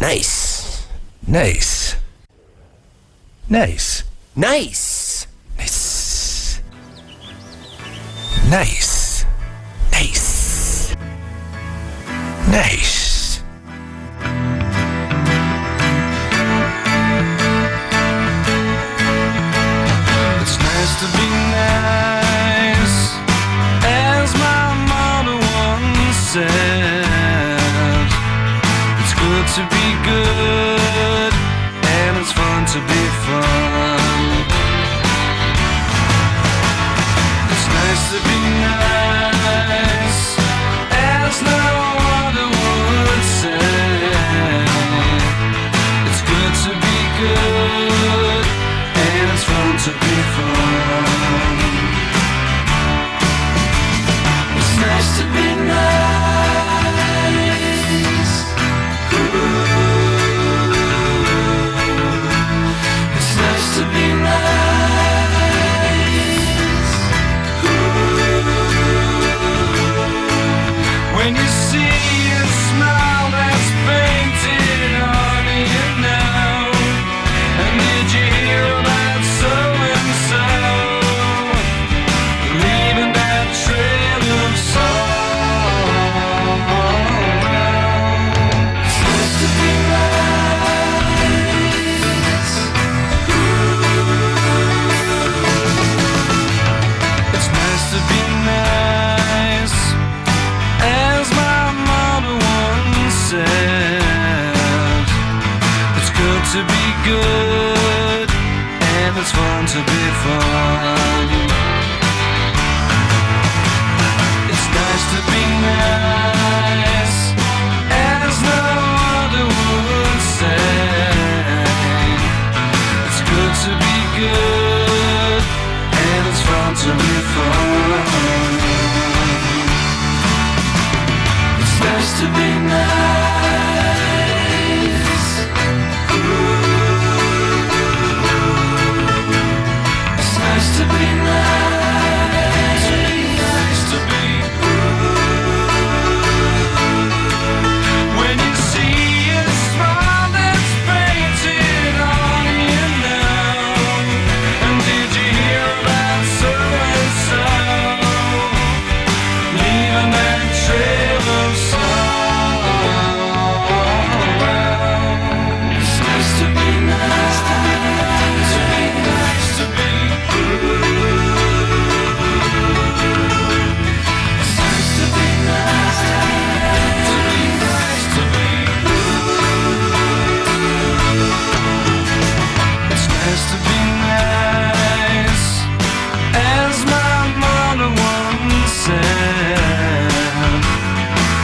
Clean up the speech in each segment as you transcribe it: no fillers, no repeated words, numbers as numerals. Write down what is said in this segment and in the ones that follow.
Nice. Nice. Nice. Nice. Nice. Nice. Nice. Nice. It's nice to be nice, as my mother once said. It's good to be good, and it's fun to be fun. It's nice to be nice, as no other would say. It's good to be good, and it's fun to be fun. It's nice to be nice. Ooh. It's nice to be nice. Ooh. When you see a smile that's painted on you now, and did you hear about so-and-so leaving that trail of song? It's nice to be nice. Ooh. It's nice to be nice, as my mother once said. It's good to be good, and it's fun to be fun. It's nice to be nice, as no other would say. It's good to be good, and it's fun to be fun. It's nice to be nice. Ooh. It's nice to be nice. Nice to be. When you see a smile that's painted on you now, and did you hear about so-and-so leaving that trail of song? It's nice to be nice, to be nice, to be nice, to be. It's nice to be nice, to be nice, to be. It's nice to be nice, as my mother once said.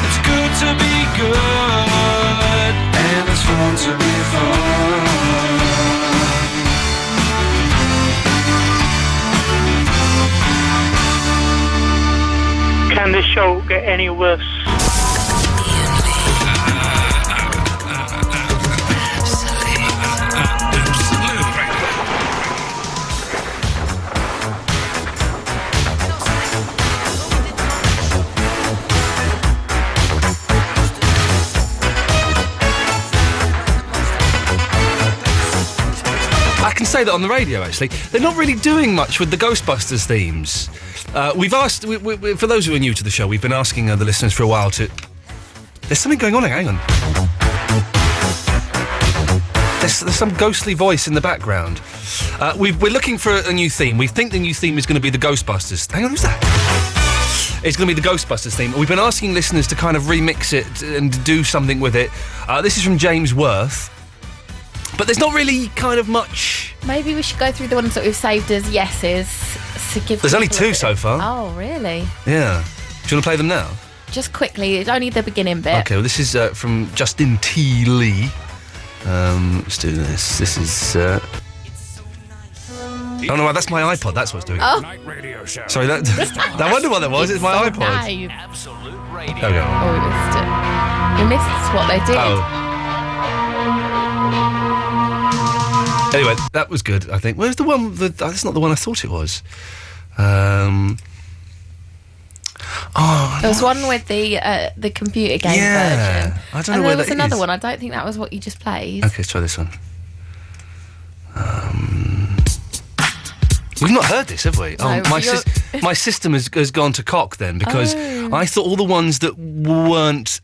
It's good to be good, and it's fun to be fun. Can this show get any worse? I can say that on the radio, actually. They're not really doing much with the Ghostbusters themes. We've asked, for those who are new to the show, we've been asking the listeners for a while to... There's something going on here, hang on. There's some ghostly voice in the background. We're looking for a new theme. We think the new theme is going to be the Ghostbusters. Hang on, who's that? It's going to be the Ghostbusters theme. We've been asking listeners to kind of remix it and do something with it. This is from James Worth. But there's not really kind of much... Maybe we should go through the ones that we've saved as yeses to give... There's only two so far. Oh, really? Yeah. Do you want to play them now? Just quickly, it's only the beginning bit. Okay, well, this is from Justin T. Lee. Let's do this. This is... Oh, no, that's my iPod. That's what's doing it. Oh. Sorry, that... I wonder what that was. It's my iPod. Nice. Absolute radio. Okay. Oh, we missed it. We missed what they did. Oh. Anyway, that was good, I think. Where's the one... That's not the one I thought it was. Oh, There was one with the computer game Yeah. version. I don't know and where there was that another is. one. I don't think that was what you just played. Okay, let's try this one. We've not heard this, have we? No, my system has gone to cock then, because Oh. I thought all the ones that weren't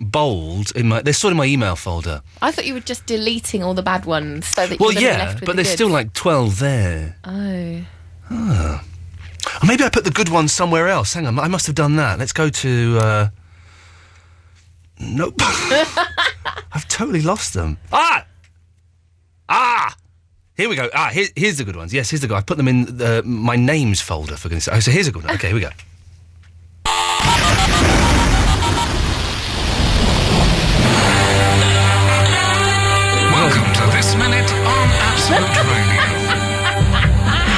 bold they're still in my email folder. I thought you were just deleting all the bad ones so that Well, you're yeah, left with but the there's good. still like 12 there. Oh. Or maybe I put the good ones somewhere else. Hang on, I must have done that. Let's go to... Nope. I've totally lost them. Ah! Here we go. Here's the good ones. Yes, here's the good. I put them in my names folder, for goodness sake. Oh, so here's a good one. Okay, here we go. Welcome to This Minute on Absolute Radio.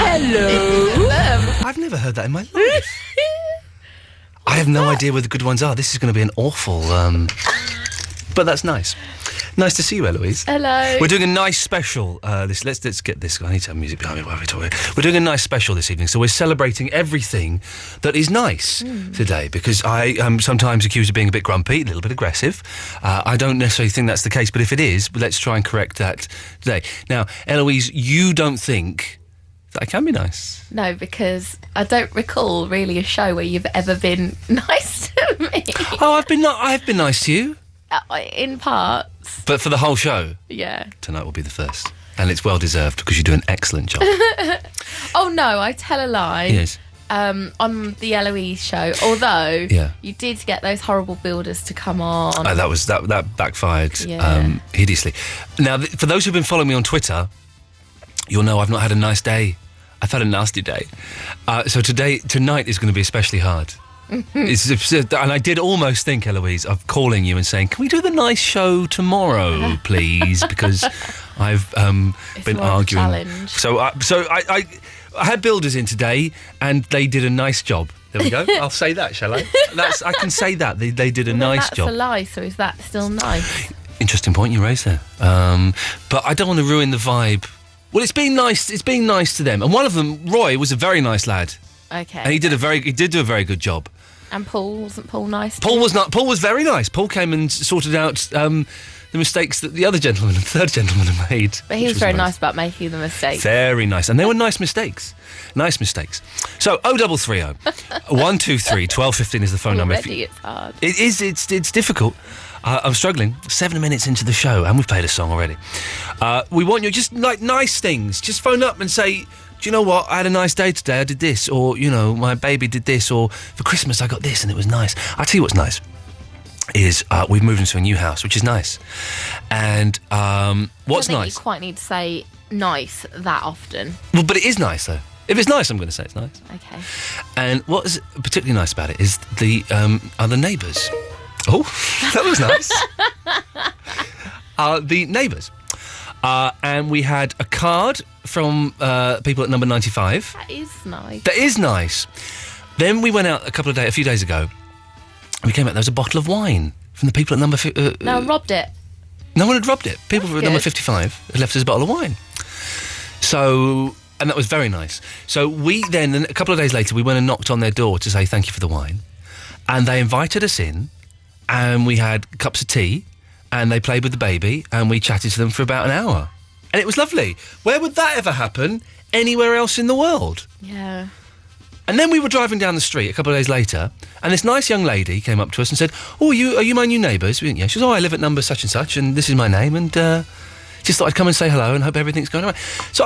Hello. I've never heard that in my life. I have no idea where the good ones are. This is going to be an awful... But that's nice. Nice to see you, Eloise. Hello. We're doing a nice special. Let's get this. I need to have music behind me while we talk. We're doing a nice special this evening, so we're celebrating everything that is nice today. Because I am sometimes accused of being a bit grumpy, a little bit aggressive. I don't necessarily think that's the case, but if it is, let's try and correct that today. Now, Eloise, you don't think that I can be nice? No, because I don't recall really a show where you've ever been nice to me. Oh, I've been nice to you, In parts. but for the whole show. Yeah. Tonight will be the first. And it's well deserved because you do an excellent job. Oh no, I tell a lie. Yes. On the Eloise show, although Yeah. you did get those horrible builders to come on. That backfired Yeah. hideously. Now, for those who've been following me on Twitter, you'll know I've not had a nice day. I've had a nasty day. So tonight is going to be especially hard. And I did almost think, Eloise, of calling you and saying, "Can we do the nice show tomorrow, please?" Because I've been more of a arguing. challenge. So I had builders in today, and they did a nice job. There we go. I'll say that, shall I? I can say that they did a nice that's job. a lie, so is that still nice? Interesting point you raised there. But I don't want to ruin the vibe. Well, it's been nice. It's been nice to them, and one of them, Roy, was a very nice lad, Okay. and he did do a very good job. And Paul, wasn't Paul nice? Paul was not. Paul was very nice. Paul came and sorted out the mistakes that the other gentleman and third gentleman had made. But he which was very nice about making the mistakes. Very nice, and they were nice mistakes. Nice mistakes. So 0330 123 1215 is the phone number. Already it's hard. It is. It's difficult. I'm struggling. 7 minutes into the show, and we've played a song already. We want you just like nice things. Just phone up and say, "Do you know what? I had a nice day today. I did this," or my baby did this, or for Christmas I got this and it was nice. I tell you what's nice is we've moved into a new house, which is nice. And what's I don't think nice? You quite need to say nice that often. Well, but it is nice though. If it's nice, I'm going to say it's nice. Okay. And what is particularly nice about it is the neighbours. Oh, that was nice. The neighbours. And we had a card from people at number 95. That is nice. That is nice. Then we went out a few days ago. We came out, there was a bottle of wine from the people at number... No one robbed it. No one had robbed it. People That's at number good. 55 had left us a bottle of wine. So... And that was very nice. So we then, a couple of days later, we went and knocked on their door to say thank you for the wine. And they invited us in, and we had cups of tea, and they played with the baby, and we chatted to them for about an hour. And it was lovely. Where would that ever happen anywhere else in the world? Yeah. And then we were driving down the street a couple of days later, and this nice young lady came up to us and said, "Oh, are you my new neighbours?" We went, "Yeah." She said, "Oh, I live at number such and such, and this is my name, and just thought I'd come and say hello and hope everything's going all right." So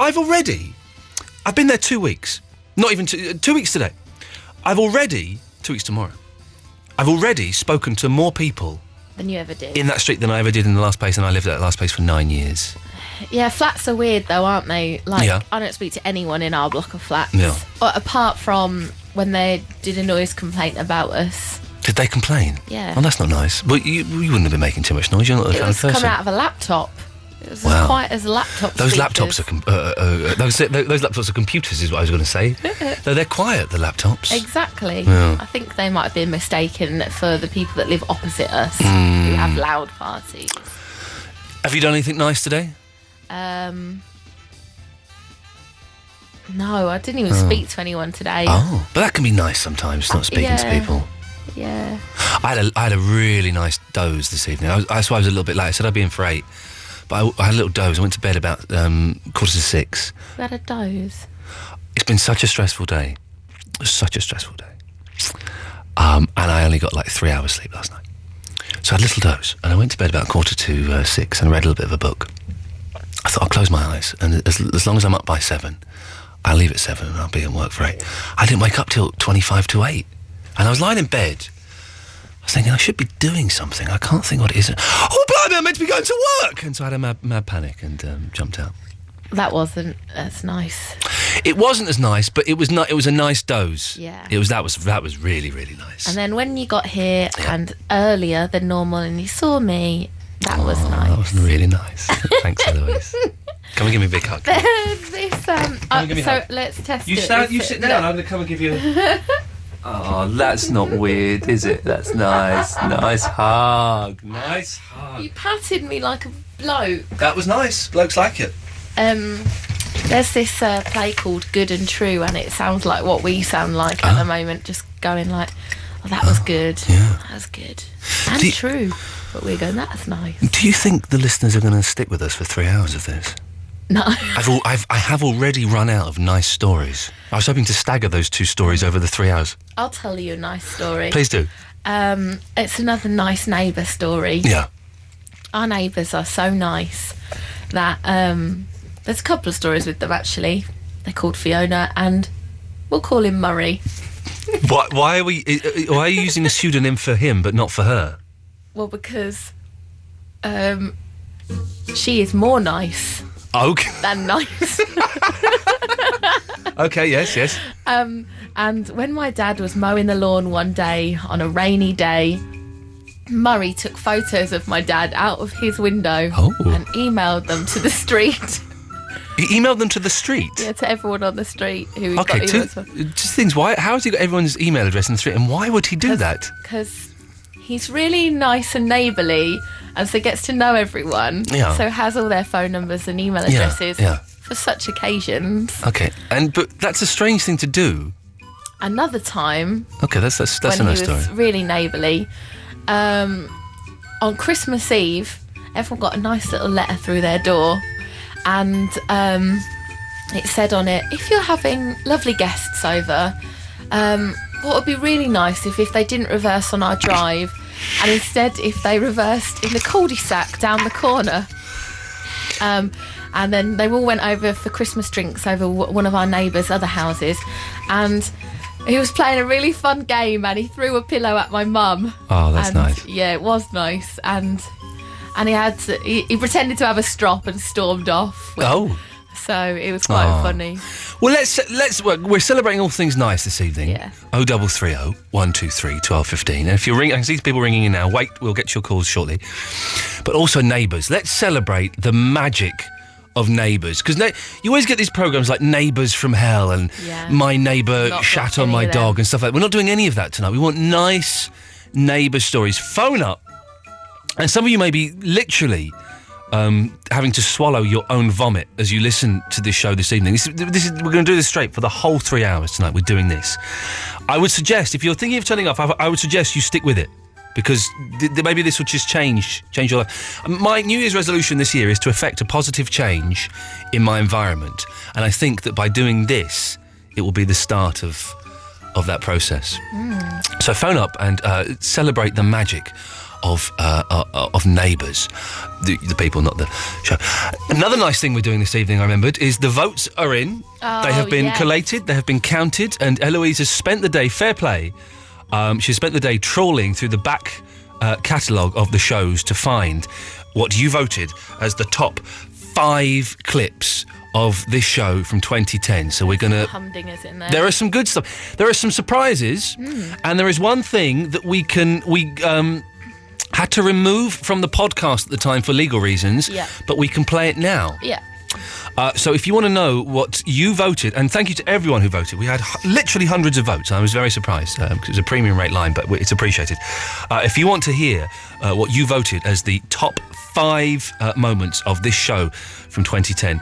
I've been there 2 weeks. Not even 2 weeks today. 2 weeks tomorrow. I've already spoken to more people Than you ever did. in that street than I ever did in the last place, and I lived at that last place for 9 years. Yeah, flats are weird though, aren't they? Like, Yeah. I don't speak to anyone in our block of flats. Yeah. Apart from when they did a noise complaint about us. Did they complain? Yeah. Oh, that's not nice. Well, you wouldn't have been making too much noise. You're not the It kind was of person. coming out of a laptop. It was Wow. as quiet as a laptop. Those speakers. laptops are those laptops are computers, is what I was going to say. No, they're quiet. The laptops. Exactly. Yeah. I think they might have been mistaken for the people that live opposite us who Hmm. have loud parties. Have you done anything nice today? No, I didn't even speak to anyone today. Oh, but that can be nice sometimes. Not speaking to Yeah. people. Yeah. I had a really nice doze this evening. That's why I was a little bit late. I said I'd be in for 8, but I had a little doze. I went to bed about 6:15. You had a doze. It's been such a stressful day. Such a stressful day. And I only got like 3 hours sleep last night. So I had a little doze, and I went to bed about 6:45 and read a little bit of a book. I thought I'll close my eyes, and as long as I'm up by 7, I'll leave at 7 and I'll be at work for 8. I didn't wake up till 8:25. And I was lying in bed. I was thinking, I should be doing something. I can't think what it is. Oh, blimey, I'm meant to be going to work! And so I had a mad panic and jumped out. That wasn't as nice. It wasn't as nice, but it was a nice doze. Yeah. That was really, really nice. And then when you got here and earlier than normal and you saw me, that was nice. That was really nice. Thanks, Eloise. Come and give me a big hug. Let's test You it. you sit down. I'm going to come and give you Oh, that's not weird, is it? That's nice. Nice hug. Nice hug. You patted me like a bloke. That was nice. Blokes like it. There's this play called Good and True, and it sounds like what we sound like at the moment, just going like, oh, that was good. Yeah. That was good. And true. But we're going, that's nice. Do you think the listeners are going to stick with us for 3 hours of this? No. I have already run out of nice stories. I was hoping to stagger those 2 stories over the 3 hours. I'll tell you a nice story. Please do. It's another nice neighbour story. Yeah. Our neighbours are so nice that there's a couple of stories with them, actually. They're called Fiona and we'll call him Murray. Why are you using a pseudonym for him but not for her? Well, because she is more nice than nice. Okay, yes. And when my dad was mowing the lawn one day on a rainy day, Murray took photos of my dad out of his window and emailed them to the street. He emailed them to the street? Yeah, to everyone on the street who he Okay, got emails from. just things. How has he got everyone's email address in the street, and why would he do that? Because he's really nice and neighbourly, and so gets to know everyone. Yeah. So has all their phone numbers and email addresses for such occasions. Okay, but that's a strange thing to do. Another time. Okay, that's a nice story. When he was really neighbourly, on Christmas Eve, everyone got a nice little letter through their door, and it said on it, if you're having lovely guests over, what would be really nice if they didn't reverse on our drive, and instead if they reversed in the cul-de-sac down the corner. And then they all went over for Christmas drinks over one of our neighbours' other houses, and he was playing a really fun game, and he threw a pillow at my mum. Oh, that's nice. Yeah, it was nice, and he pretended to have a strop and stormed off. So it was quite funny. Well, we're celebrating all things nice this evening. Yeah. 0330 123 1215. And if you're ringing, I can see people ringing in now. Wait, we'll get your calls shortly. But also neighbours. Let's celebrate the magic of neighbours, because you always get these programmes like Neighbours from Hell and My Neighbour Shat on My Dog and stuff like that. We're not doing any of that tonight. We want nice neighbour stories. Phone up, and some of you may be literally having to swallow your own vomit as you listen to this show this evening. We're going to do this straight for the whole 3 hours tonight. We're doing this. I would suggest, if you're thinking of turning off, I would suggest you stick with it, because maybe this will just change your life. My New Year's resolution this year is to effect a positive change in my environment, and I think that by doing this, it will be the start of that process. So phone up and celebrate the magic of neighbours, the people, not the show. Another nice thing we're doing this evening, I remembered, is the votes are in. They have been collated, they have been counted, and Eloise has spent the day, fair play, she spent the day trawling through the back catalogue of the shows to find what you voted as the top 5 clips of this show from 2010. So we're going to... Humdingers in there. There are some good stuff. There are some surprises, and there is one thing that we had to remove from the podcast at the time for legal reasons, but we can play it now. Yeah. So if you want to know what you voted, and thank you to everyone who voted. We had literally hundreds of votes. I was very surprised because it was a premium rate line, but it's appreciated. If you want to hear what you voted as the top 5 moments of this show from 2010,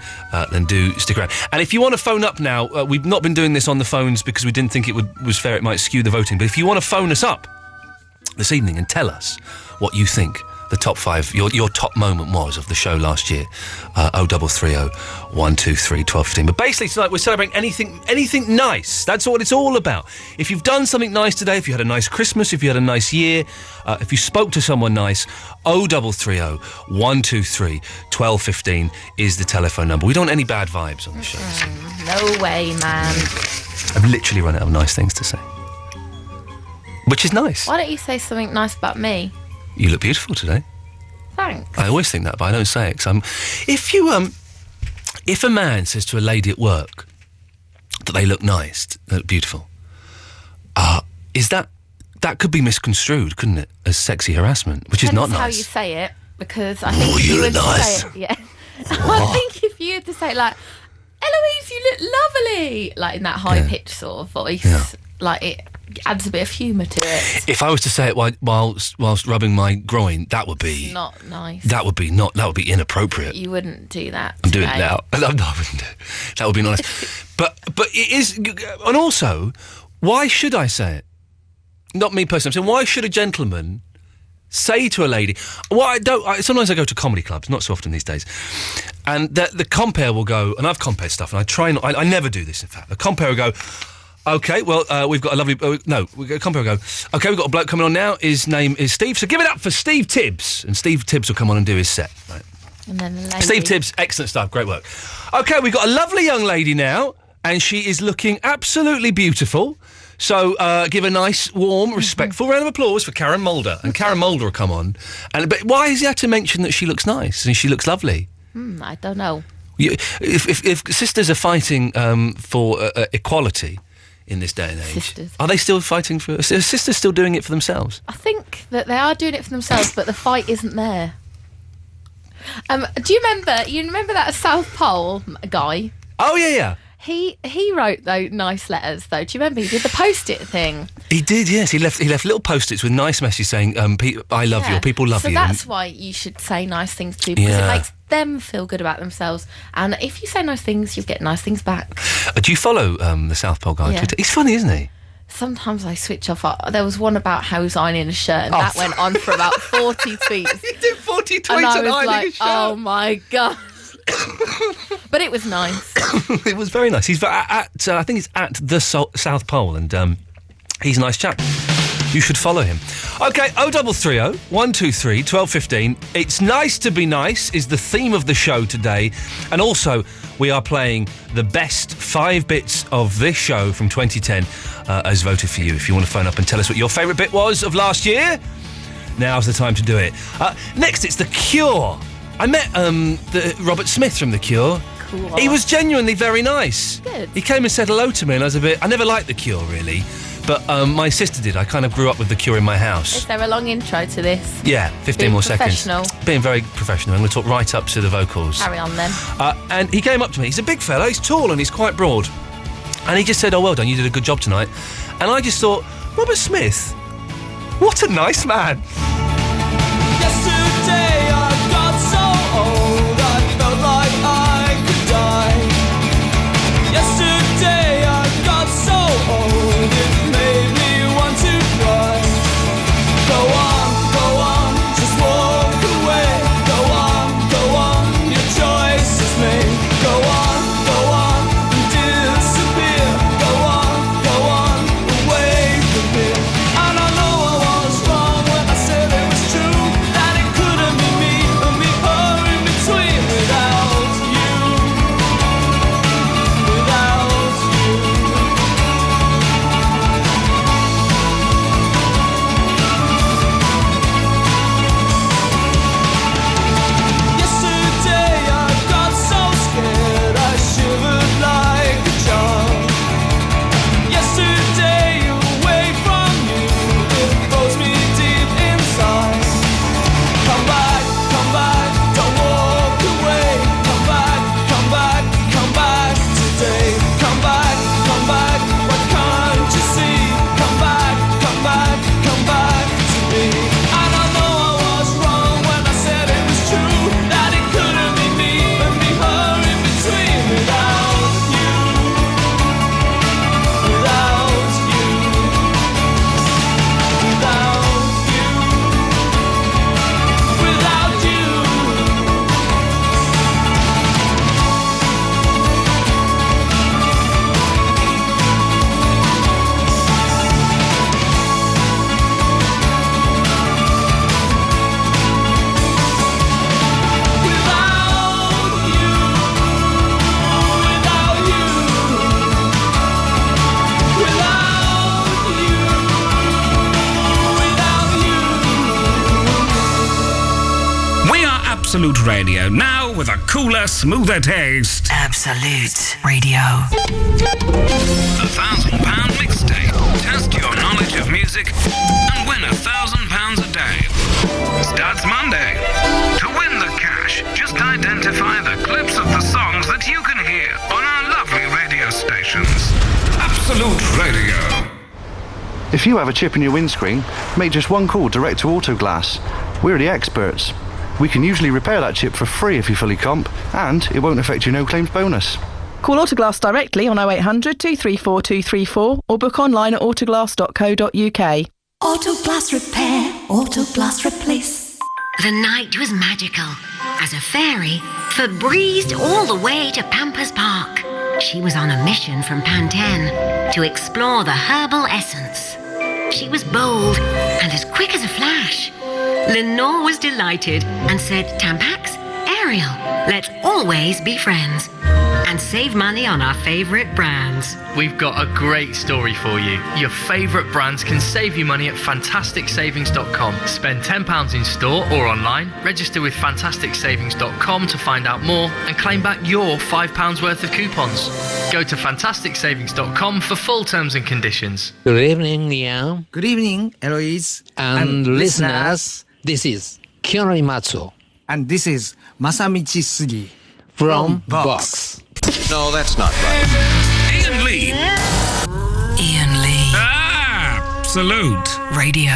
then do stick around. And if you want to phone up now, we've not been doing this on the phones because we didn't think it was fair. It might skew the voting. But if you want to phone us up, this evening and tell us what you think the top 5, your top moment was of the show last year. 0330 123 1215. But basically tonight we're celebrating anything nice. That's what it's all about. If you've done something nice today, if you had a nice Christmas, if you had a nice year, if you spoke to someone nice, 0330 123 1215 is the telephone number. We don't want any bad vibes on the show. No way, man. I've literally run out of nice things to say. Which is nice. Why don't you say something nice about me? You look beautiful today. Thanks. I always think that, but I don't say it. 'Cause if a man says to a lady at work that they look nice, they look beautiful, is that could be misconstrued, couldn't it, as sexy harassment, which is not Depends nice. how you say it, because I think if you you look were to nice. say it, yeah. I think if you were to say like, Eloise, you look lovely, like in that high pitched sort of voice, like it adds a bit of humour to it. If I was to say it whilst rubbing my groin, that would be Not nice. That would be inappropriate. You wouldn't do that. I'm doing it today. now. No, I wouldn't do it. That would be nice. but it is, and also, why should I say it? Not me personally. I'm saying, why should a gentleman say to a lady? Well, sometimes I go to comedy clubs, not so often these days, and the compere will go, and I've compared stuff, and I try not. I never do this. In fact, the compere will go, okay, well, we've got a lovely... compere will go, okay, we've got a bloke coming on now. His name is Steve, so give it up for Steve Tibbs. And Steve Tibbs will come on and do his set. Right. And then the lady. Steve Tibbs, excellent stuff, great work. Okay, we've got a lovely young lady now, and she is looking absolutely beautiful. So give a nice, warm, respectful round of applause for Karen Mulder. And Karen Mulder will come on. But why has he had to mention that she looks nice and she looks lovely? I don't know. If sisters are fighting for equality in this day and age, Sisters. are they still fighting for... Are sisters still doing it for themselves? I think that they are doing it for themselves, but the fight isn't there. Do you remember that South Pole guy? Oh, yeah. He wrote nice letters though. Do you remember he did the post-it thing? He did, yes. He left little post-its with nice messages saying, I love you, or people love you. So that's why you should say nice things to people, because it makes them feel good about themselves. And if you say nice things, you'll get nice things back. Do you follow the South Pole guy on Twitter? He's funny, isn't he? Sometimes I switch off. There was one about how he was ironing a shirt, and that went on for about 40 tweets. He did 40 tweets and I on was ironing like, a shirt. oh my God. But it was nice. It was very nice. He's I think he's at the South Pole, and he's a nice chap. You should follow him. Okay, 0330 123 1215. It's nice to be nice is the theme of the show today, and also we are playing the best 5 bits of this show from 2010 as voted for you. If you want to phone up and tell us what your favourite bit was of last year, now's the time to do it. Next, it's The Cure. I met Robert Smith from The Cure. Cool. He was genuinely very nice. Good. He came and said hello to me, and I never liked The Cure, really. But my sister did. I kind of grew up with The Cure in my house. Is there a long intro to this? Yeah, 15 Being more seconds. professional. Being very professional. I'm going to talk right up to the vocals. Carry on then. And he came up to me. He's a big fella. He's tall and he's quite broad. And he just said, oh, well done. You did a good job tonight. And I just thought, Robert Smith, what a nice man. Yesterday I got so old I felt like I could die. Yesterday I got so old it made me want to cry. Go on, just walk away. Go on, your choice is made. Go on, and disappear. Go on, away from here. And I know I was wrong when I said Absolute Radio, now with a cooler, smoother taste. Absolute Radio. £1,000 mixtape. Test your knowledge of music and win £1,000 a day. Starts Monday. To win the cash, just identify the clips of the songs that you can hear on our lovely radio stations. Absolute Radio. If you have a chip in your windscreen, make just one call direct to Autoglass. We're the experts. We can usually repair that chip for free if you fully comp, and it won't affect your no claims bonus. Call Autoglass directly on 0800 234 234 or book online at autoglass.co.uk. Autoglass repair, Autoglass replace. The night was magical as a fairy Febrezed all the way to Pampers Park. She was on a mission from Pantene to explore the herbal essence. She was bold and as quick as a flash. Lenore was delighted and said, Tampax, Ariel, let's always be friends and save money on our favourite brands. We've got a great story for you. Your favourite brands can save you money at fantasticsavings.com. Spend £10 in store or online, register with fantasticsavings.com to find out more and claim back your £5 worth of coupons. Go to fantasticsavings.com for full terms and conditions. Good evening, Iain. Good evening, Eloise. And listeners, this is Kiyono Matsuo. And this is Masamichi Sugi. From Box. No, that's not right. Iain Lee. Iain Lee. Absolute Radio.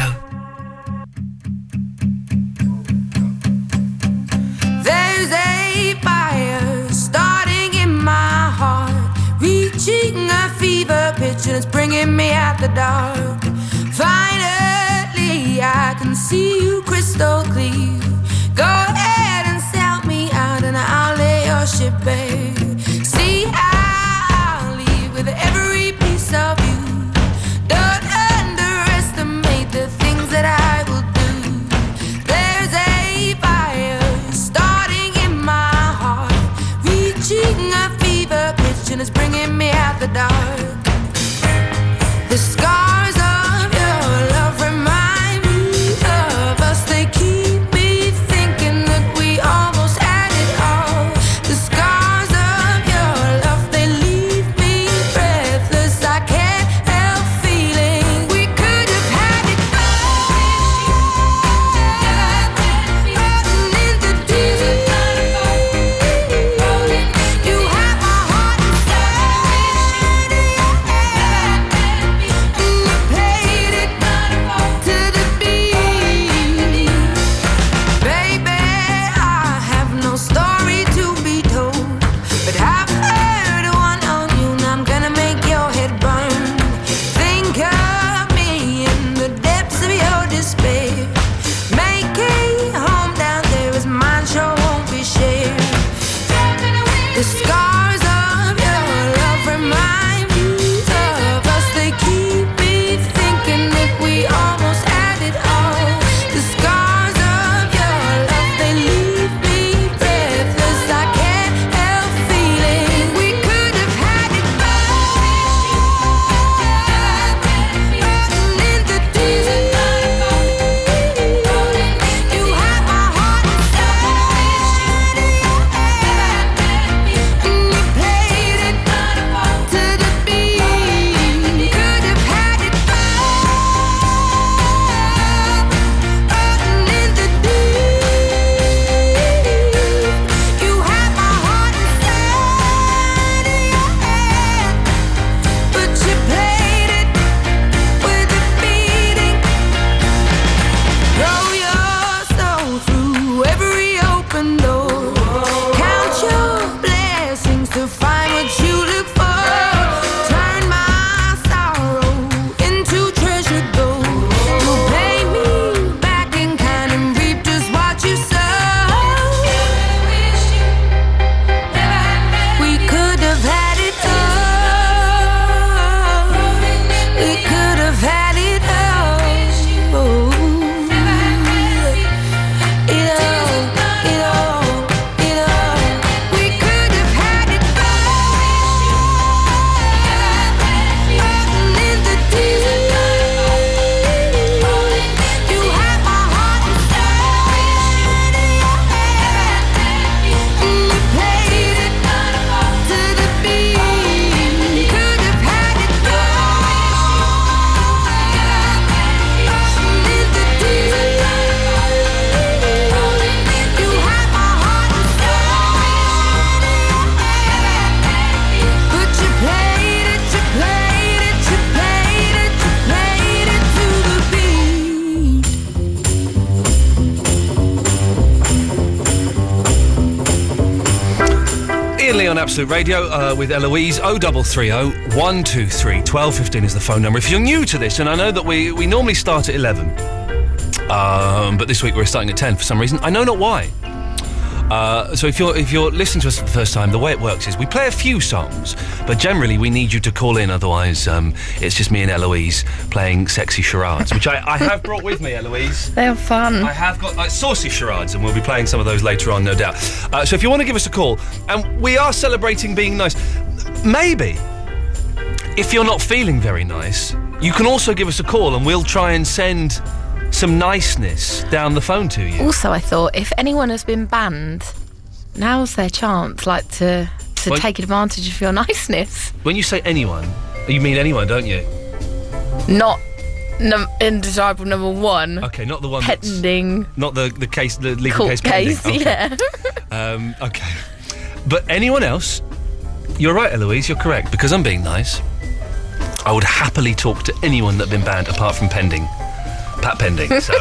There's a fire starting in my heart, reaching a fever pitch and it's bringing me out the dark. Finally, I can see you crystal clear. Go ahead and sell me out and I'll lay your ship bare. See, I'll leave with every piece of you. Don't underestimate the things that I will do. There's a fire starting in my heart, reaching a fever pitch and it's bringing me out the dark. The scars of your love remind me of us. They keep me thinking that we almost had it all. The scars of your love, they leave me breathless. I can't help feeling we could have had it rolling into deep. You have my heart and soul. Iain Lee on Absolute Radio with Eloise. 0330 123 1215 is the phone number. If you're new to this, and I know that we normally start at 11, but this week we're starting at 10 for some reason. I know not why. So if you're listening to us for the first time, the way it works is we play a few songs, but generally we need you to call in, otherwise it's just me and Eloise playing sexy charades, which I have brought with me, Eloise. They're fun. I have got saucy charades, and we'll be playing some of those later on, no doubt. So if you want to give us a call, and we are celebrating being nice, maybe if you're not feeling very nice, you can also give us a call and we'll try and send some niceness down the phone to you. Also, I thought, if anyone has been banned, now's their chance, to take advantage of your niceness. When you say anyone, you mean anyone, don't you? Not undesirable number one. Okay, not the one pending. Not the case, the legal case pending. Okay. Yeah. Okay. But anyone else, you're right, Eloise, you're correct, because I'm being nice. I would happily talk to anyone that had been banned apart from pending. Pat Pending, so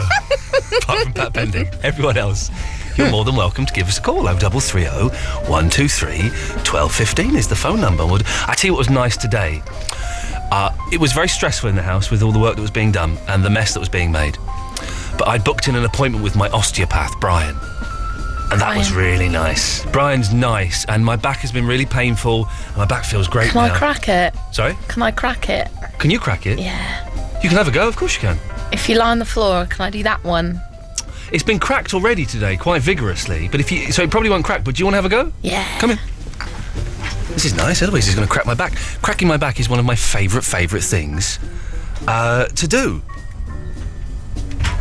apart from Pat Pending, everyone else, you're more than welcome to give us a call. 0330 123 1215 is the phone number. I tell you what was nice today. It was very stressful in the house with all the work that was being done and the mess that was being made. But I booked in an appointment with my osteopath, Brian. And that was really nice. Brian's nice, and my back has been really painful, and my back feels great now. Can I crack it? Sorry? Can I crack it? Can you crack it? Yeah. You can have a go, of course you can. If you lie on the floor, can I do that one? It's been cracked already today, quite vigorously, but so it probably won't crack, but do you want to have a go? Yeah. Come in. This is nice, Eloise is going to crack my back. Cracking my back is one of my favourite things to do.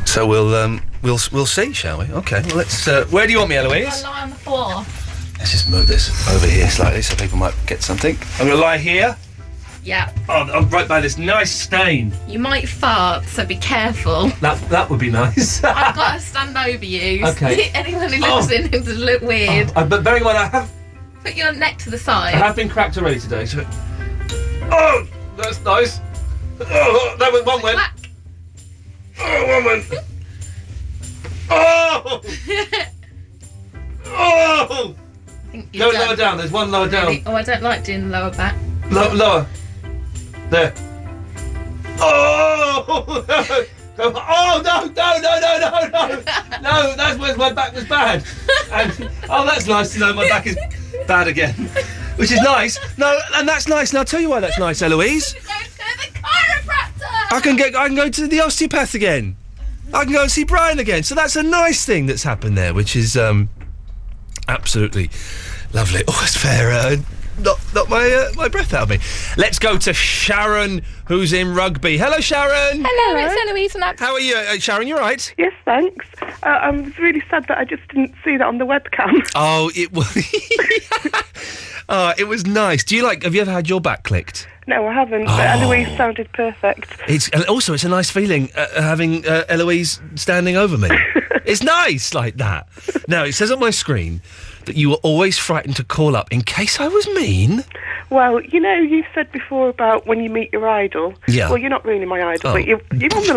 So we'll see, shall we? Okay, well let's... where do you want me, Eloise? I'll lie on the floor. Let's just move this over here slightly so people might get something. I'm going to lie here. Yeah. Oh, I'm right by this nice stain. You might fart, so be careful. That would be nice. I've got to stand over you. Okay. Anyone who looks in it does look weird. But bearing in mind, I have... Put your neck to the side. I have been cracked already today, so... Oh, that's nice. Oh, that was one went. Oh, one went. Oh! Oh! Go lower down. There's one lower down. Oh, I don't like doing the lower back. Lower. There. Oh! Oh, no! No, that's where my back was bad. And, that's nice to know my back is bad again. Which is nice. No, and that's nice. And I'll tell you why that's nice, Eloise. Go to the chiropractor! I can go to the osteopath again. I can go and see Brian again. So that's a nice thing that's happened there, which is absolutely lovely. Oh, it's fair. Not my breath out of me. Let's go to Sharon, who's in Rugby. Hello, Sharon. Hello, it's Eloise and How are you, Sharon? You all right? Yes, thanks. I was really sad that I just didn't see that on the webcam. Oh, it was. It was nice. Have you ever had your back clicked? No, I haven't. But Eloise sounded perfect. It's a nice feeling having Eloise standing over me. It's nice like that. Now, it says on my screen that you were always frightened to call up in case I was mean. Well, you said before about when you meet your idol. Yeah. Well, you're not really my idol, but you're on the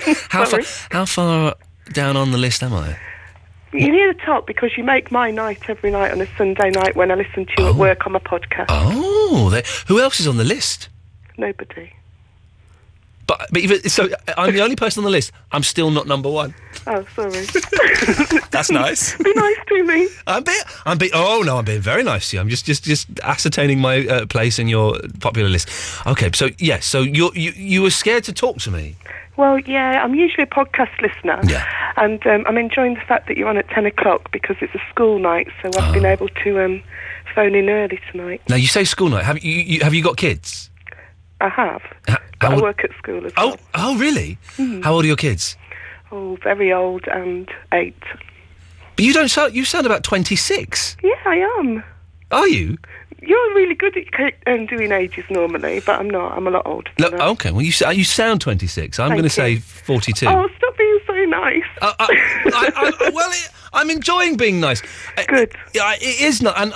list. How far down on the list am I? You're near the top because you make my night every night on a Sunday night when I listen to you at work on my podcast. Oh, who else is on the list? Nobody. But so I'm the only person on the list. I'm still not number one. Oh, sorry. That's nice. Be nice to me. I'm being very nice to you. I'm just ascertaining my place in your popular list. Okay, so yes, so you were scared to talk to me. Well, yeah, I'm usually a podcast listener. Yeah. And I'm enjoying the fact that you're on at 10 o'clock because it's a school night, so I've been able to phone in early tonight. Now, you say school night. Have you got kids? I have. But I work at school as well. Oh, really? Mm. How old are your kids? Oh, very old and 8. But you sound about 26. Yeah, I am. Are you? You're really good at doing ages normally, but I'm not. I'm a lot older. Okay, well, you sound 26. I'm going to say 42. Oh, stop being so nice. I'm enjoying being nice. Good. It is not. And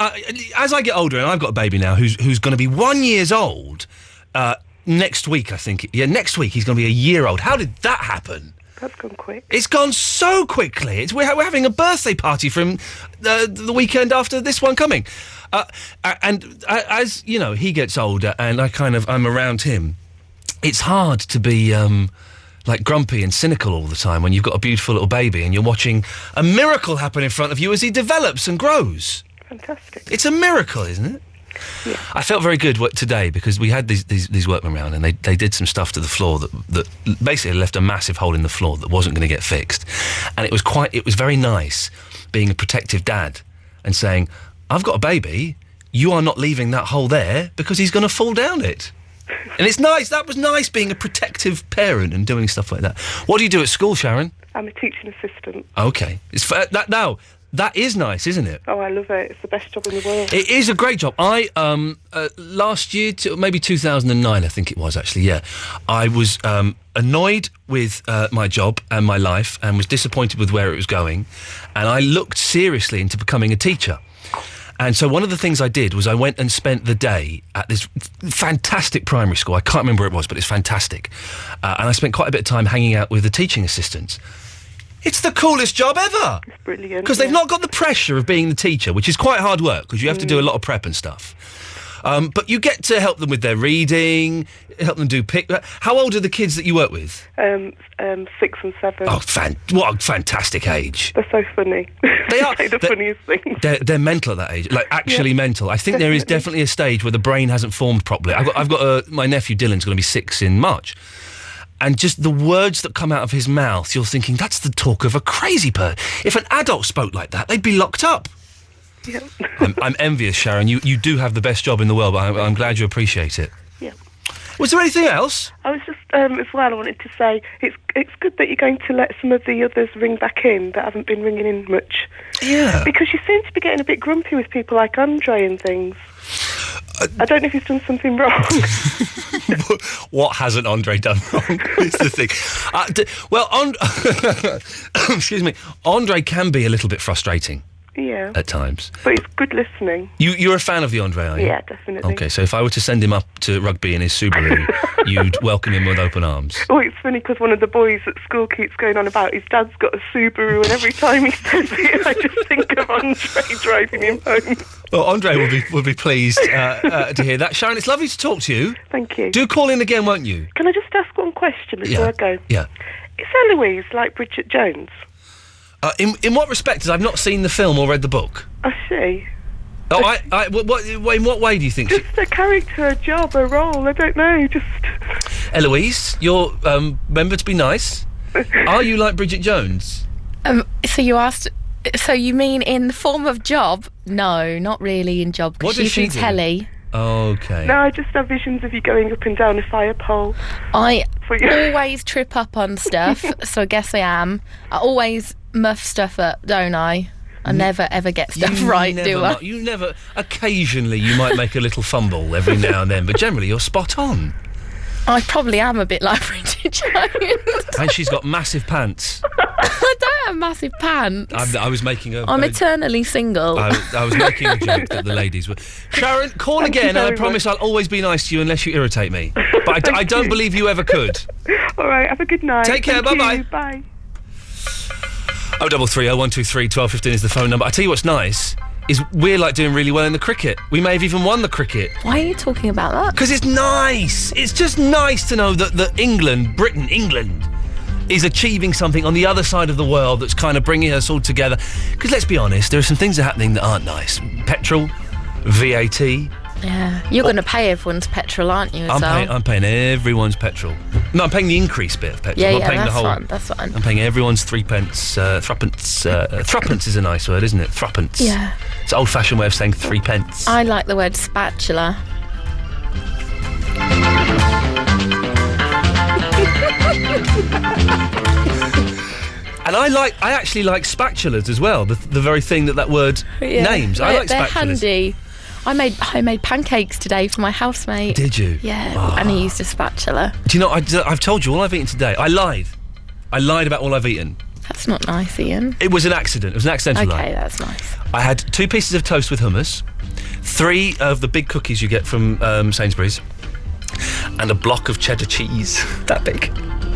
as I get older, and I've got a baby now who's going to be 1 year old next week, I think. Yeah, next week he's going to be a year old. How did that happen? That's gone quick. It's gone so quickly. We're having a birthday party from the weekend after this one coming. And as, you know, he gets older and I'm around him, it's hard to be, like, grumpy and cynical all the time when you've got a beautiful little baby and you're watching a miracle happen in front of you as he develops and grows. Fantastic. It's a miracle, isn't it? Yeah. I felt very good today because we had these workmen around and they did some stuff to the floor that basically left a massive hole in the floor that wasn't going to get fixed. And it was very nice being a protective dad and saying, I've got a baby, you are not leaving that hole there because he's going to fall down it. And it's nice. That was nice being a protective parent and doing stuff like that. What do you do at school, Sharon? I'm a teaching assistant. Okay. That is nice, isn't it? Oh, I love it. It's the best job in the world. It is a great job. I, last year, maybe 2009, I think it was actually, yeah, I was annoyed with my job and my life and was disappointed with where it was going. And I looked seriously into becoming a teacher. And so one of the things I did was I went and spent the day at this fantastic primary school. I can't remember where it was, but it's fantastic. And I spent quite a bit of time hanging out with the teaching assistants. It's the coolest job ever. It's brilliant. Because they've not got the pressure of being the teacher, which is quite hard work, because you have to do a lot of prep and stuff. But you get to help them with their reading, help them do How old are the kids that you work with? 6 and 7. Oh, what a fantastic age. They're so funny. They are. They're the funniest things. They're mental at that age, like actually mental. I think there is definitely a stage where the brain hasn't formed properly. I've got my nephew Dylan's going to be 6 in March. And just the words that come out of his mouth, you're thinking, that's the talk of a crazy person. If an adult spoke like that, they'd be locked up. Yeah. I'm envious, Sharon. You do have the best job in the world, but I'm glad you appreciate it. Yeah. Was there anything else? I was just, as well, I wanted to say, it's good that you're going to let some of the others ring back in that haven't been ringing in much. Yeah. Because you seem to be getting a bit grumpy with people like Andre and things. I don't know if he's done something wrong. What hasn't Andre done wrong is the thing. Excuse me. Andre can be a little bit frustrating. Yeah. At times. But it's good listening. You're a fan of the Andre, are you? Yeah, definitely. Okay, so if I were to send him up to rugby in his Subaru, you'd welcome him with open arms. Oh, it's funny because one of the boys at school keeps going on about his dad's got a Subaru, and every time he says it, I just think of Andre driving him home. Well, Andre will be pleased to hear that. Sharon, it's lovely to talk to you. Thank you. Do call in again, won't you? Can I just ask one question before I go? Yeah. Is Eloise like Bridget Jones? In what respect? I've not seen the film or read the book. I see. Oh, in what way do you think? Just a character, a job, a role. I don't know. Just. Eloise, you're remember to be nice. Are you like Bridget Jones? So you asked. So you mean in the form of job? No, not really in job. What does she do? Telly. Okay. No, I just have visions of you going up and down a fire pole. I always trip up on stuff, so I guess I am. I always muff stuff up, don't I? I never ever get stuff right, do I? You never. Occasionally, you might make a little fumble every now and then, but generally, you're spot on. I probably am a bit like Bridget Jones. And she's got massive pants. I don't have massive pants. I was making a... I'm eternally single. I was making a joke that the ladies were... Sharon, call again, and I promise I'll always be nice to you unless you irritate me. But I don't believe you ever could. All right, have a good night. Take care, bye-bye. Bye. 0330 123 1215 is the phone number. I tell you what's nice... is we're like doing really well in the cricket. We may have even won the cricket. Why are you talking about that? Because it's nice. It's just nice to know that England is achieving something on the other side of the world that's kind of bringing us all together. Because let's be honest, there are some things that are happening that aren't nice. Petrol, VAT. Yeah, you're going to pay everyone's petrol, aren't you? I'm paying everyone's petrol. No, I'm paying the increased bit of petrol. Yeah, I'm not paying the whole. That's fine. I'm paying everyone's 3 pence. Threepence. Threepence is a nice word, isn't it? Threepence. Yeah. It's an old-fashioned way of saying 3 pence. I like the word spatula. And I actually like spatulas as well. The very thing that word names. I like they're spatulas. Handy. I made homemade pancakes today for my housemate. Did you? Yeah, and he used a spatula. Do you know, I've told you all I've eaten today. I lied about all I've eaten. That's not nice, Ian. It was an accident. It was an accidental lie. Okay, that's nice. I had 2 pieces of toast with hummus, 3 of the big cookies you get from Sainsbury's, and a block of cheddar cheese. That big.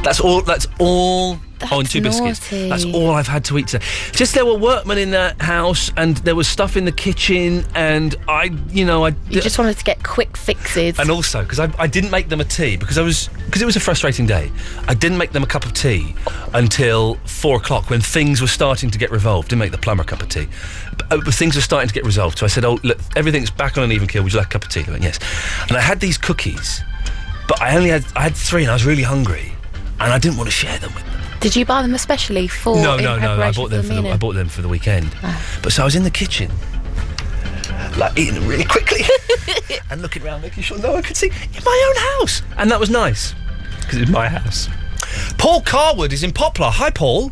That's all on 2 biscuits. naughty. That's all I've had to eat today. Just there were workmen in that house, and there was stuff in the kitchen, and You just wanted to get quick fixes. And also, because I didn't make them a tea, because it was a frustrating day, I didn't make them a cup of tea until 4 o'clock when things were starting to get resolved. Didn't make the plumber a cup of tea. But things were starting to get resolved. So I said, oh, look, everything's back on an even keel. Would you like a cup of tea? They went, yes. And I had these cookies, but I had 3 and I was really hungry. And I didn't want to share them with them. Did you buy them especially for? No. I bought them for the weekend. Oh. But so I was in the kitchen, like eating them really quickly, and looking around, making sure no one could see in my own house, and that was nice because it's my house. Paul Carwood is in Poplar. Hi, Paul.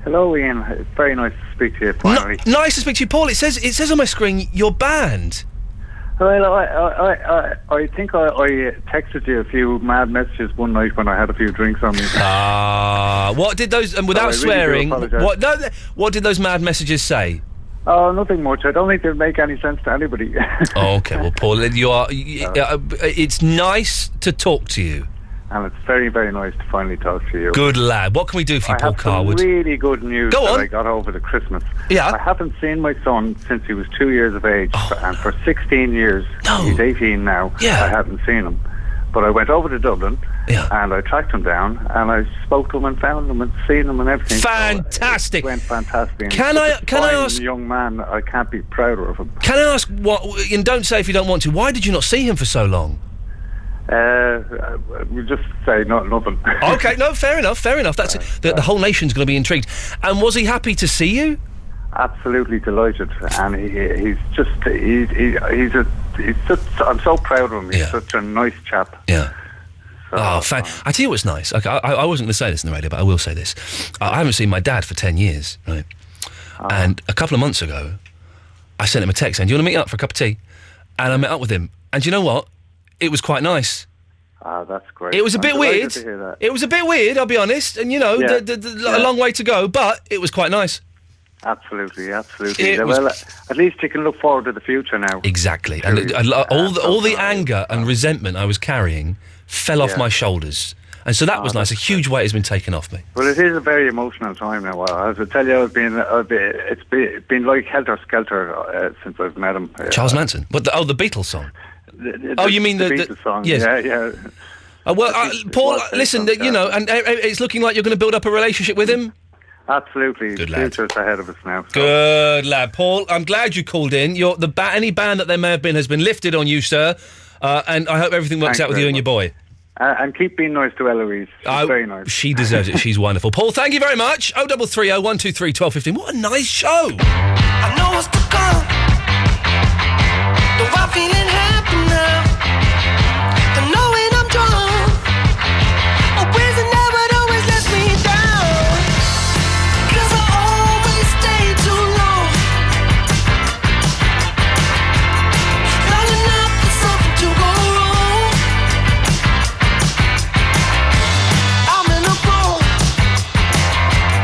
Hello, Ian. It's very nice to speak to you finally. Nice to speak to you, Paul. It says on my screen you're banned. Well, I think I texted you a few mad messages one night when I had a few drinks on me. What did those? And without swearing, what did those mad messages say? Oh, nothing much. I don't think they'll make any sense to anybody. Okay, well, Paul, it's nice to talk to you. And it's very, very nice to finally talk to you. Good lad. What can we do for you, Paul Carwood? I have some really good news Go that on. I got over the Christmas. Yeah. I haven't seen my son since he was 2 years of age. And for 16 years, he's 18 now, I haven't seen him. But I went over to Dublin, and I tracked him down, and I spoke to him and found him and seen him and everything. Fantastic. So it went fantastic. Can I ask... young man, I can't be prouder of him. Can I ask what... And don't say if you don't want to. Why did you not see him for so long? We'll just say nothing. Okay, no, fair enough. That's the whole nation's going to be intrigued. And was he happy to see you? Absolutely delighted, and he's I'm so proud of him. He's such a nice chap. Yeah. I tell you what's nice. Okay, I wasn't going to say this in the radio, but I will say this. I haven't seen my dad for 10 years, right? And a couple of months ago, I sent him a text saying, do you want to meet up for a cup of tea? And I met up with him. And do you know what? It was quite nice. That's great. It was a bit weird. To hear that. It was a bit weird, I'll be honest. And, a long way to go, but it was quite nice. Absolutely. Well, at least you can look forward to the future now. Exactly. And all the anger and resentment I was carrying fell off my shoulders. And so that was nice. A huge weight has been taken off me. Well, it is a very emotional time now. As I tell you, it's been like helter-skelter since I've met him. Charles Manson? What? The Beatles song? You mean the Beatles song? Yes. Yeah. Paul, listen, and it's looking like you're going to build up a relationship with him? Absolutely. Good lad. Future's ahead of us now. So. Good lad. Paul, I'm glad you called in. Any ban that there may have been has been lifted on you, sir. And I hope everything works out with you and your boy. And keep being nice to Eloise. She's very nice. She deserves it. She's wonderful. Paul, thank you very much. 0330 123 1215. What a nice show. I know what's to come. Though I'm feeling happy now. The knowing I'm drunk. A prison never always lets me down. 'Cause I always stay too long. Long enough for something to go wrong. I'm in a boat.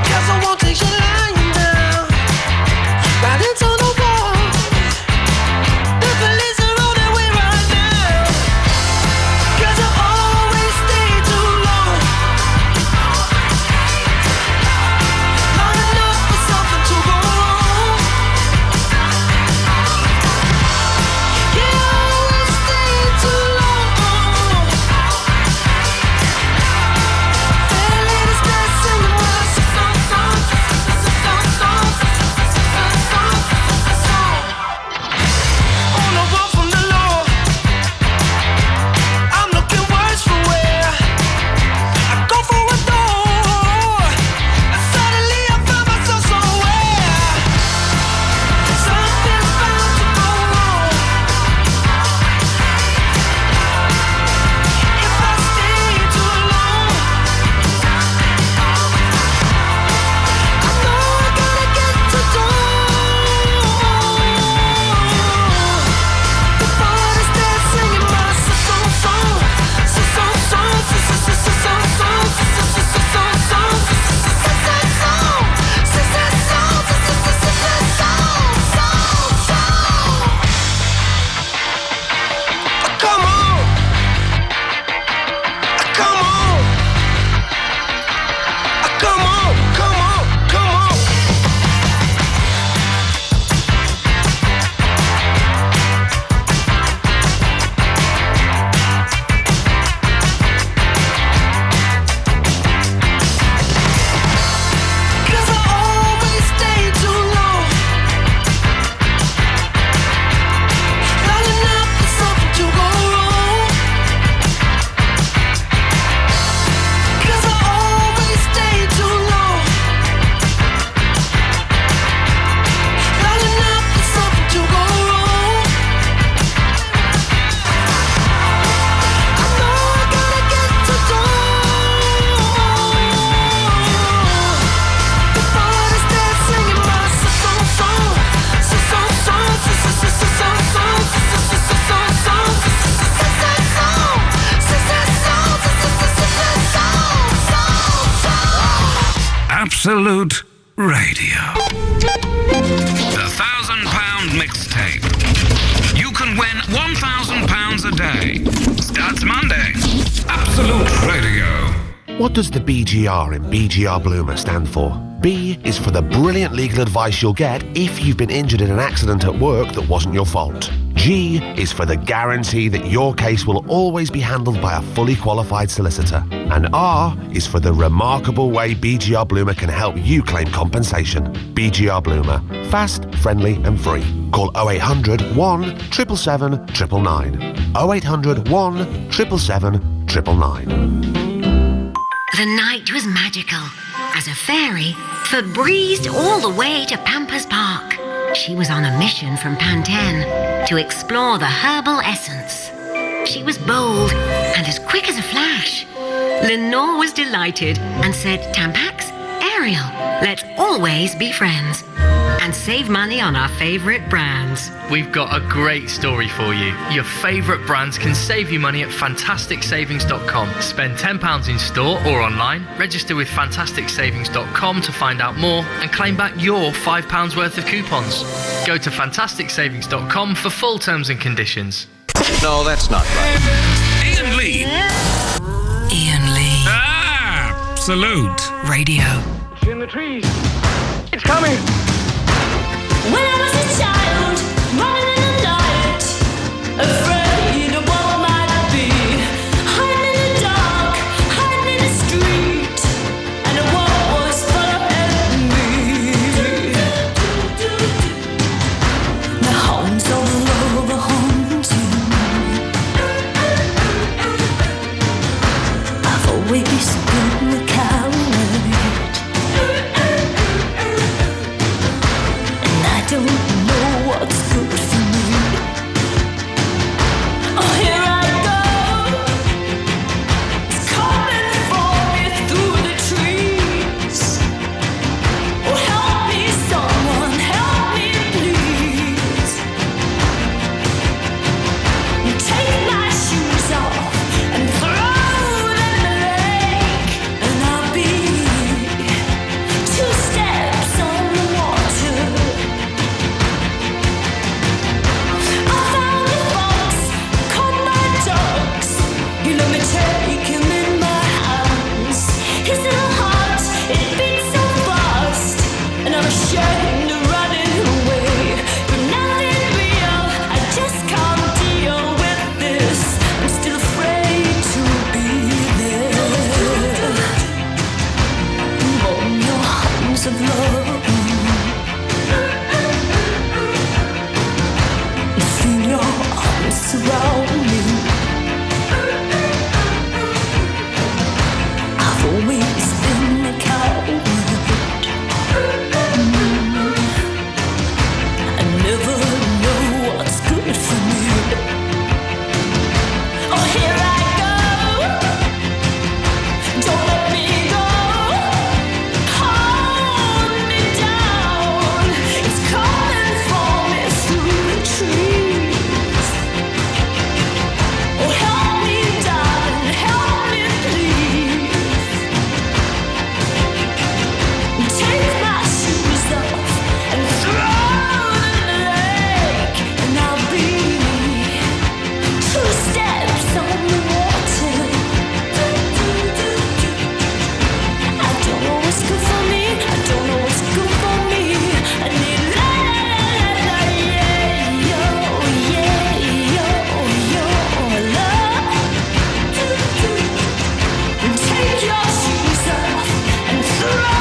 'Cause I won't take you lying down. Right into the Absolute Radio. The £1,000 mixtape. You can win £1,000 a day. Starts Monday. Absolute Radio. What does the BGR in BGR Bloomer stand for? B is for the brilliant legal advice you'll get if you've been injured in an accident at work that wasn't your fault. G is for the guarantee that your case will always be handled by a fully qualified solicitor. And R is for the remarkable way BGR Bloomer can help you claim compensation. BGR Bloomer. Fast, friendly and free. Call 0800 1 777 999. 0800 1 777 999. The night was magical as a fairy breezed all the way to Pampers Park. She was on a mission from Pantene to explore the herbal essence. She was bold and as quick as a flash. Lenore was delighted and said, Tampax, Ariel, let's always be friends and save money on our favourite brands. We've got a great story for you. Your favourite brands can save you money at fantasticsavings.com. Spend £10 in store or online, register with fantasticsavings.com to find out more and claim back your £5 worth of coupons. Go to fantasticsavings.com for full terms and conditions. No, that's not right. Iain Lee. Iain Lee. Absolute Radio. It's in the trees. It's coming. When I was a child, running in the night, afraid of what might be, hiding in the dark, hiding in the street, and the world was full of enemy. The hounds of love are haunting. I've always been the coward. I don't know what's good for me. Oh, here I go. It's coming for me through the trees. Oh, help me, someone, help me, please. Take my shoes off and throw them in the lake, and I'll be 2 steps on the water. You let me take him in my hands. His little heart, it beats so fast, and I'm ashamed of running away. But nothing real, I just can't deal with this. I'm still afraid to be there. On your arms of love, feel your arms surround me. Always been a coward. I never know what's good for me. Oh, here I go. Don't let me go. Hold me down. It's coming for me through the trees. Oh, help me, darling, help me, please. Take my shoes off and throw them in the lake, and I'll be 2 steps on the water. I don't know what's good for me. I don't know what's good for me. I need la la la la yeah yo love. Take your shoes off and throw.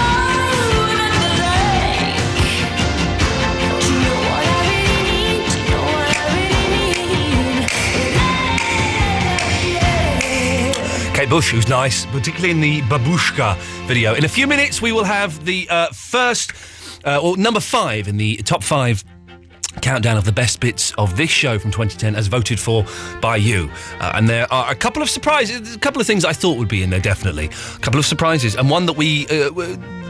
Kate Bush, who's nice, particularly in the Babushka video. In a few minutes, we will have the number 5 in the top 5 countdown of the best bits of this show from 2010 as voted for by you. And there are a couple of surprises, a couple of things I thought would be in there, definitely. A couple of surprises, and one that we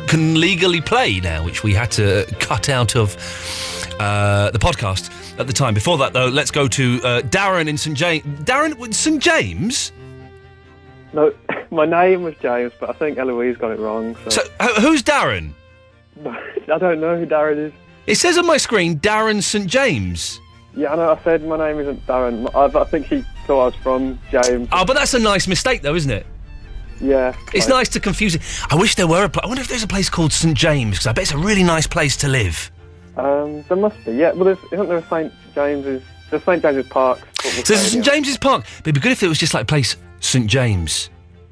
can legally play now, which we had to cut out of the podcast at the time. Before that, though, let's go to Darren in St. James. Darren, St. James? No, my name was James, but I think Eloise got it wrong. So who's Darren? I don't know who Darren is. It says on my screen, Darren St James. Yeah, I know. I said my name isn't Darren. I think he thought I was from James. Oh, but that's a nice mistake, though, isn't it? Yeah. It's nice to confuse it. I wish there were I wonder if there's a place called St James, because I bet it's a really nice place to live. There must be, yeah. Well, isn't there a St James's... There's St James's Park. So there's St James's Park. But it'd be good if it was just like place St James.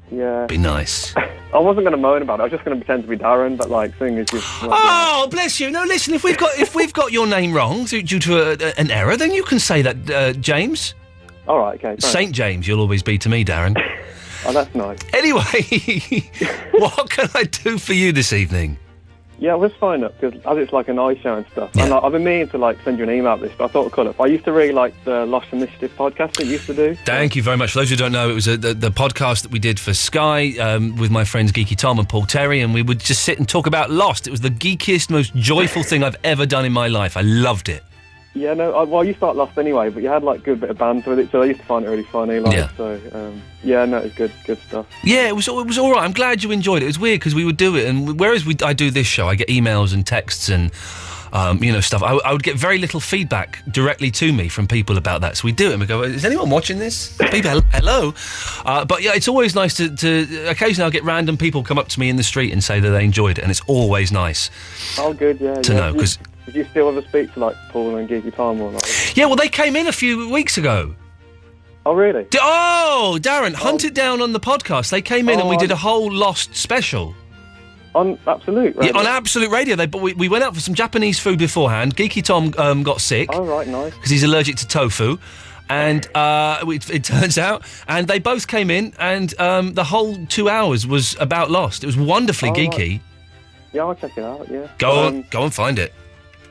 Yeah. Be nice. I wasn't going to moan about it. I was just going to pretend to be Darren, but like, seeing as just... Oh, bless you. No, listen, if we've got your name wrong due to an error, then you can say that, James. All right, okay. Thanks. St James, you'll always be to me, Darren. Oh, that's nice. Anyway, what can I do for you this evening? Yeah, I was fine up because as it's like an eye show and stuff. Yeah. And I've been meaning to like send you an email about this, but I thought I'd call up. I used to really like the Lost Initiative podcast that you used to do. Thank you very much. For those who don't know, it was the podcast that we did for Sky with my friends Geeky Tom and Paul Terry, and we would just sit and talk about Lost. It was the geekiest, most joyful thing I've ever done in my life. I loved it. Yeah, no, I used to like Lost anyway, but you had like good bit of banter with it, so I used to find it really funny. Like, yeah. So, yeah, no, it was good stuff. Yeah, it was all right. I'm glad you enjoyed it. It was weird because we would do it, and whereas I do this show, I get emails and texts and stuff. I would get very little feedback directly to me from people about that. So we do it, and we go, "Is anyone watching this? People, hello." But yeah, it's always nice to occasionally I'll get random people come up to me in the street and say that they enjoyed it, and it's always nice. Oh, good, yeah. To know because. Did you still ever speak to like Paul and Geeky Tom or like? Yeah, well, they came in a few weeks ago. Oh, really? Darren, hunt it down on the podcast. They came in and we did a whole Lost special. On Absolute Radio? Yeah, on Absolute Radio. We went out for some Japanese food beforehand. Geeky Tom got sick. Oh, right, nice. Because he's allergic to tofu. And it turns out, and they both came in, and the whole 2 hours was about Lost. It was wonderfully geeky. Right. Yeah, I'll check it out, yeah. Go and find it.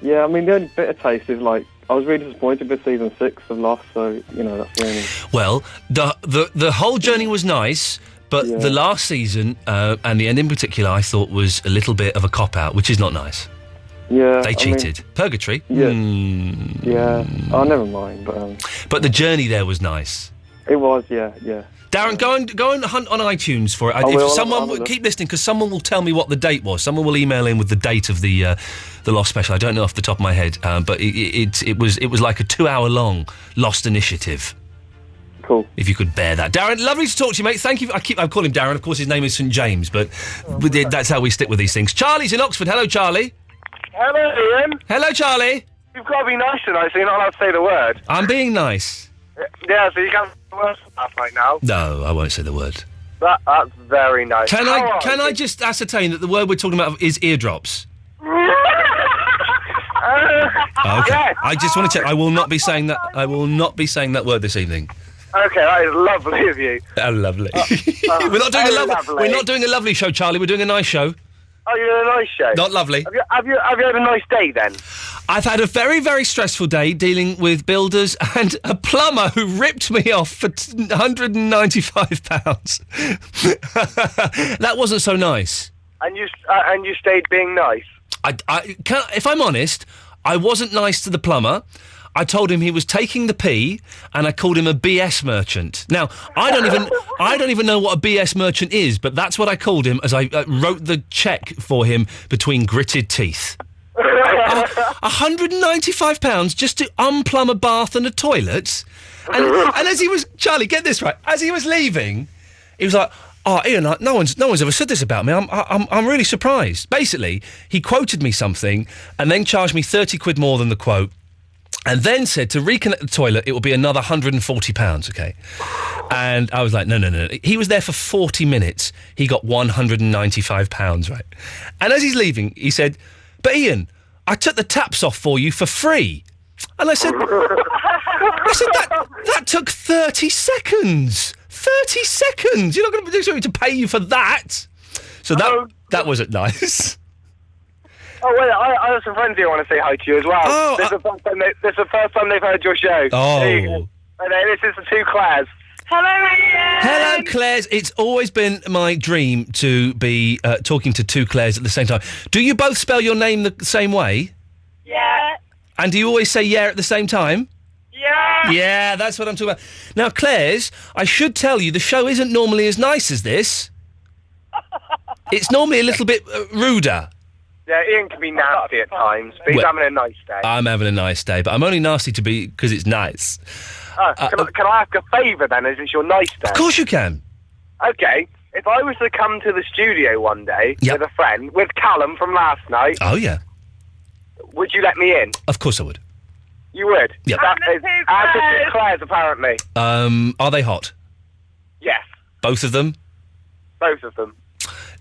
Yeah, I mean, the only bitter taste is, like, I was really disappointed with season 6 of Lost, so, you know, that's the only... Well, the whole journey was nice, but the last season, and the end in particular, I thought was a little bit of a cop-out, which is not nice. Yeah, They cheated. Purgatory? Yeah. Yeah. Oh, never mind, but... But the journey there was nice. It was, yeah. Darren, go and hunt on iTunes for it. Keep listening, because someone will tell me what the date was. Someone will email in with the date of the Lost special. I don't know off the top of my head, but it was like a 2 hour long Lost initiative. Cool. If you could bear that, Darren. Lovely to talk to you, mate. Thank you. I call him Darren. Of course, his name is St James, but that's how we stick with these things. Charlie's in Oxford. Hello, Charlie. Hello, Ian. Hello, Charlie. You've got to be nice tonight, so you're not allowed to say the word. I'm being nice. Yeah, so you can't say the word right now. No, I won't say the word. That's very nice. Can I just ascertain that the word we're talking about is eardrops? Okay. Yeah. I just want to check. I will not be saying that. I will not be saying that word this evening. Okay, that is lovely of you. Oh, lovely. We're not doing a lovely show, Charlie. We're doing a nice show. Oh, you're doing a nice show. Not lovely. Have you had a nice day then? I've had a very, very stressful day dealing with builders and a plumber who ripped me off for £195. That wasn't so nice. And you stayed being nice. If I'm honest, I wasn't nice to the plumber. I told him he was taking the pee, and I called him a BS merchant. Now, I don't even know what a BS merchant is, but that's what I called him as I wrote the cheque for him between gritted teeth. £195 just to unplumb a bath and a toilet, and as he was, Charlie, get this right, as he was leaving, he was like, "Oh, Ian, no one's ever said this about me. I'm really surprised." Basically, he quoted me something and then charged me 30 quid more than the quote. And then said to reconnect the toilet, it will be another £140, okay? And I was like, no. He was there for 40 minutes. He got £195, right? And as he's leaving, he said, "But Ian, I took the taps off for you for free." And I said, that took 30 seconds. 30 seconds. You're not going to do something to pay you for that. So that wasn't nice. Oh, wait, I have some friends here who want to say hi to you as well. Oh, this is the first time they've heard your show. Oh. There you go. And this is the two Claires. Hello, Ian. Hello, Claires. It's always been my dream to be talking to two Claires at the same time. Do you both spell your name the same way? Yeah. And do you always say yeah at the same time? Yeah. Yeah, that's what I'm talking about. Now, Claire's, I should tell you, the show isn't normally as nice as this. It's normally a little bit ruder. Yeah, Ian can be nasty at times, but he's having a nice day. I'm having a nice day, but I'm only nasty to be because it's nice. Can I ask a favour then, as it's your nice day? Of course you can. Okay, if I was to come to the studio one day with a friend, with Callum from last night... Oh, yeah. Would you let me in? Of course I would. You would? Yeah. As is Claire's, apparently. Are they hot? Yes, Both of them? both of them.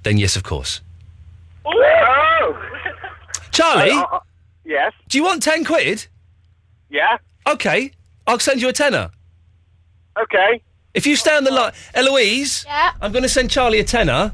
Then yes, of course. Oh! Charlie? Yes? Do you want 10 quid? Yeah? Okay, I'll send you a tenner. Okay. If you stay on the line... Eloise? Yeah? I'm going to send Charlie a tenner.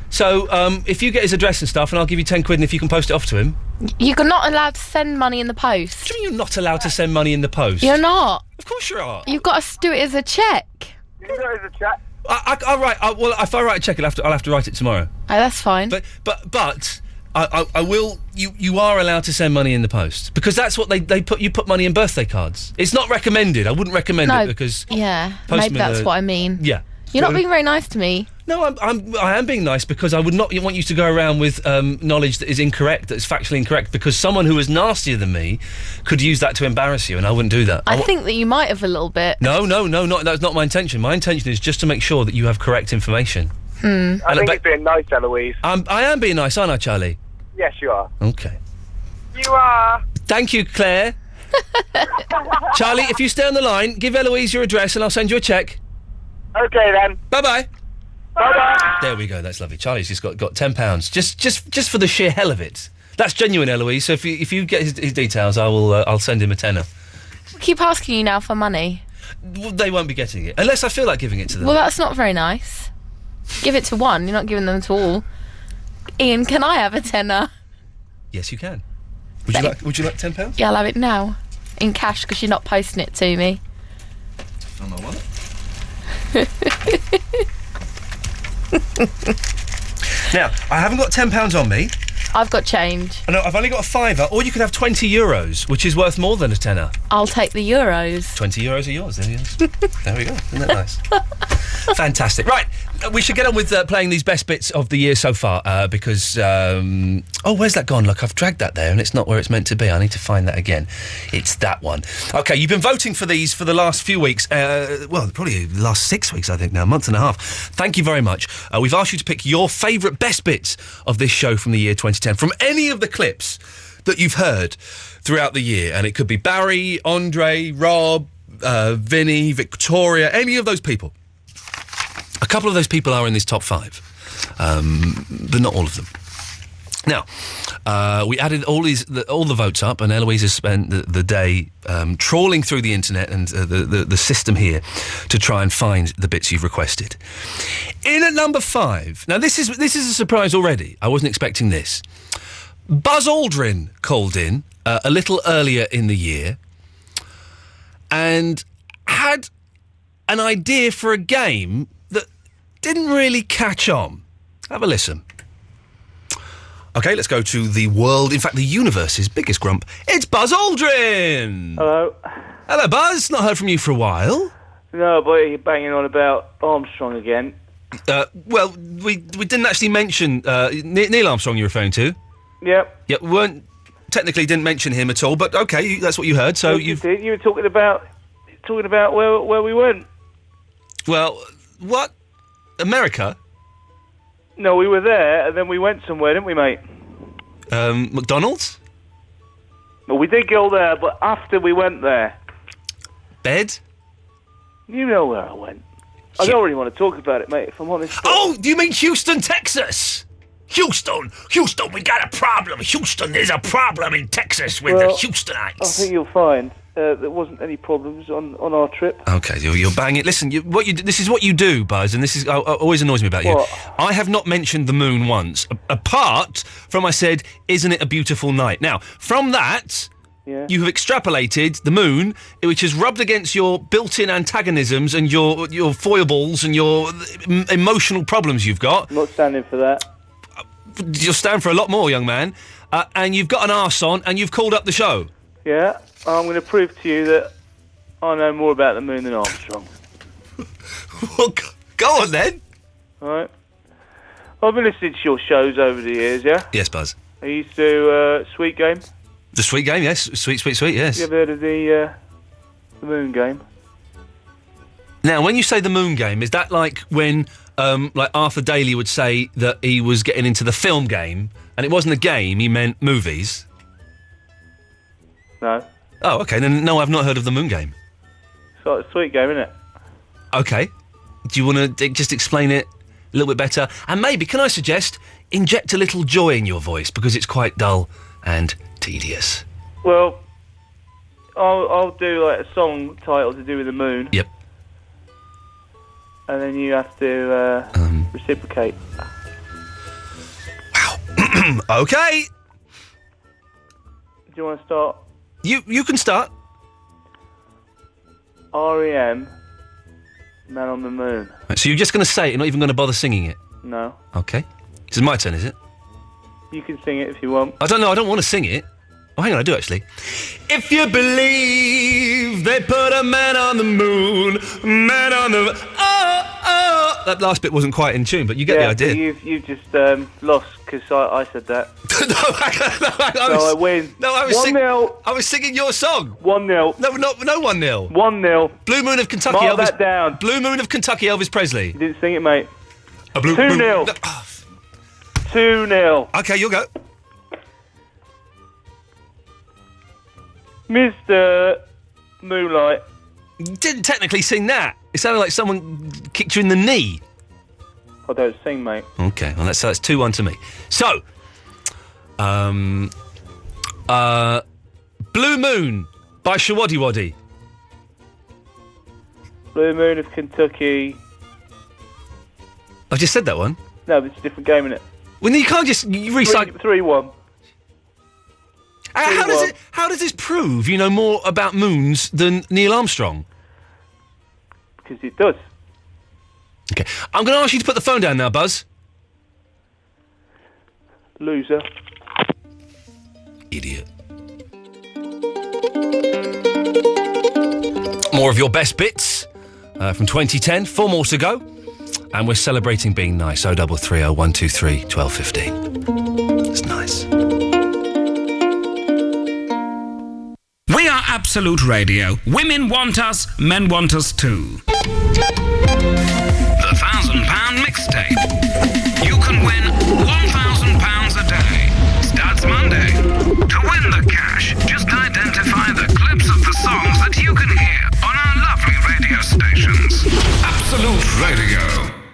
So, if you get his address and stuff, and I'll give you 10 quid, and if you can post it off to him... You're not allowed to send money in the post. What do you mean you're not allowed to send money in the post? You're not. Of course you are. You've got to do it as a cheque. You do it as a cheque? I'll write... well, if I write a cheque, I'll have to write it tomorrow. Oh, that's fine. But I will... You are allowed to send money in the post. Because that's what they put... You put money in birthday cards. It's not recommended. I wouldn't recommend it because... Yeah, postmen maybe that's are- what I mean. Yeah. You're not being very nice to me. No, I am being nice because I would not want you to go around with knowledge that is incorrect, that is factually incorrect, because someone who is nastier than me could use that to embarrass you, and I wouldn't do that. I think that you might have a little bit. No, that's not my intention. My intention is just to make sure that you have correct information. I think you're being nice, Eloise. I am being nice, aren't I, Charlie? Yes, you are. Okay. You are. Thank you, Claire. Charlie, if you stay on the line, give Eloise your address and I'll send you a cheque. Okay, then. Bye-bye. Bye-bye. There we go. That's lovely. Charlie's just got £10 just for the sheer hell of it. That's genuine, Eloise. So if you get his details, I'll send him a tenner. We keep asking you now for money. Well, they won't be getting it unless I feel like giving it to them. Well, that's not very nice. Give it to one. You're not giving them to all. Ian, can I have a tenner? Yes, you can. Would you like £10? Yeah, I'll have it now in cash because you're not posting it to me. On my wallet. Now, I haven't got £10 on me. I've got change. No, I've only got a fiver, or you could have €20, which is worth more than a tenner. I'll take the euros. €20 are yours, there he is. There we go. Isn't that nice? Fantastic. Right, we should get on with playing these best bits of the year so far, because... oh, where's that gone? Look, I've dragged that there, and it's not where it's meant to be. I need to find that again. It's that one. OK, you've been voting for these for the last few weeks. Well, probably the last 6 weeks, I think now, a month and a half. Thank you very much. We've asked you to pick your favourite best bits of this show from the year 2010, from any of the clips that you've heard throughout the year. And it could be Barry, Andre, Rob, Vinny, Victoria, any of those people. A couple of those people are in this top 5, but not all of them. Now, we added all the votes up, and Eloise has spent the day trawling through the internet and the system here to try and find the bits you've requested. In at number 5, now this is a surprise already. I wasn't expecting this. Buzz Aldrin called in a little earlier in the year and had an idea for a game that didn't really catch on. Have a listen. OK, let's go to the world, in fact, the universe's biggest grump. It's Buzz Aldrin! Hello. Hello, Buzz. Not heard from you for a while. No, but you're banging on about Armstrong again. Well, we didn't actually mention Neil Armstrong you're referring to. Yep. Yeah, we technically didn't mention him at all, but OK, that's what you heard, so You did. You were talking about where we went. Well, what? America? No, we were there, and then we went somewhere, didn't we, mate? McDonald's? Well, we did go there, but after we went there... Bed? You know where I went. I don't really want to talk about it, mate, if I'm honest. Oh, do you mean Houston, Texas? Houston, we got a problem. Houston, there's a problem in Texas with the Houstonites. I think you'll find there wasn't any problems on our trip. OK, you're banging. Listen, this is what you do, Buzz, and this is always annoys me about you. I have not mentioned the moon once, apart from I said, isn't it a beautiful night? Now, from that... Yeah. You have extrapolated the moon, which has rubbed against your built-in antagonisms and your foibles and your emotional problems you've got. I'm not standing for that. You'll stand for a lot more, young man. And you've got an arse on, and you've called up the show. Yeah, I'm going to prove to you that I know more about the moon than Armstrong. Well, go on then. All right. I've been listening to your shows over the years, yeah? Yes, Buzz. I used to Sweet Game. The Sweet Game, yes. Sweet, yes. You ever heard of the Moon Game? Now, when you say the Moon Game, is that like when like Arthur Daly would say that he was getting into the film game, and it wasn't a game, he meant movies? No. Oh, okay. Then no, I've not heard of the Moon Game. It's like a Sweet Game, isn't it? Okay. Do you want to just explain it a little bit better? And maybe, can I suggest, inject a little joy in your voice, because it's quite dull and tedious. Well, I'll do like a song title to do with the moon. Yep. And then you have to reciprocate. Okay. Do you want to start? You can start. R.E.M. Man on the Moon. Right, so you're just going to say it, you're not even going to bother singing it? No. Okay. This is my turn, is it? You can sing it if you want. I don't know, I don't want to sing it. Oh, hang on, I do actually. If you believe they put a man on the moon, man on the... Oh! That last bit wasn't quite in tune, but you get the idea. You've just lost, because I said that. I win. No, I was 1-0. I was singing your song. 1-0. No, 1-0. 1-0. Blue Moon of Kentucky. Mark Elvis. that down. Blue Moon of Kentucky. Elvis Presley. You didn't sing it, mate. A blue 2-0. Moon. 2-0. Okay, you'll go. Mr. Moonlight. You didn't technically sing that. It sounded like someone kicked you in the knee. I don't sing, mate. Okay, well that's 2-1 to me. So, Blue Moon by Shawaddy Waddy. Blue Moon of Kentucky. I just said that one. No, but it's a different game, isn't it? Well, you can't just recycle. 3-1. How does this prove you know more about moons than Neil Armstrong? Because it does. Okay, I'm going to ask you to put the phone down now, Buzz. Loser. Idiot. More of your best bits from 2010. 4 more to go. And we're celebrating being nice. 0330 123 1215. It's nice. We are Absolute Radio. Women want us, men want us too. The £1,000 mixtape. You can win £1,000 a day. Starts Monday. To win the cash, just identify the clips of the songs that you can hear on our lovely radio stations. Absolute Radio.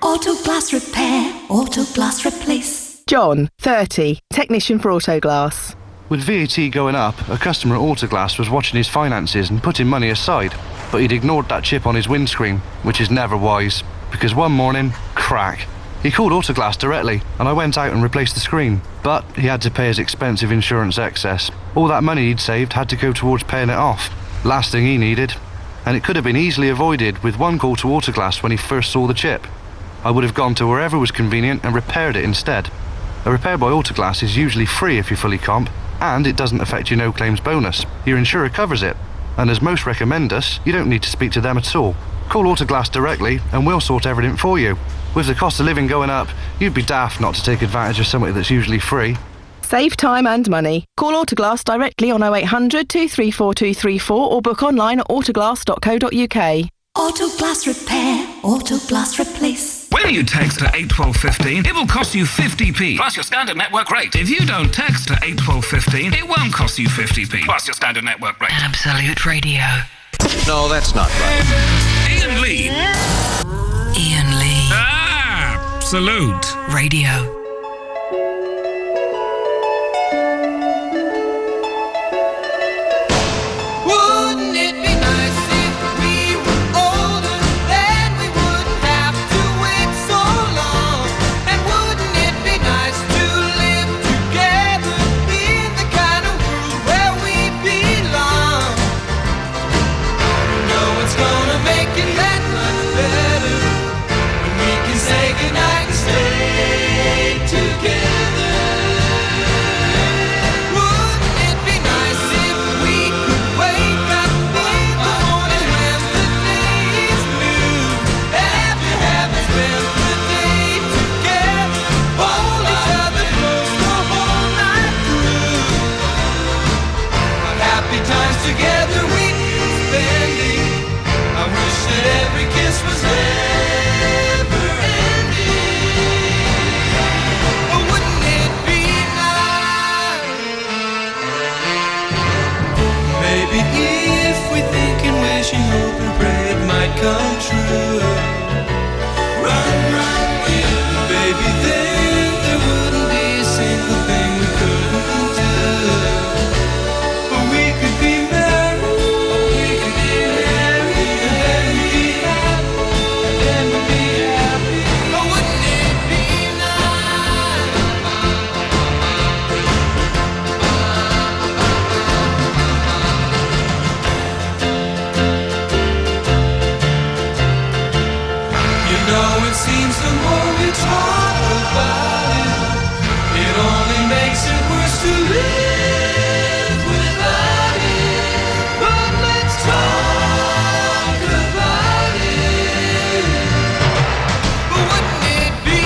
Autoglass repair, autoglass replace. John, 30, technician for Autoglass. With VAT going up, a customer at Autoglass was watching his finances and putting money aside, but he'd ignored that chip on his windscreen, which is never wise, because one morning, crack. He called Autoglass directly, and I went out and replaced the screen, but he had to pay his expensive insurance excess. All that money he'd saved had to go towards paying it off. Last thing he needed. And it could have been easily avoided with one call to Autoglass when he first saw the chip. I would have gone to wherever was convenient and repaired it instead. A repair by Autoglass is usually free if you're fully comp, and it doesn't affect your no-claims bonus. Your insurer covers it, and as most recommend us, you don't need to speak to them at all. Call Autoglass directly, and we'll sort everything for you. With the cost of living going up, you'd be daft not to take advantage of something that's usually free. Save time and money. Call Autoglass directly on 0800 234 234 or book online at autoglass.co.uk. Autoglass repair, autoglass replace. When you text to 81215, it will cost you 50p plus your standard network rate. If you don't text to 81215, it won't cost you 50p plus your standard network rate. Absolute Radio. No, that's not right. Iain Lee. Iain Lee. Absolute Radio. Wouldn't it be nice if we were older, then we wouldn't have to wait so long? And wouldn't it be nice to live together in the kind of world where we belong? No one's gonna make it that much better when we can say goodnight and stay together. Wouldn't it be nice if we could wake up in the morning when come true. Run, run, will, baby, then there wouldn't be a single thing we couldn't do. But we could be married, and then we'd be happy, and then we'd be happy. Oh, wouldn't it be nice? You know, it seems the more we talk about it, it only makes it worse to live without it. But let's talk about it. But wouldn't it be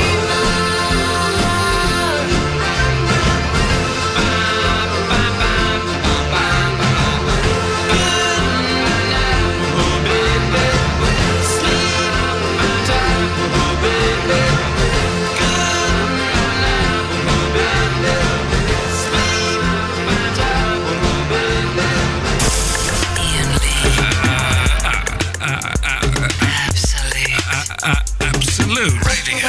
Absolute Radio.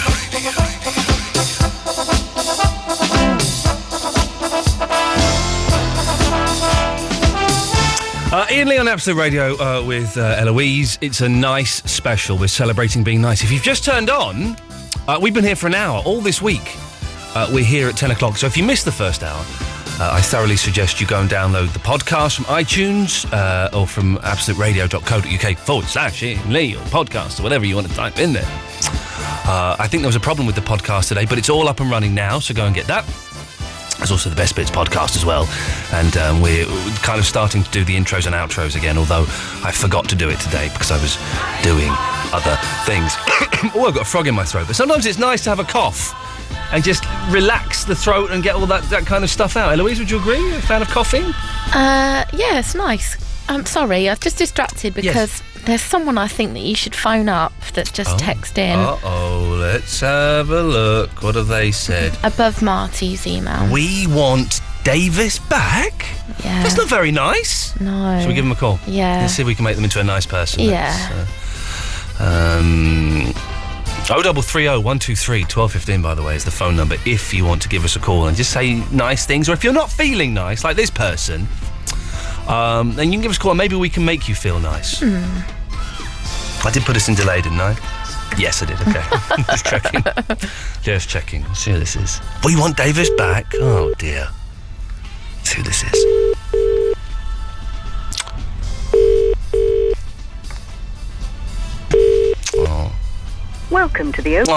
Iain Lee on Absolute Radio with Eloise. It's a nice special. We're celebrating being nice. If you've just turned on, we've been here for an hour all this week. We're here at 10 o'clock. So if you missed the first hour, I thoroughly suggest you go and download the podcast from iTunes or from absoluteradio.co.uk/Iain Lee or podcast or whatever you want to type in there. I think there was a problem with the podcast today, but it's all up and running now, so go and get that. There's also the Best Bits podcast as well, and we're kind of starting to do the intros and outros again, although I forgot to do it today because I was doing other things. Oh, I've got a frog in my throat, but sometimes it's nice to have a cough and just relax the throat and get all that kind of stuff out. Eloise, would you agree? You're a fan of coughing? Yeah, it's nice. I'm sorry, I've just distracted because there's someone I think that you should phone up that's just texted in. Uh-oh, let's have a look. What have they said? Above Marty's email. We want Davis back? Yeah. That's not very nice. No. Shall we give them a call? Yeah. Let's see if we can make them into a nice person. Yeah. 0330 123 1215, by the way, is the phone number if you want to give us a call and just say nice things, or if you're not feeling nice, like this person, then you can give us a call and maybe we can make you feel nice. I did put us in delay, didn't I? Yes, I did, okay. Just checking. Just checking. Let's see who this is. We want Davis back? Oh, dear. Let's see who this is. Oh. Welcome to the open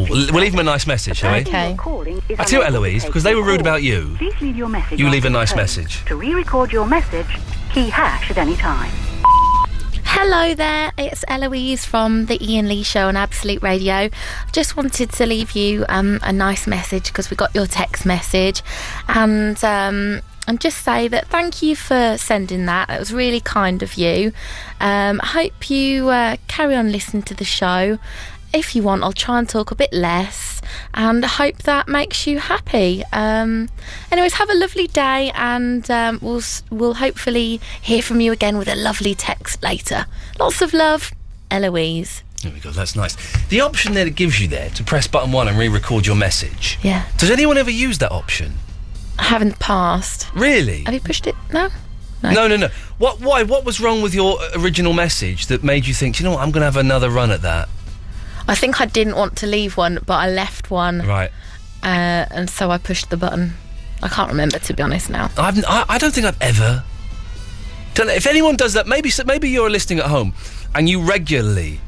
we'll leave them a nice message, shall we? Okay. I tell you what, Eloise, because they were rude about you. Please leave your message. You leave a nice message. To re-record your message, key # at any time. Hello there, it's Eloise from the Iain Lee Show on Absolute Radio. I just wanted to leave you a nice message because we got your text message, and just say that thank you for sending that. It was really kind of you. I hope you carry on listening to the show. If you want, I'll try and talk a bit less, and I hope that makes you happy. Anyways, have a lovely day, and we'll hopefully hear from you again with a lovely text later. Lots of love, Eloise. There we go, that's nice. The option that it gives you there to press button 1 and re-record your message. Yeah. Does anyone ever use that option? I haven't passed. Really? Have you pushed it? No? No. Why? What was wrong with your original message that made you think, you know what, I'm going to have another run at that? I think I didn't want to leave one, but I left one. Right. And so I pushed the button. I can't remember, to be honest, now. I don't think I've ever done that. If anyone does that, maybe you're listening at home and you regularly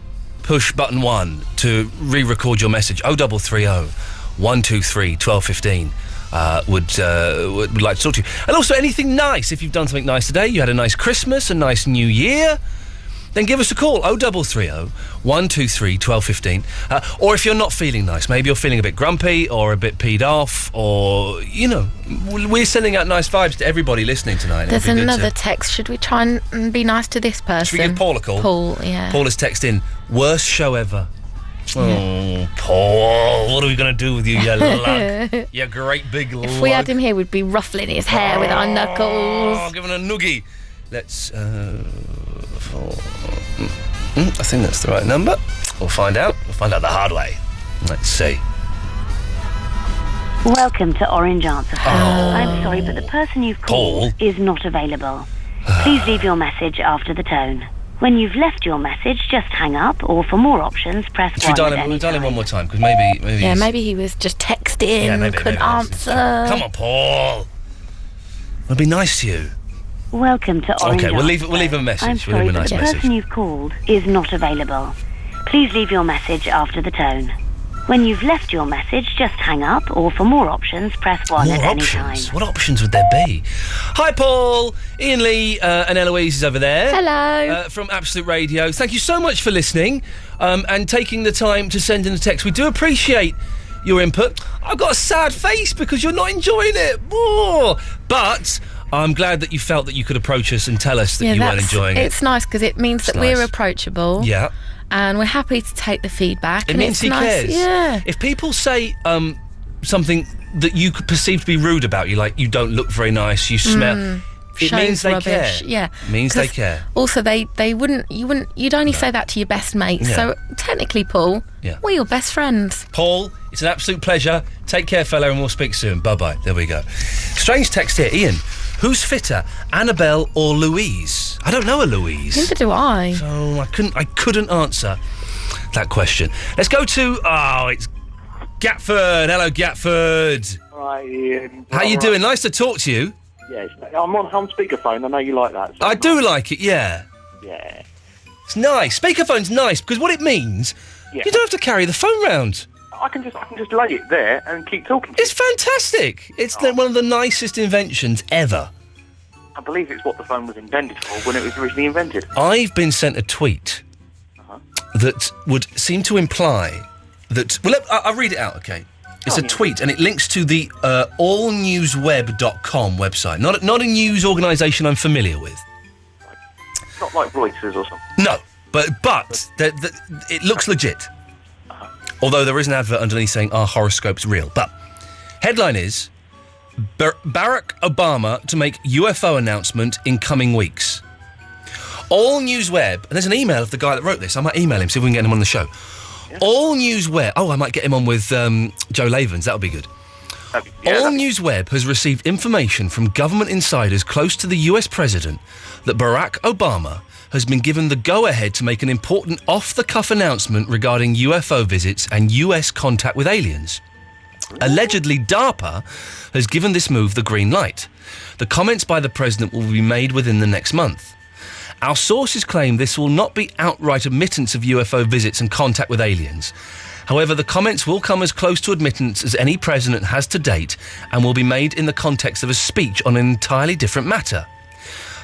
push button 1 to re-record your message. 0330 123 1215. Would like to talk to you. And also anything nice. If you've done something nice today, you had a nice Christmas, a nice New Year, then give us a call. 0330 123 1215. Or if you're not feeling nice, maybe you're feeling a bit grumpy or a bit peed off, or, you know, we're sending out nice vibes to everybody listening tonight. There's another text. Should we try and be nice to this person? Should we give Paul a call? Paul, yeah. Paul has texted in, worst show ever. Oh, Paul, what are we going to do with you, you lug? You great big lug. If we had him here, we'd be ruffling his hair with our knuckles. Oh, give him a noogie. Let's, I think that's the right number. We'll find out. We'll find out the hard way. Let's see. Welcome to Orange Answer Phone. I'm sorry, but the person you've called is not available. Please leave your message after the tone. When you've left your message, just hang up, or for more options, press 1 at any Dial him time. one more time, because maybe... Yeah, maybe he was just texting, couldn't answer. Come on, Paul. I'll be nice to you. Welcome to Orange Okay, we'll leave Answer him a message. I'm We'll sorry, leave him a but nice the message. person you've called is not available. Please leave your message after the tone. When you've left your message, just hang up, or for more options, press 1 at any time. What options would there be? Hi, Paul. Ian Lee and Eloise is over there. Hello. From Absolute Radio. Thank you so much for listening and taking the time to send in a text. We do appreciate your input. I've got a sad face because you're not enjoying it. Oh, but I'm glad that you felt that you could approach us and tell us that you weren't enjoying it. It's nice because it means that we're approachable. Yeah. And we're happy to take the feedback. It means he cares. Yeah. If people say something that you could perceive to be rude about you, like you don't look very nice, you smell, it means they care. Yeah. It means they care. Also, you'd only say that to your best mate. Yeah. So technically, Paul, we're your best friends. Paul, it's an absolute pleasure. Take care, fella, and we'll speak soon. Bye-bye. There we go. Strange text here. Ian, who's fitter, Annabelle or Louise? I don't know a Louise. Neither do I. So I couldn't answer that question. Let's go to, it's Gatford. Hello, Gatford. Hi, Ian. How you doing? Nice to talk to you. Yes, I'm on speakerphone. I know you like that. So I do like it, yeah. Yeah. It's nice. Speakerphone's nice because what it means, you don't have to carry the phone round. I can just lay it there and keep talking. It's fantastic. It's one of the nicest inventions ever. I believe it's what the phone was intended for when it was originally invented. I've been sent a tweet that would seem to imply that... Well, I'll read it out, OK? It's a tweet, and it links to the allnewsweb.com website. Not a news organisation I'm familiar with. Not like Reuters or something. No, but it looks legit. Although there is an advert underneath saying, our horoscope's real. But headline is, Barack Obama to make UFO announcement in coming weeks. All News Web, and there's an email of the guy that wrote this. I might email him, see if we can get him on the show. Yeah. All News Web. Oh, I might get him on with Joe Lavens. That would be good. All News Web has received information from government insiders close to the US president that Barack Obama has been given the go-ahead to make an important off-the-cuff announcement regarding UFO visits and US contact with aliens. Allegedly, DARPA has given this move the green light. The comments by the president will be made within the next month. Our sources claim this will not be outright admittance of UFO visits and contact with aliens. However, the comments will come as close to admittance as any president has to date and will be made in the context of a speech on an entirely different matter.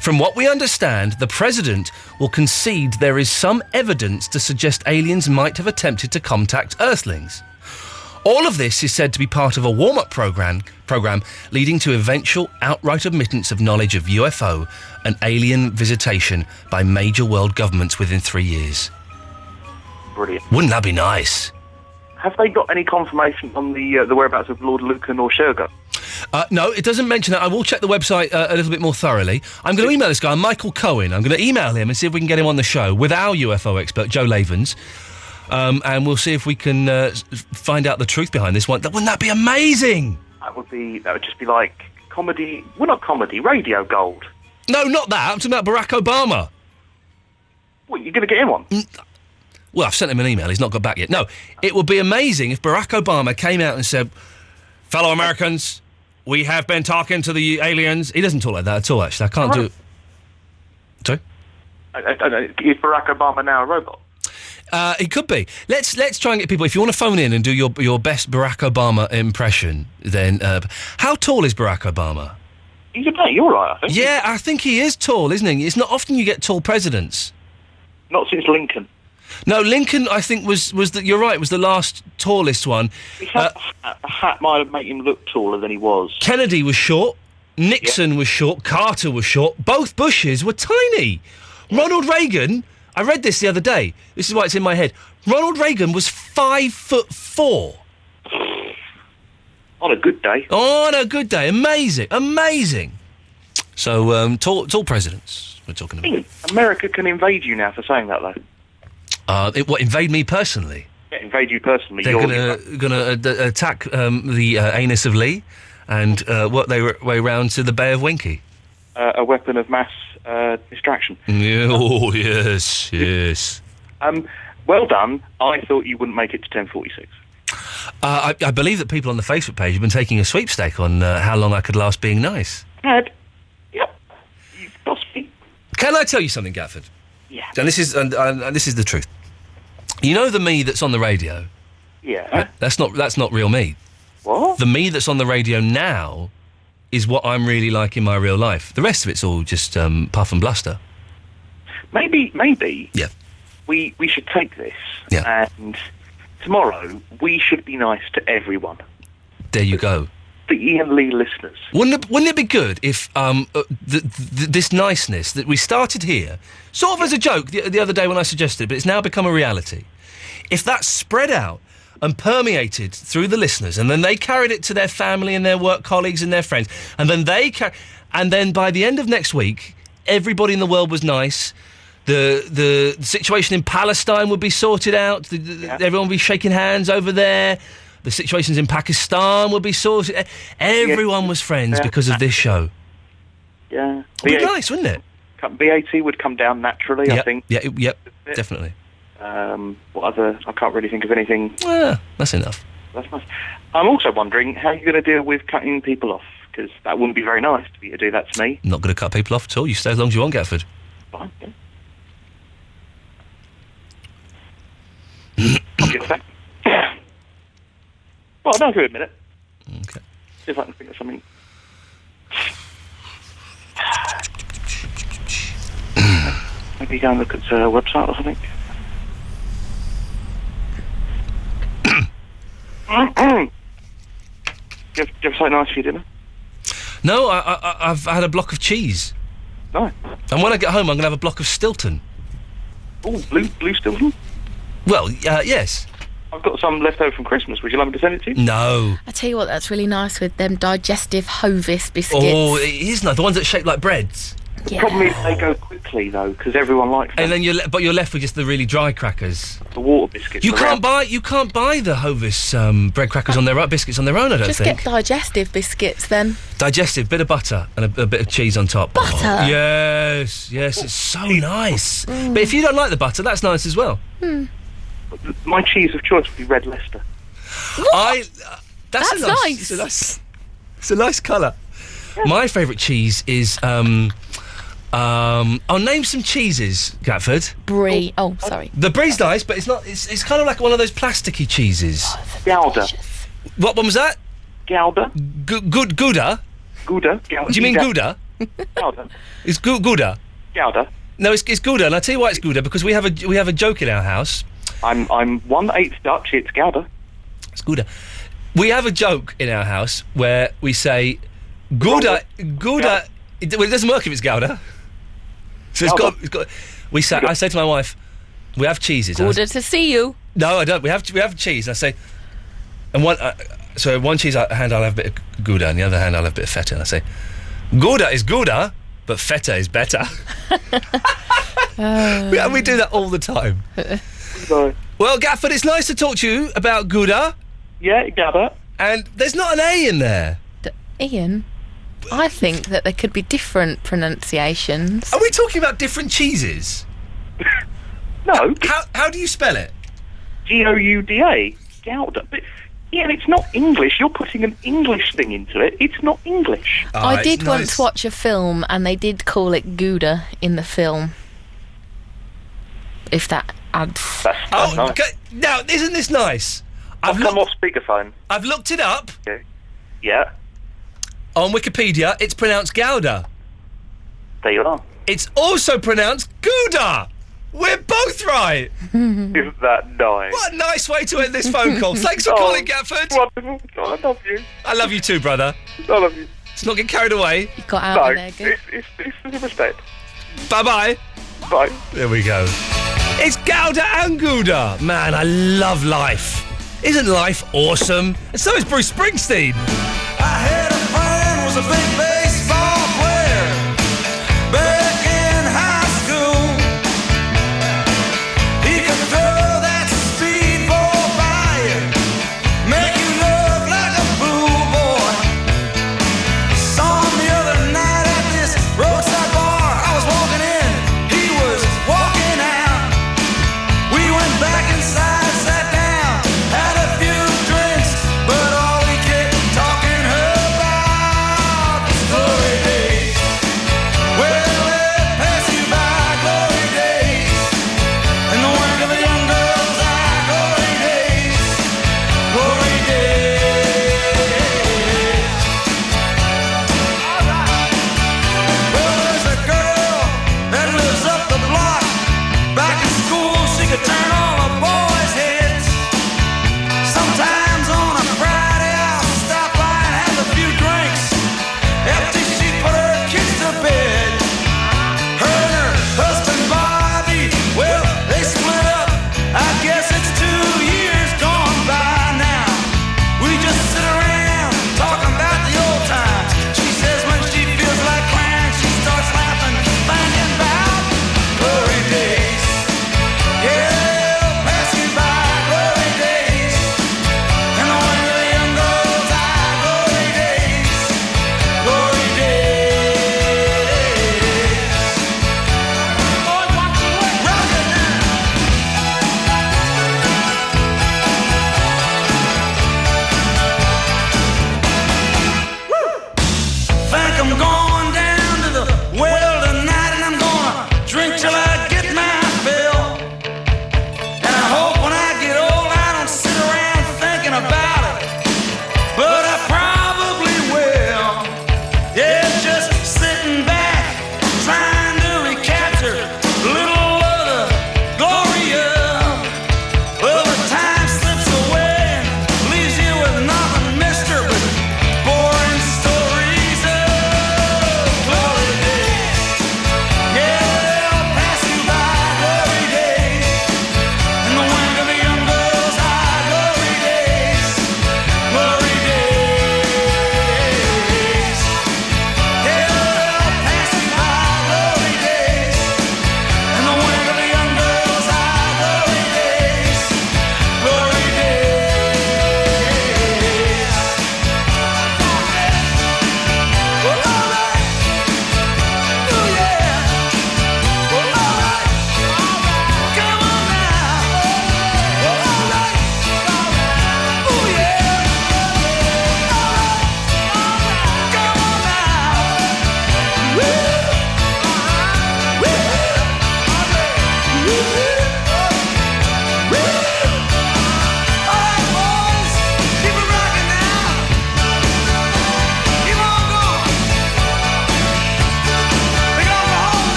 From what we understand, the president will concede there is some evidence to suggest aliens might have attempted to contact Earthlings. All of this is said to be part of a warm-up program leading to eventual outright admittance of knowledge of UFO and alien visitation by major world governments within 3 years. Brilliant. Wouldn't that be nice? Have they got any confirmation on the whereabouts of Lord Lucan or Sherga? No, it doesn't mention that. I will check the website a little bit more thoroughly. I'm going to email this guy, Michael Cohen. I'm going to email him and see if we can get him on the show with our UFO expert, Joe Lavens. And we'll see if we can find out the truth behind this one. Wouldn't that be amazing? That would just be like comedy. Well, not comedy, radio gold. No, not that. I'm talking about Barack Obama. What, you're going to get him on? Well, I've sent him an email. He's not got back yet. No, it would be amazing if Barack Obama came out and said, fellow Americans, we have been talking to the aliens. He doesn't talk like that at all, actually. I can't do it. Sorry? Is Barack Obama now a robot? He could be. Let's try and get people. If you want to phone in and do your best Barack Obama impression, then how tall is Barack Obama? He's about you're right, I think. Yeah, I think he is tall, isn't he? It's not often you get tall presidents. Not since Lincoln. No, Lincoln, I think you're right, was the last tallest one. The hat might have made him look taller than he was. Kennedy was short. Nixon was short. Carter was short. Both Bushes were tiny. Ronald Reagan, I read this the other day. This is why it's in my head. Ronald Reagan was 5'4". On a good day. On a good day. Amazing. Amazing. So, tall presidents we're talking about. America can invade you now for saying that, though. What, invade me personally? Yeah, invade you personally. They're going to attack the anus of Lee and work their way round to the Bay of Winky. A weapon of mass distraction. Yeah, oh, yes. Well done. I thought you wouldn't make it to 10:46. I believe that people on the Facebook page have been taking a sweepstake on how long I could last being nice. Yep. You possibly. Can I tell you something, Gatford? Yeah. And this is the truth. You know the me that's on the radio? Yeah. That's not real me. What? The me that's on the radio now is what I'm really like in my real life. The rest of it's all just puff and bluster. Maybe. Yeah. We should take this. Yeah. And tomorrow we should be nice to everyone. There you go. The Iain Lee listeners. Wouldn't it be good if this niceness that we started here, sort of as a joke the other day when I suggested it, but it's now become a reality, if that spread out and permeated through the listeners, and then they carried it to their family and their work colleagues and their friends, and then by the end of next week, everybody in the world was nice. The situation in Palestine would be sorted out. Everyone would be shaking hands over there. The situations in Pakistan would be sorted. Everyone was friends because of this show. Yeah. It would be nice, wouldn't it? BAT would come down naturally, I think. Yep, definitely. What other... I can't really think of anything. That's enough. That's nice. I'm also wondering how you're going to deal with cutting people off, because that wouldn't be very nice for you to do that to me. Not going to cut people off at all. You stay as long as you want, Gatford. Fine, I'll get back. Well, no, give it a minute. Okay. See if I can think of something. Maybe go and look at the website or something. Do you have something nice for your dinner? No, I've had a block of cheese. No. And when I get home, I'm going to have a block of Stilton. Oh, blue Stilton? Well, yes. I've got some left over from Christmas. Would you like me to send it to you? No. I tell you what, that's really nice with them digestive Hovis biscuits. Oh, it is nice. The ones that shape like breads. The problem is they go quickly though, because everyone likes them. And then you're left with just the really dry crackers. The water biscuits. You can't buy the Hovis bread crackers on their biscuits on their own. I don't think. Just get digestive biscuits then. Digestive, bit of butter and a bit of cheese on top. Butter. Oh, yes, it's so nice. But if you don't like the butter, that's nice as well. My cheese of choice would be red Leicester. That's nice. It's a nice colour. Yeah. My favourite cheese is I'll name some cheeses, Gatford. Brie. Oh, sorry. The Brie's nice, but it's not. It's kind of like one of those plasticky cheeses. Gouda. What one was that? Gouda. Gouda. Gouda. Do you mean Gouda? Gouda. It's Gouda. Gouda. No, it's Gouda, and I tell you why it's Gouda, because we have a joke in our house. I'm 1/8 Dutch. It's Gouda. It's Gouda. We have a joke in our house where we say Gouda. It doesn't work if it's Gouda. So it's got. I say to my wife, we have cheeses. Gouda to see you. No, I don't. We have cheese. I say, and one cheese hand I'll have a bit of Gouda, and the other hand I'll have a bit of feta. And I say, Gouda is Gouda, but feta is better. We do that all the time. Sorry. Well, Gatford, it's nice to talk to you about Gouda. Yeah, Gouda. And there's not an A in there. Ian, I think that there could be different pronunciations. Are we talking about different cheeses? No. How do you spell it? Gouda. Gouda. But, Ian, it's not English. You're putting an English thing into it. It's not English. I did once watch a film, and they did call it Gouda in the film. If that adds... That's nice. Now, isn't this nice? I've come off speakerphone. I've looked it up. Okay. Yeah. On Wikipedia, it's pronounced Gouda. There you are. It's also pronounced Gouda. We're both right. Isn't that nice? What a nice way to end this phone call. Thanks for calling, Gatford. Wonderful. Oh, I love you. I love you too, brother. I love you. Let's not get carried away. You got out of there, good. It's a mistake. Bye-bye. Bye. There we go. It's Gouda and Gouda. Man, I love life. Isn't life awesome? And so is Bruce Springsteen. I had a friend was a big baseball player back in high school. He could throw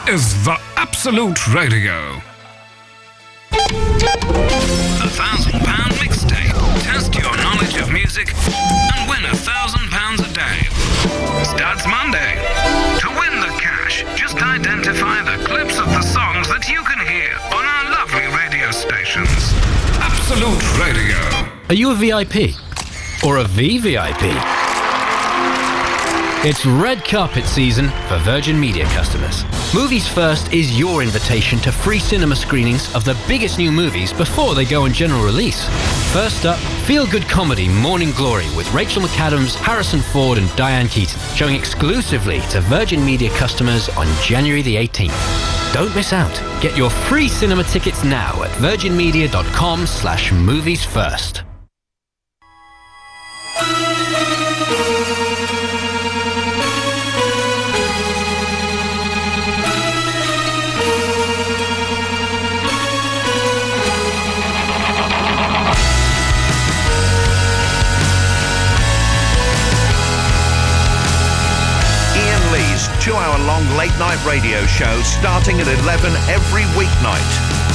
is the Absolute Radio. £1,000 mixtape. Test your knowledge of music and win £1,000 a day. Starts Monday. To win the cash, just identify the clips of the songs that you can hear on our lovely radio stations. Absolute Radio. Are you a VIP? Or a VVIP? It's red carpet season for Virgin Media customers. Movies First is your invitation to free cinema screenings of the biggest new movies before they go on general release. First up, feel-good comedy Morning Glory with Rachel McAdams, Harrison Ford and Diane Keaton, showing exclusively to Virgin Media customers on January the 18th. Don't miss out. Get your free cinema tickets now at virginmedia.com/moviesfirst. Iain Lee's 2-hour-long late-night radio show starting at 11 every weeknight,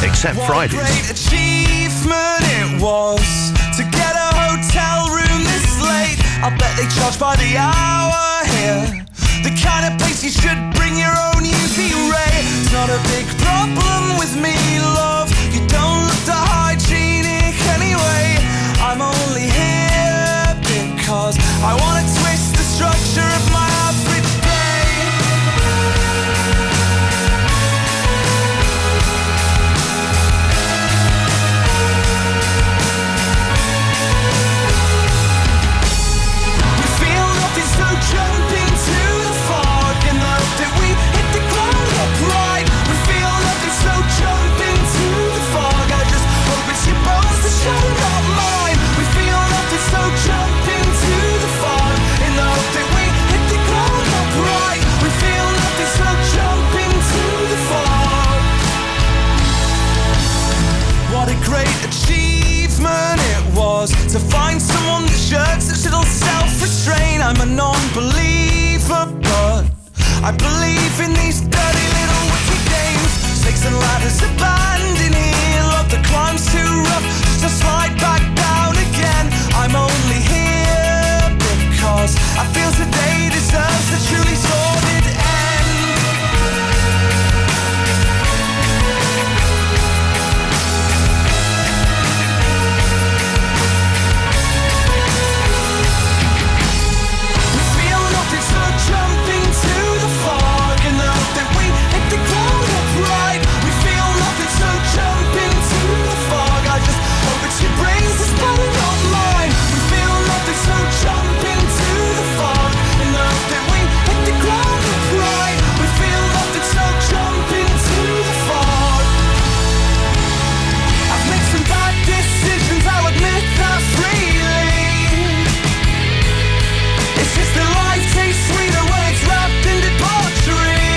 except Fridays. Great achievement it was to get a hotel room this late. I bet they charge by the hour here. The kind of place you should bring your own UV ray. It's not a big problem with me, love. You don't look that hygienic anyway. I'm only here because I want to twist the structure of my average day. We feel nothing, so jump into the fog and hope that we hit the ground upright. We feel nothing, so jump into the fog. I just hope it's your bones to show, not mine. We feel nothing, so jump into the fog and hope that we hit the ground upright. We feel nothing, so jump into the fog. What a great achievement it was to find someone that shirks such little self-restraint. I'm a non-believer, but I believe in these dirty little witty games. Snakes and ladders abandoned here. Love the climb's too rough just to slide back down again. I'm only here because I feel today deserves a truly sordid end. We feel nothing, so jump into the fog and hope that we hit the ground upright. We feel nothing, so jump into the fog. I just hope it's your brains that's better, not mine. We feel nothing, so jump into the fog and hope that we hit the ground upright. We feel nothing, so jump into the fog. I've made some bad decisions, I'll admit that freely. It's just that life tastes sweeter when it's wrapped in debauchery.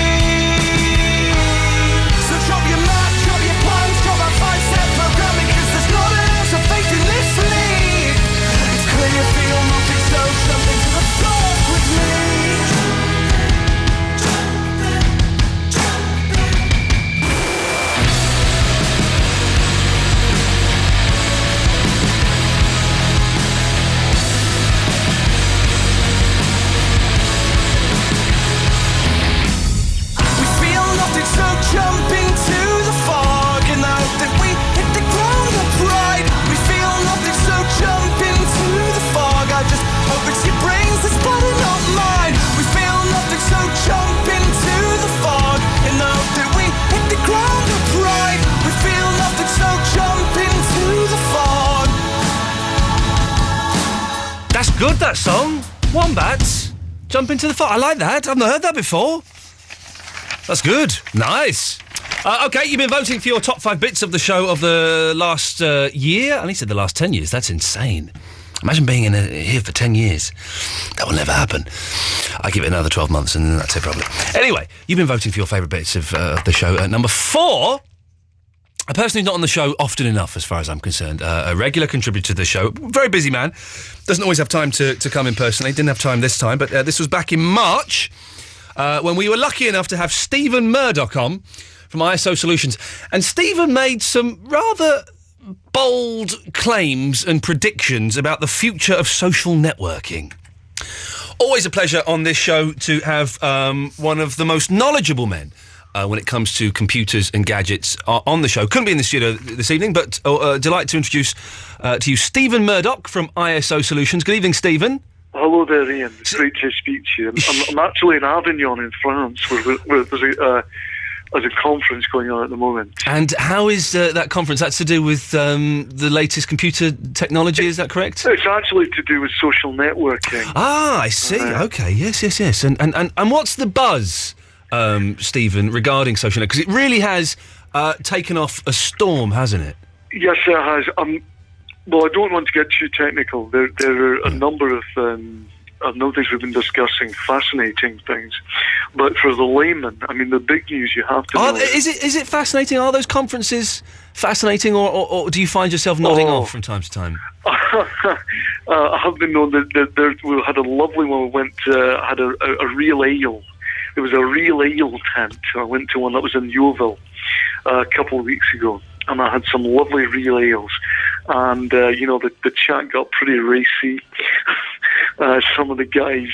So drop your mat, drop your plans, drop our 5-step programming, 'cause there's not an ounce of faith in this league. It's clear you feel nothing, so jump into the fog with me. We feel nothing, so jump into the fog and hope that we hit the ground upright. We feel nothing, so jump into the fog. I just hope it's your brains that's better, not mine. We feel nothing, so jump into the fog and hope that we hit the ground upright. We feel nothing, so jump into the fog. That's good, that song. Wombats. Jump into the fog. I like that. I've not heard that before. That's good. Nice. Okay, you've been voting for your top 5 bits of the show of the last year. I only said the last 10 years. That's insane. Imagine being here for 10 years. That will never happen. I give it another 12 months and then that's it probably. Anyway, you've been voting for your favourite bits of the show. Number 4, a person who's not on the show often enough as far as I'm concerned. A regular contributor to the show. Very busy man. Doesn't always have time to come in personally. Didn't have time this time, but this was back in March. when we were lucky enough to have Stephen Murdoch on from ISO Solutions. And Stephen made some rather bold claims and predictions about the future of social networking. Always a pleasure on this show to have one of the most knowledgeable men when it comes to computers and gadgets on the show. Couldn't be in the studio this evening, but delighted to introduce to you Stephen Murdoch from ISO Solutions. Good evening, Stephen. Hello there, Ian. It's great to speak to you. I'm actually in Avignon in France, where there's a conference going on at the moment. And how is that conference? That's to do with the latest computer technology, is that correct? It's actually to do with social networking. Ah, I see. Okay, yes. And what's the buzz, Stephen, regarding social networking? Because it really has taken off a storm, hasn't it? Yes, it has. Well, I don't want to get too technical. There are a number of things we've been discussing, fascinating things. But for the layman, I mean, the big news you have to know... Is it fascinating? Are those conferences fascinating, or do you find yourself nodding off from time to time? I have been known that we had a lovely one. We had a real ale. There was a real ale tent. I went to one that was in Yeovil a couple of weeks ago, and I had some lovely real ales. And, the chat got pretty racy. Some of the guys,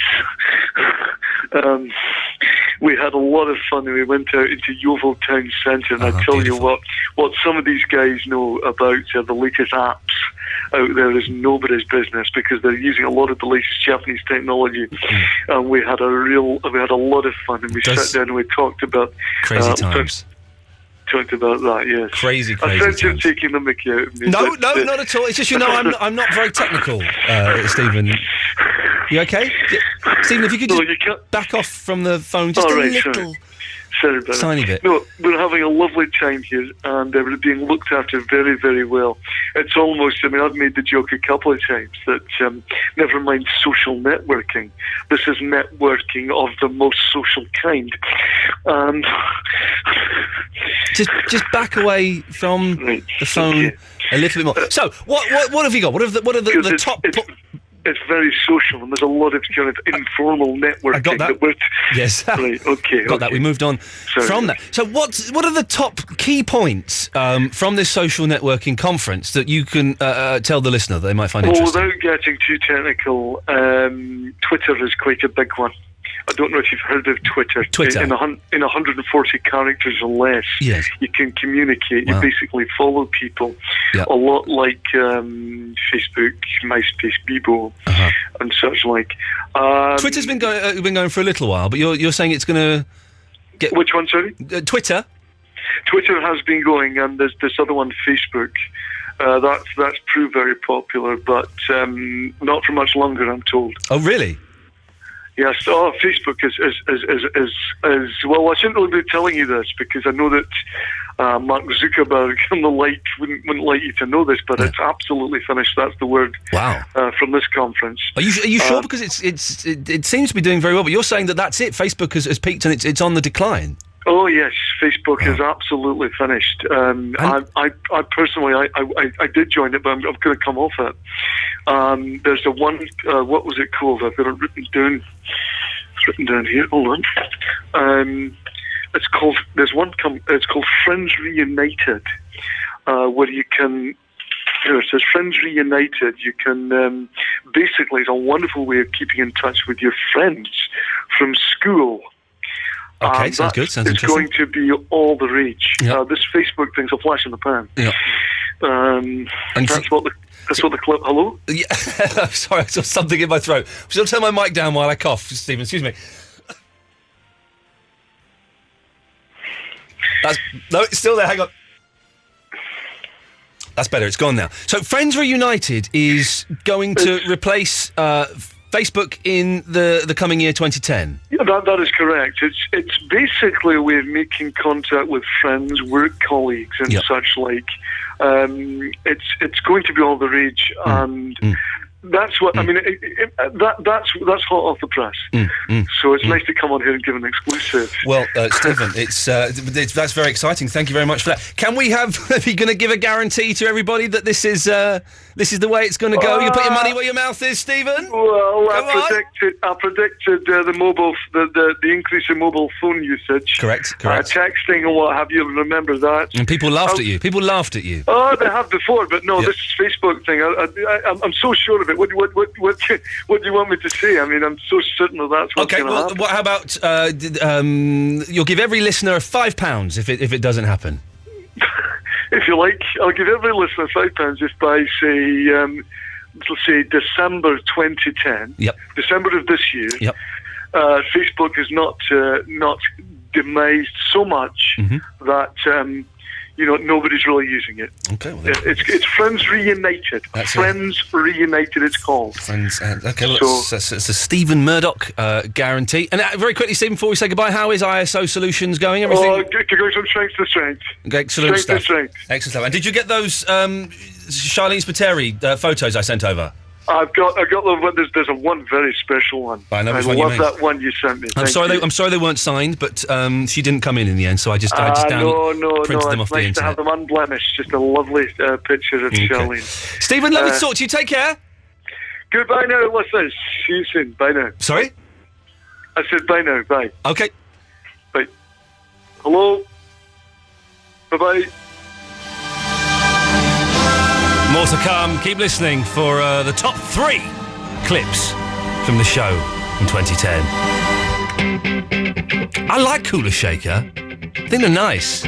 we had a lot of fun. We went out into Yeovil Town Centre, and I tell you what some of these guys know about the latest apps out there is nobody's business, because they're using a lot of the latest Japanese technology. And we had a lot of fun, and we sat down and we talked about crazy times. Talked about that, yes. Crazy I sense you're times. taking the mickey out of me. No, not at all. It's just, I'm not very technical, Stephen. You okay? Stephen, if you could just back off from the phone just a little... Sorry about tiny bit. No, we're having a lovely time here, and we're being looked after very, very well. It's almost, I've made the joke a couple of times that never mind social networking, this is networking of the most social kind. And just back away from the phone a little bit more. So, what have you got? What are the top... It's very social, and there's a lot of kind of informal networking. I got that. Yes. Right, okay. Got that. We moved on from that. So what are the top key points from this social networking conference that you can tell the listener that they might find interesting? Without getting too technical, Twitter is quite a big one. I don't know if you've heard of Twitter. In 140 characters or less, yes, you can communicate. Wow. You basically follow people, a lot like Facebook, MySpace, Bebo, and such like. Twitter's been going for a little while, but you're saying it's going to get... Which one, sorry? Twitter. Twitter has been going, and there's this other one, Facebook. That's proved very popular, but not for much longer, I'm told. Oh, really? Yes. Oh, Facebook is well. I shouldn't really be telling you this, because I know that Mark Zuckerberg and the like wouldn't like you to know this, but it's absolutely finished. That's the word. Wow. From this conference. Are you sure? Because it seems to be doing very well, but you're saying that's it. Facebook has peaked and it's on the decline. Oh yes, Facebook is absolutely finished. I personally, I did join it, but I'm going to come off it. There's the one. What was it called? I've got it written down. It's written down here. Hold on. It's called. There's one. It's called Friends Reunited, where you can. It says Friends Reunited. You can basically. It's a wonderful way of keeping in touch with your friends from school. Okay, sounds good. Sounds interesting. It's going to be all the rage. Yep. This Facebook thing's a flash in the pan. Yeah. That's what the clip. Hello? Yeah. Sorry, I saw something in my throat. I'll turn my mic down while I cough, Stephen. Excuse me. No, it's still there. Hang on. That's better. It's gone now. So, Friends Reunited is going to replace Facebook in the coming year, 2010. Yeah, that is correct. It's basically a way of making contact with friends, work colleagues, and such like. It's going to be all the rage, and That's what I mean. That's hot off the press. So it's nice to come on here and give an exclusive. Well, Stephen, that's very exciting. Thank you very much for that. Are you going to give a guarantee to everybody that this is the way it's going to go? You put your money where your mouth is, Stephen. Well, I predicted the increase in mobile phone usage. Correct. Texting and what have you. Remember that. And people laughed at you. Oh, they have before, but no, this Facebook thing. I'm so sure of it. What do you want me to say? I mean, I'm so certain that that's what's going to happen. How about you'll give every listener £5 if it doesn't happen? If you like, I'll give every listener £5 if by let's say December 2010. Yep. December of this year. Yep. Facebook is not demised so much that. Nobody's really using it. Okay, well, it's Friends Reunited. Friends Reunited, it's called. Friends. Okay, well, it's a Stephen Murdoch guarantee. And very quickly, Stephen, before we say goodbye, how is ISO Solutions going? Everything? Going from strength to strength. Excellent stuff. Strength. Excellent stuff. And did you get those Charlene Spiteri photos I sent over? I've got the one. There's a one very special one. I know which one you love mean. that one you sent me. I'm sorry they weren't signed, but she didn't come in the end, so I just printed them off the It's internet. nice to have them unblemished. Just a lovely picture of Charlene. Stephen, lovely to talk to you. Take care. Goodbye now, listeners. See you soon. Bye now. Sorry? I said bye now. Bye. Okay. Bye. Hello. Bye-bye. More to come. Keep listening for the top 3 clips from the show in 2010. I like Cooler Shaker. I think they're nice.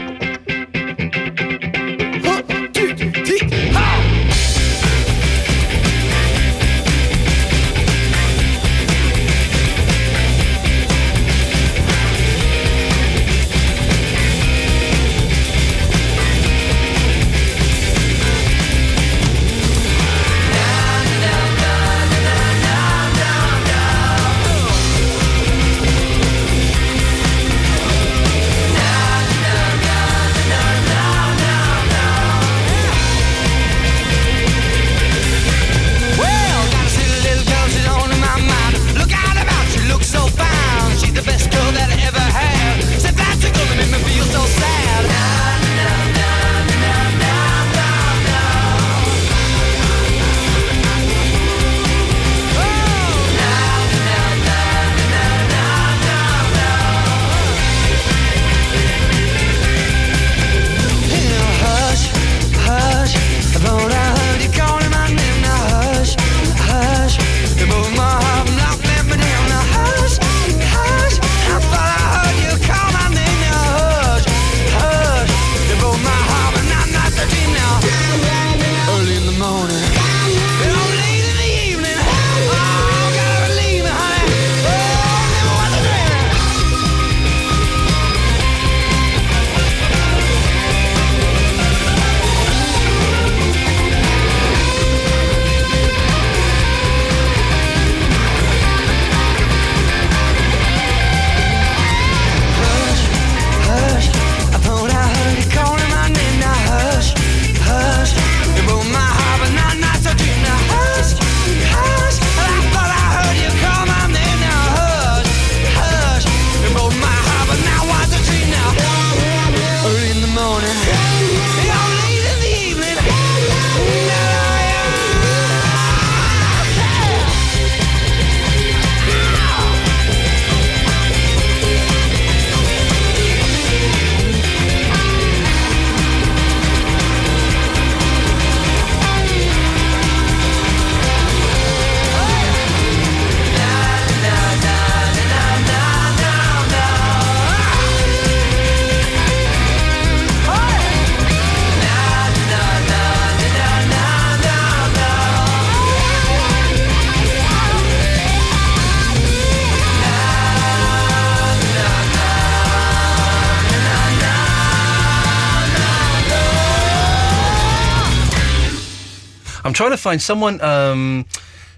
I'm trying to find someone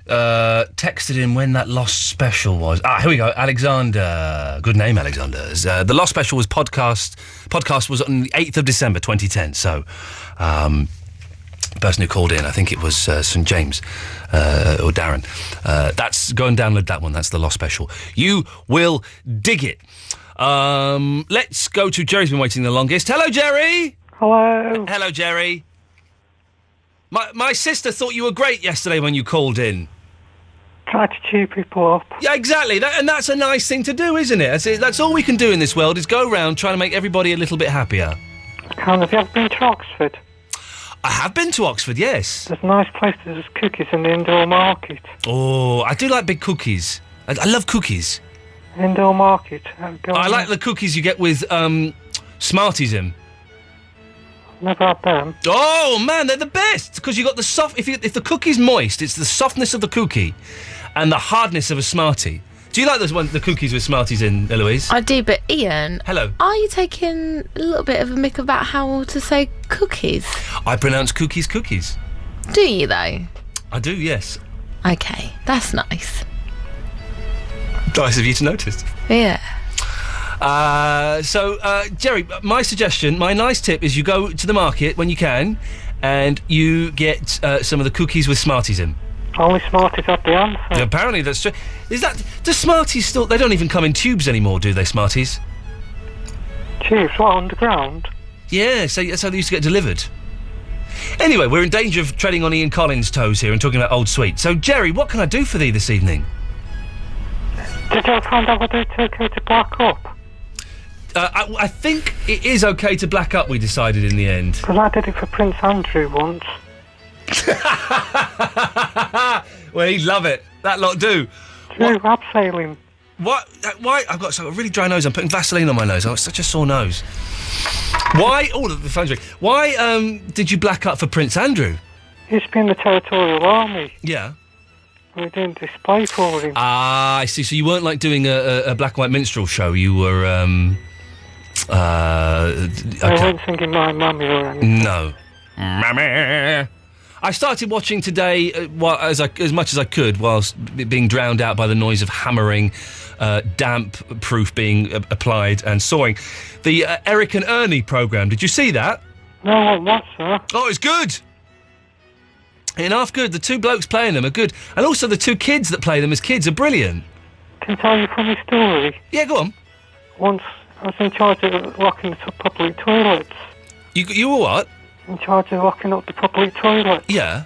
texted in when that Lost special was. Here we go. Alexander. Good name, Alexander. The Lost special was podcast was on the 8th of December 2010. So person who called in, I think it was St James or Darren. That's go and download that one. That's the Lost Special. You will dig it. Let's go to Jerry's been waiting the longest. Hello, Jerry. Hello. Hello, Jerry. My sister thought you were great yesterday when you called in. Try to cheer people up. Yeah, exactly. And that's a nice thing to do, isn't it? That's all we can do in this world is go around trying to make everybody a little bit happier. Have you ever been to Oxford? I have been to Oxford, yes. There's a nice place to do cookies in the indoor market. Oh, I do like big cookies. I love cookies. Indoor market. I like the cookies you get with Smarties in. Never had them. Oh man, they're the best because you got the soft. If the cookie's moist, it's the softness of the cookie and the hardness of a Smartie. Do you like the cookies with Smarties in, Eloise? I do, but Ian. Hello. Are you taking a little bit of a mick about how to say cookies? I pronounce cookies cookies. Do you though? I do, yes. Okay, that's nice. Nice of you to notice. Yeah. So, Jerry, my suggestion, my nice tip is you go to the market when you can and you get some of the cookies with Smarties in. Only Smarties have the answer. Yeah, apparently that's true. Do Smarties still... They don't even come in tubes anymore, do they, Smarties? Tubes? What, underground? Yeah, so that's how they used to get delivered. Anyway, we're in danger of treading on Ian Collins' toes here and talking about Old Sweet. So, Jerry, what can I do for thee this evening? Did you find out whether it's okay to black up? I think it is okay to black up, we decided in the end. Because I did it for Prince Andrew once. Well, he'd love it. That lot do. True, abseiling. What? Why? I've got a really dry nose. I'm putting Vaseline on my nose. I've got such a sore nose. Why? Oh, the phone's ringing. Why did you black up for Prince Andrew? He used to be in the Territorial Army. Yeah. We didn't display for him. Ah, I see. So you weren't like doing a black and white minstrel show. You were. I wasn't thinking My Mummy or anything. No. Mummy. I started watching today as much as I could whilst being drowned out by the noise of hammering, damp proof being applied and sawing. The Eric and Ernie programme, did you see that? No, what, sir? Oh, it's good. Enough good. The two blokes playing them are good. And also the two kids that play them as kids are brilliant. Can I tell you a funny story? Yeah, go on. Once I was in charge of locking the public toilets. You were what? In charge of locking up the public toilet. Yeah.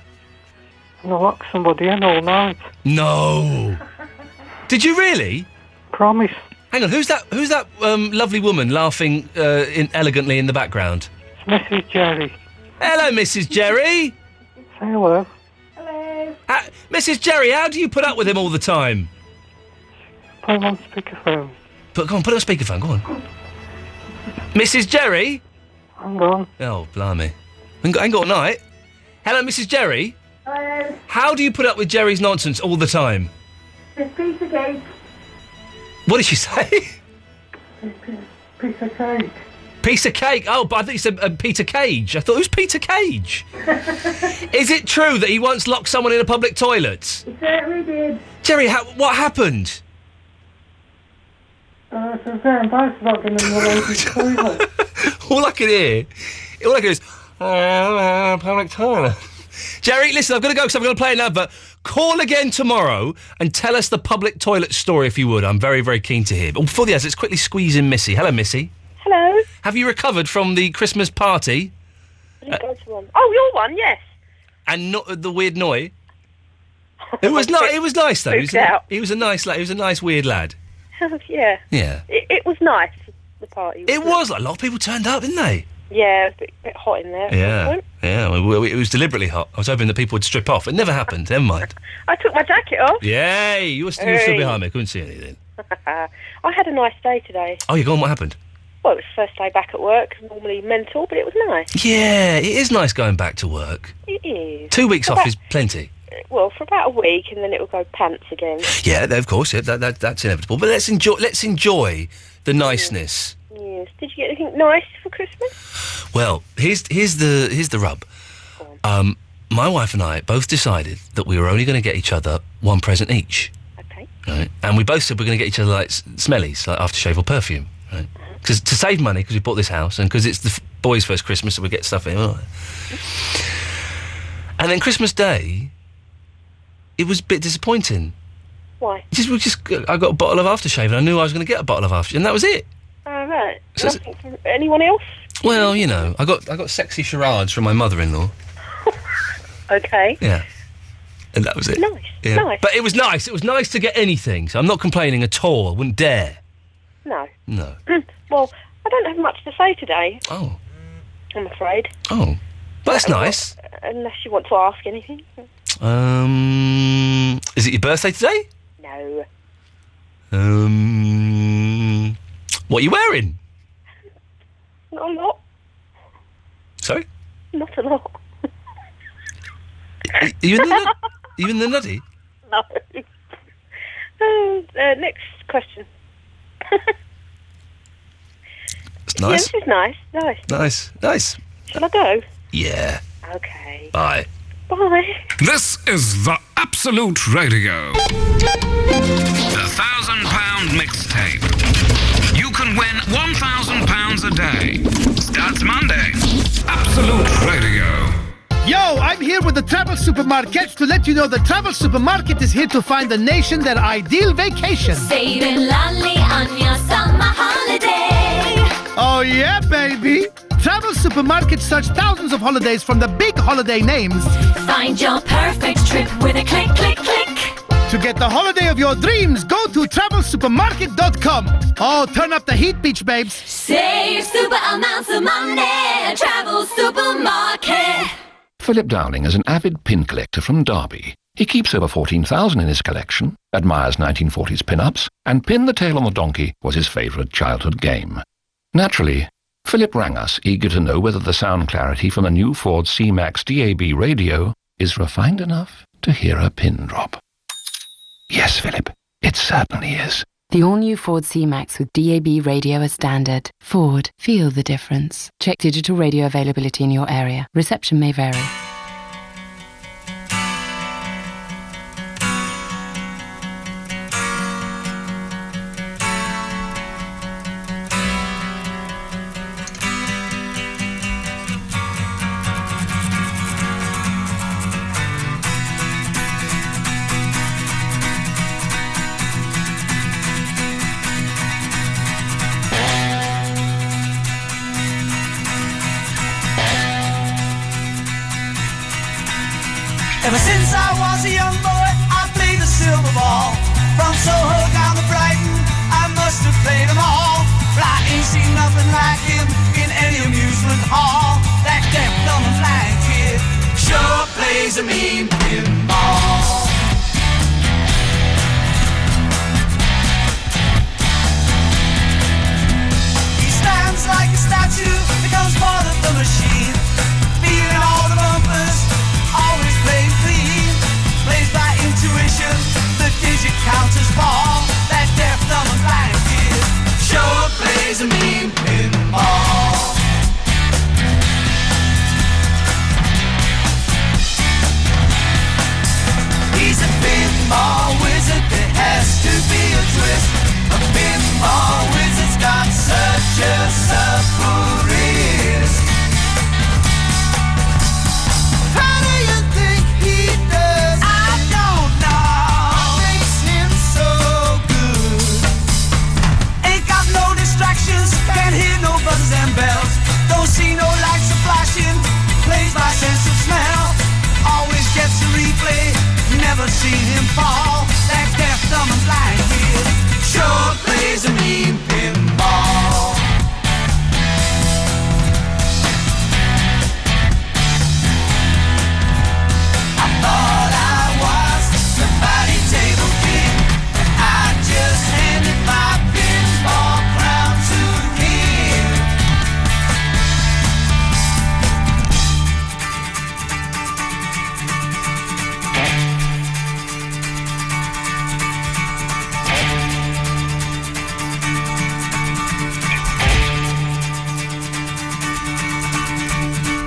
And I locked somebody in all night. No. Did you really? Promise. Hang on, who's that lovely woman laughing elegantly in the background? It's Mrs. Jerry. Hello, Mrs. Jerry. Say hello. Hello. Mrs. Jerry, how do you put up with him all the time? Put him on speakerphone. Go on, put it on speakerphone, go on. Mrs. Jerry? Hang on. Oh, blimey. Ain't got all night. Hello, Mrs. Jerry? Hello. How do you put up with Jerry's nonsense all the time? This piece of cake. What did she say? Piece of cake. Piece of cake. Oh, but I think you said Peter Cage. I thought, who's Peter Cage? Is it true that he once locked someone in a public toilet? He certainly did. Jerry, what happened? I was very embarrassed about getting in the ladies' toilet. All I can hear is public toilet. Jerry, listen, I've got to go because I'm going to play an advert. Call again tomorrow and tell us the public toilet story if you would. I'm very, very keen to hear. But before the ads, let's quickly squeeze in Missy. Hello, Missy. Hello. Have you recovered from the Christmas party? Go to one. Oh, your one, yes. And not the weird Noi? It was nice. It was nice though. He was a nice lad. He was a nice weird lad. Yeah. Yeah. It was nice. The party. It was. A lot of people turned up, didn't they? Yeah, it was a bit hot in there. Yeah. Well, it was deliberately hot. I was hoping that people would strip off. It never happened. Never mind. I took my jacket off. Yay! You were still behind me. I couldn't see anything. I had a nice day today. Oh, you're gone. What happened? Well, it was the first day back at work. Normally mental, but it was nice. Yeah, it is nice going back to work. It is. 2 weeks off is plenty. Well, for about a week, and then it will go pants again. Yeah, of course. Yeah, that's inevitable. But let's enjoy the niceness. Yes. Did you get anything nice for Christmas? Well, here's the rub. My wife and I both decided that we were only going to get each other one present each. Okay. Right, and we both said we're going to get each other like smellies, like aftershave or perfume. Right. Because to save money, because we bought this house, and because it's the boys' first Christmas, so we get stuff in. And then Christmas Day, it was a bit disappointing. Why? I got a bottle of aftershave, and I knew I was going to get a bottle of aftershave, and that was it. Oh, right. So Nothing from anyone else? Well, you know, I got sexy charades from my mother-in-law. Okay. Yeah. And that was it. Nice. Yeah. Nice. But it was nice. It was nice to get anything, so I'm not complaining at all. I wouldn't dare. No. No. Well, I don't have much to say today. Oh. I'm afraid. Oh. But that's nice. Unless you want to ask anything. Is it your birthday today? No. What are you wearing? Not a lot. Sorry? Not a lot. Are you in the nutty? No. Next question. It's nice. Yeah, this is nice. Nice. Shall I go? Yeah. Okay. Bye. Bye. This is the Absolute Radio. The £1,000 mixtape. You can win £1,000 a day. Starts Monday. Absolute Radio. Yo, I'm here with the Travel Supermarket to let you know the Travel Supermarket is here to find the nation their ideal vacation. Saving lonely on your summer holiday. Oh yeah, baby. Travel Supermarket search thousands of holidays from the big holiday names. Find your perfect trip with a click, click, click. To get the holiday of your dreams, go to travelsupermarket.com. Oh, turn up the heat, beach babes. Save super amounts of money at Travel Supermarket. Philip Dowling is an avid pin collector from Derby. He keeps over 14,000 in his collection, admires 1940s pin-ups, and Pin the Tail on the Donkey was his favourite childhood game. Naturally, Philip rang us, eager to know whether the sound clarity from the new Ford C-Max DAB radio is refined enough to hear a pin drop. Yes, Philip, it certainly is. The all-new Ford C-Max with DAB radio as standard. Ford, feel the difference. Check digital radio availability in your area. Reception may vary. Ever since I was a young boy, I played the silver ball. From Soho down to Brighton, I must have played them all. But I ain't seen nothing like him in any amusement hall. That deaf, dumb and blind kid sure plays a mean pinball. He stands like a statue, becomes part of the machine. Feeling all the bumpers, always playing clean. Plays by intuition, the digit counters fall. That deaf, dumb and blind kid sure plays a mean pinball. He's a pinball wizard, there has to be a twist. A pinball wizard's got such a supple wrist. How do you think he does it? I don't know. What makes him so good? Ain't got no distractions, can't hear no buzzers and bells. Don't see no lights are flashing, plays by sense of smell. Always gets a replay, never seen him fall. That deaf, dumb and blind kid sure plays a mean pinball. I thought I was the body table king, and I just handed my pinball crown to him.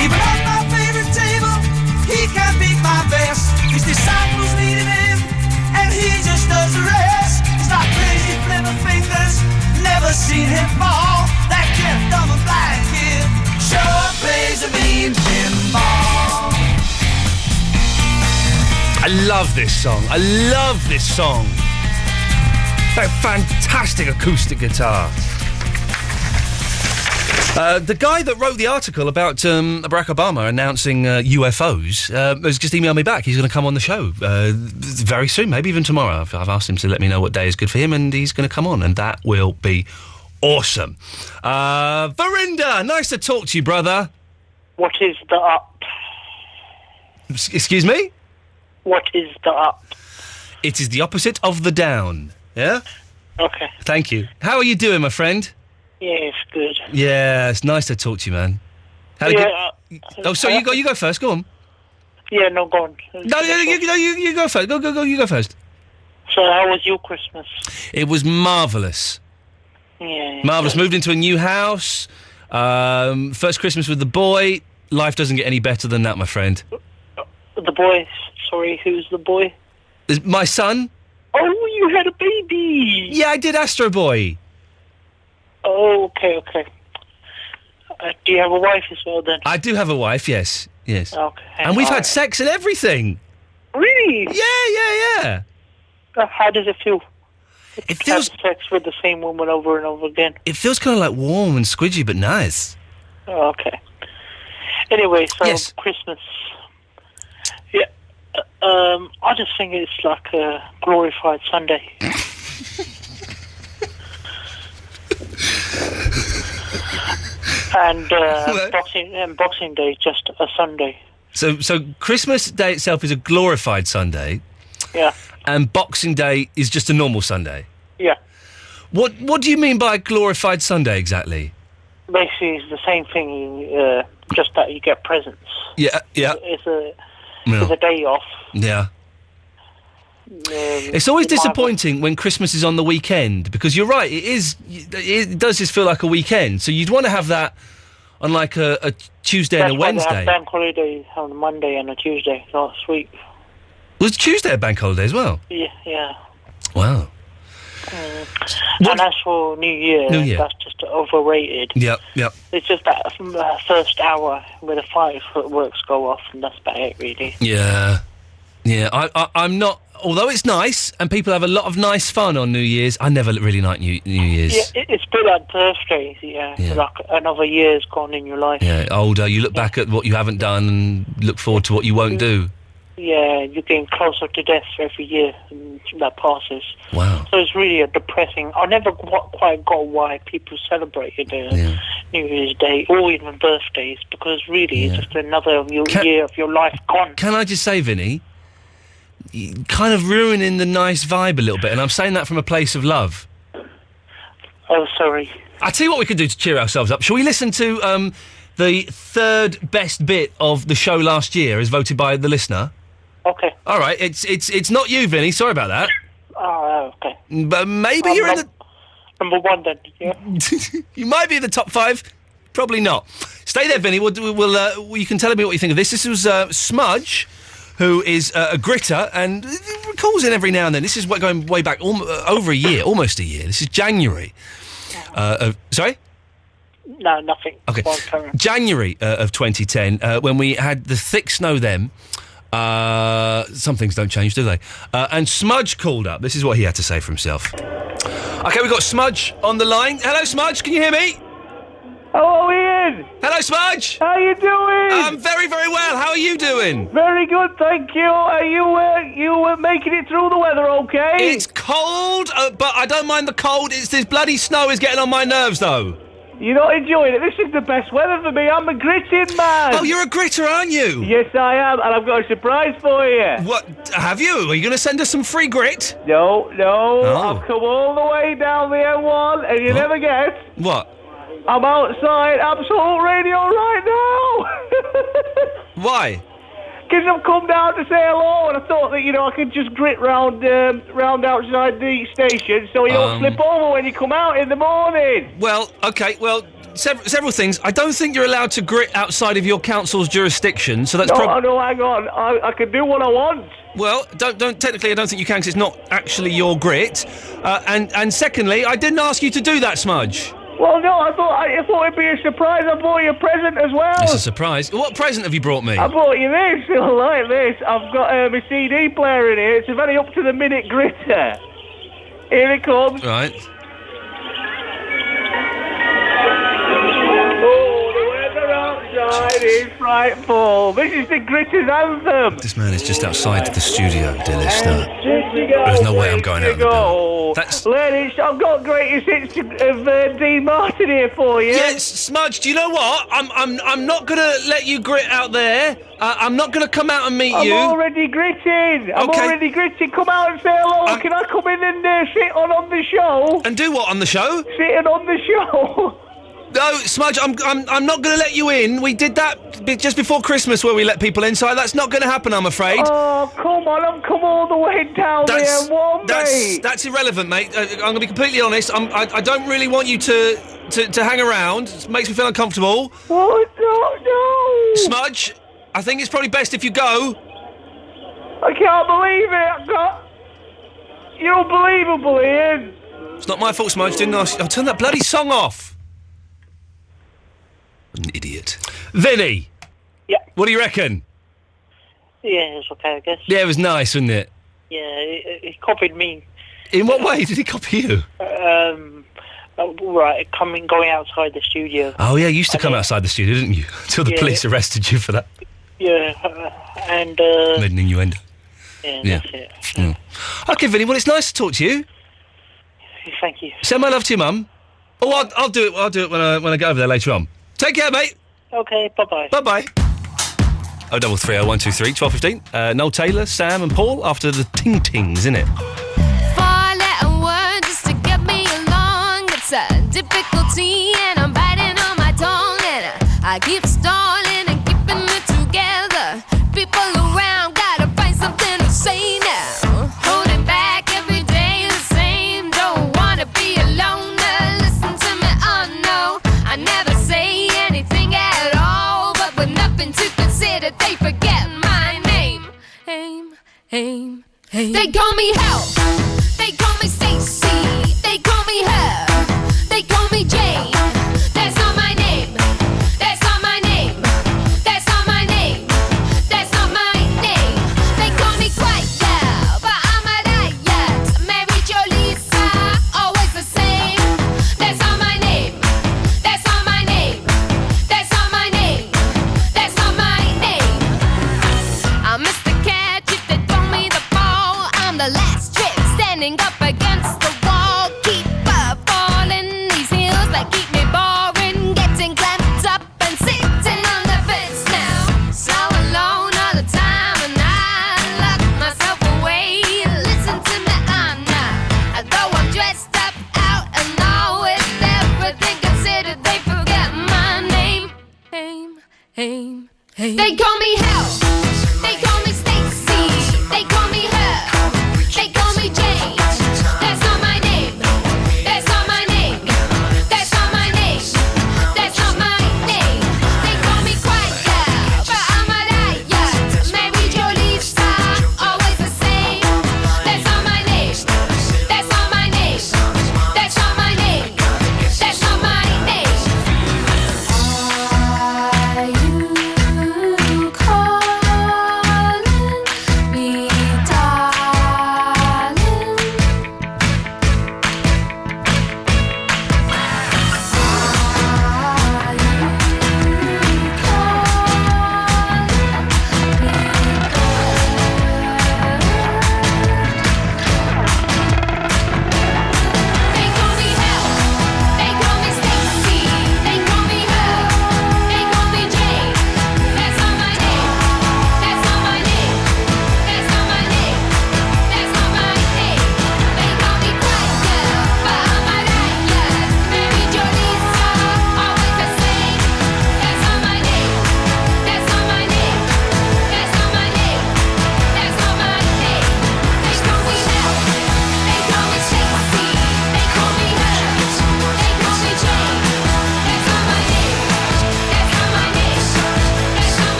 Even on my favorite table, he can't beat my best. His disciples needed him, and he just does the rest. He's got crazy flipper fingers, never seen him fall. That deaf, dumb and blind kid sure plays a mean pinball. I love this song. I love this song. That fantastic acoustic guitar. The guy that wrote the article about Barack Obama announcing UFOs has just emailed me back. He's going to come on the show very soon, maybe even tomorrow. I've asked him to let me know what day is good for him, and he's going to come on, and that will be awesome. Verinda, nice to talk to you, brother. What is the up? Excuse me? What is the up? It is the opposite of the down. Yeah? Okay. Thank you. How are you doing, my friend? Yeah, it's good. Yeah, it's nice to talk to you, man. Oh, sorry, you go first. Go on. Yeah, no, go on. No, you go first. Go, you go first. So, how was your Christmas? It was marvellous. Yeah. Marvellous. Moved into a new house. First Christmas with the boy. Life doesn't get any better than that, my friend. The boy. Sorry, who's the boy? My son. Oh, you had a baby. Yeah, I did, Astro Boy. Oh, okay. Do you have a wife as well, then? I do have a wife, yes. Okay. And we've had sex and everything. Really? Yeah. How does it feel? It feels... Have sex with the same woman over and over again. It feels kind of like warm and squidgy, but nice. Oh, okay. Anyway, so yes. Christmas. Yeah. I just think it's like a glorified Sunday. And Boxing Day is just a Sunday. So Christmas Day itself is a glorified Sunday. Yeah. And Boxing Day is just a normal Sunday. Yeah. What do you mean by glorified Sunday exactly? Basically, it's the same thing, just that you get presents. Yeah. It's a day off. Yeah. It's always disappointing when Christmas is on the weekend, because you're right, it does just feel like a weekend, so you'd want to have that on like a Tuesday and a Wednesday. They have bank holiday on a Monday and a Tuesday last week. Was Tuesday a bank holiday as well? Yeah. Wow. And as for New Year, that's just overrated. Yep. It's just that first hour where the fireworks go off, and that's about it, really. Yeah. I'm not. Although it's nice, and people have a lot of nice fun on New Year's, I never really like New Year's. Yeah, it's a bit like birthdays, yeah. Like another year's gone in your life. Yeah, older, you look back at what you haven't done and look forward to what you won't do. Yeah, you're getting closer to death every year that passes. Wow. So it's really a depressing... I never quite got why people celebrated New Year's Day or even birthdays, because really it's just another year of your life gone. Can I just say, Vinny, kind of ruining the nice vibe a little bit, and I'm saying that from a place of love. Oh, sorry. I'll tell you what we could do to cheer ourselves up. Shall we listen to the third best bit of the show last year as voted by the listener? Okay. All right, it's not you, Vinny. Sorry about that. Oh, okay. But maybe you're in the... Number one, then, yeah. You might be in the top 5. Probably not. Stay there, Vinny. You can tell me what you think of this. This was Smudge, who is a gritter and calls in every now and then. This is going way back, over a year, almost a year. This is January. Sorry? No, nothing. Okay. January of 2010, when we had the thick snow then. Some things don't change, do they? And Smudge called up. This is what he had to say for himself. Okay, we've got Smudge on the line. Hello, Smudge. Can you hear me? Hello, Ian. Hello, Smudge. How you doing? I'm very, very well. How are you doing? Very good, thank you. Are you making it through the weather okay? It's cold, but I don't mind the cold. It's this bloody snow is getting on my nerves, though. You're not enjoying it. This is the best weather for me. I'm a gritting man. Oh, you're a gritter, aren't you? Yes, I am, and I've got a surprise for you. What? Have you? Are you going to send us some free grit? No. Oh. I've come all the way down the M1, and you never guess. What? I'm outside Absolute Radio right now. Why? Because I've come down to say hello, and I thought that, I could just grit round outside the station so you don't slip over when you come out in the morning. Well, okay, several things. I don't think you're allowed to grit outside of your council's jurisdiction, so that's... No, hang on. I can do what I want. Well, technically I don't think you can, because it's not actually your grit. And secondly, I didn't ask you to do that, Smudge. Well, no, I thought it'd be a surprise. I bought you a present as well. It's a surprise. What present have you brought me? I bought you this. You'll like this. I've got my CD player in here. It's a very up-to-the-minute gritter. Here it comes. Right. Oh, the weather outside is frightful. This is the Gritter's anthem. This man is just outside the studio, dear listener. There's no way I'm going out of the building. That's... Ladies, I've got greatest hits of Dean Martin here for you. Yes, Smudge, do you know what? I'm not going to let you grit out there. I'm not going to come out and meet you. I'm already gritting. I'm already gritting. Come out and say hello. Can I come in and sit on the show? And do what on the show? Sitting on the show. No, Smudge, I'm not going to let you in. We did that just before Christmas where we let people in, so that's not going to happen, I'm afraid. Oh, come on, I've come all the way down the M1, mate. That's irrelevant, mate. I'm going to be completely honest. I don't really want you to hang around. It makes me feel uncomfortable. What? No. Smudge, I think it's probably best if you go. I can't believe it. You're unbelievable, Ian. It's not my fault, Smudge. Didn't I? I'll turn that bloody song off. An idiot. Vinny! Yeah. What do you reckon? Yeah, it's okay, I guess. Yeah, it was nice, wasn't it? Yeah, he copied me. In what way did he copy you? Right, going outside the studio. Oh, yeah, you used to come outside the studio, didn't you? Until the police arrested you for that. Yeah, and... Made an innuendo. Yeah, that's it. Yeah. OK, Vinny, well, it's nice to talk to you. Thank you. Send my love to your mum. Oh, I'll do it. I'll do it when I go over there later on. Take care, mate. Okay, bye-bye. Bye-bye. 0330 123 1215. Noel Taylor, Sam and Paul after the ting-tings, innit? 4-letter word just to get me along. It's a difficulty and I'm biting on my tongue. And I keep stalling and keeping it together. People around gotta find something to say now. Holding back every day the same. Don't wanna be alone. Listen to me, oh no. I never say anything at all, but with nothing to consider, they forget my name. Aim. They call me Hell. They call me Stacy. They call me Her. They call me Jane. That's not my name. That's not my name. That's not my name. That's not my name. They call me Quiet Girl, but I'm a riot. Mary Jo Lisa, always the same. That's not my name. That's not my name. That's not my name. That's not my name. I'm Mr. Catch if they throw me the ball. I'm the last trick standing up against the wall. Keep falling these hills that keep me boring. Getting clamped up and sitting on the fence now. So alone all the time and I lock myself away. Listen to me, I'm not. Though I'm dressed up out and all with everything considered, they forget my name. Aim. They call me Hell. They call me Stacy. They call me Her. They call me Jane. That's not my name. That's not my name. That's not my name. That's not my name. They call me Quiet Girl, but I'm a riot. Mary Jo Lisa, always the same. That's not my name. That's not my name. That's not my name. That's not my name. You call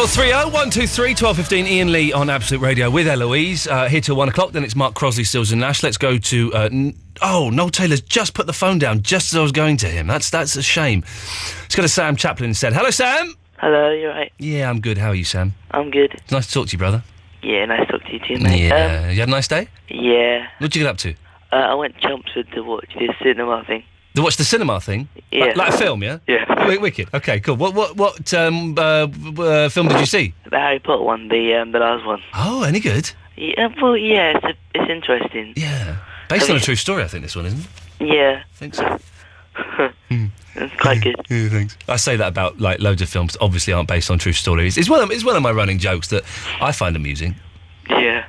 0330 123 1215. Iain Lee on Absolute Radio with Eloise. Here till 1 o'clock. Then it's Mark Crosley, Stills and Nash. Let's go to. Noel Taylor's just put the phone down just as I was going to him. That's a shame. Let's go to Sam Chaplin instead. Hello, Sam. Hello, you right? Yeah, I'm good. How are you, Sam? I'm good. It's nice to talk to you, brother. Yeah, nice to talk to you too, mate. Yeah. You had a nice day? Yeah. What'd you get up to? I went to Chelmsford to watch this cinema thing. To watch the cinema thing? Yeah. Like a film, yeah? Yeah. Wicked. Okay, cool. What film did you see? The Harry Potter one, the last one. Oh, any good? Yeah, well, yeah, it's interesting. Yeah. Based on a true story, I think, this one, isn't it? Yeah. I think so. It's quite good. Yeah, thanks. I say that about like loads of films that obviously aren't based on true stories. It's one of my running jokes that I find amusing. Yeah.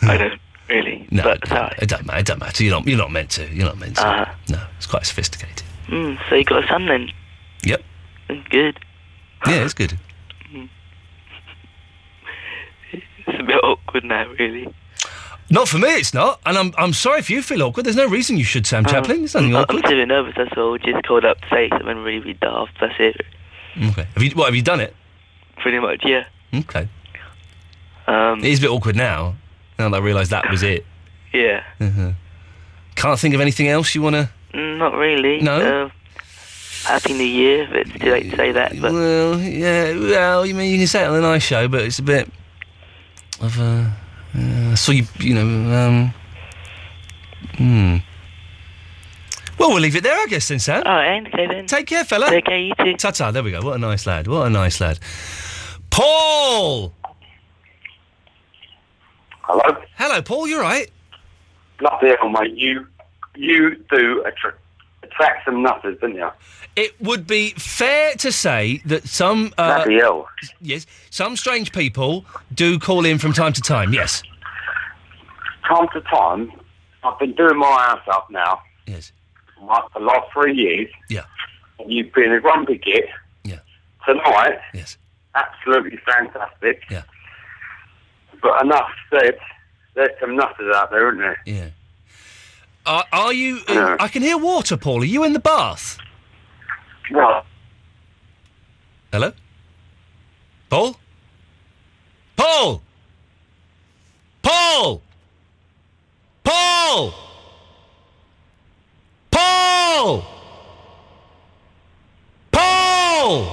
I don't really. No, but it don't matter. It don't matter. You're not meant to. You're not meant to. No, it's quite sophisticated. So you got a son then? Yep. Good. Yeah, it's good. It's a bit awkward now, really. Not for me, it's not. And I'm sorry if you feel awkward. There's no reason you should, Sam Chaplin. There's nothing awkward. I'm feeling nervous, that's all. Just called up to say something really daft, that's it. Okay. Have you done it? Pretty much, yeah. Okay. It is a bit awkward now that I realise that was it. Yeah. Can't think of anything else you want to... Not really. No? Happy New Year, but it's too late to say that. But Well, yeah, well, you can say it on the nice show, but it's a bit of a... so Well, we'll leave it there, I guess, then, Sam. All right, okay, then. Take care, fella. Take care, you too. Ta-ta, there we go. What a nice lad. Paul! Hello? Hello, Paul, you all right? Bloody hell, mate. You do attract some nutters, didn't you? It would be fair to say that some... Bloody hell. Yes, some strange people do call in from time to time, yes. Time to time, I've been doing my house up now. Yes. For the last 3 years. Yeah. And you've been a grumpy git. Yeah. Tonight. Yes. Absolutely fantastic. Yeah. But enough said, there's some nutters out there, isn't there? Yeah. Are you... I can hear water, Paul. Are you in the bath? Well... Hello? Paul? Paul! Paul! Paul! Paul! Paul!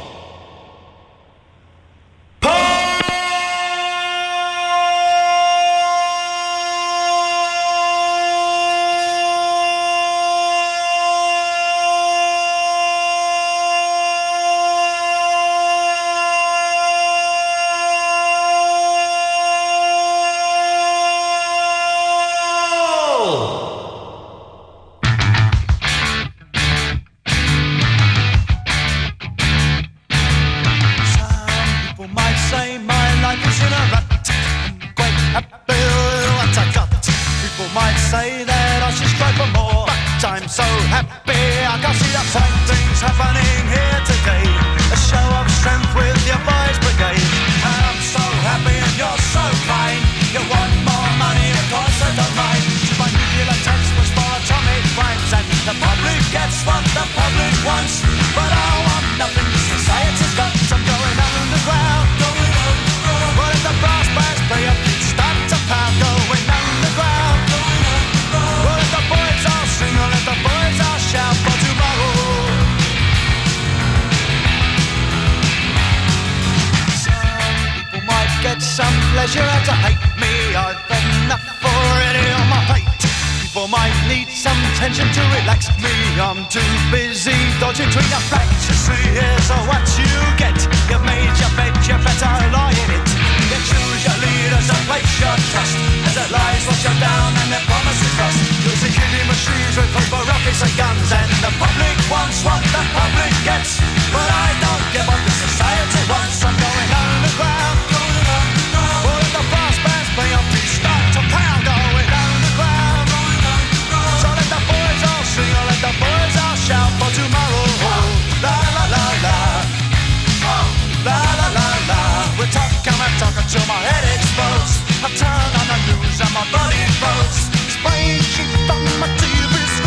My body floats, spraying sheep on my TV screen.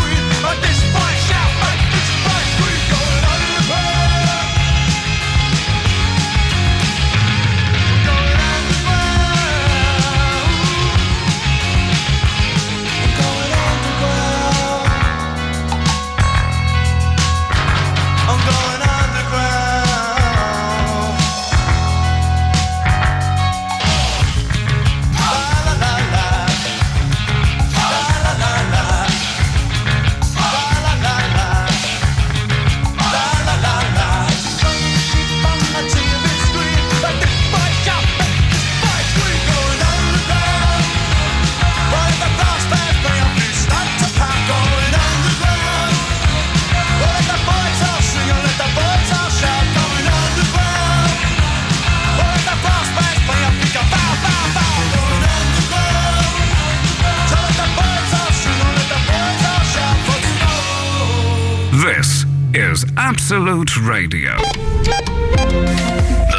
This is Absolute Radio. The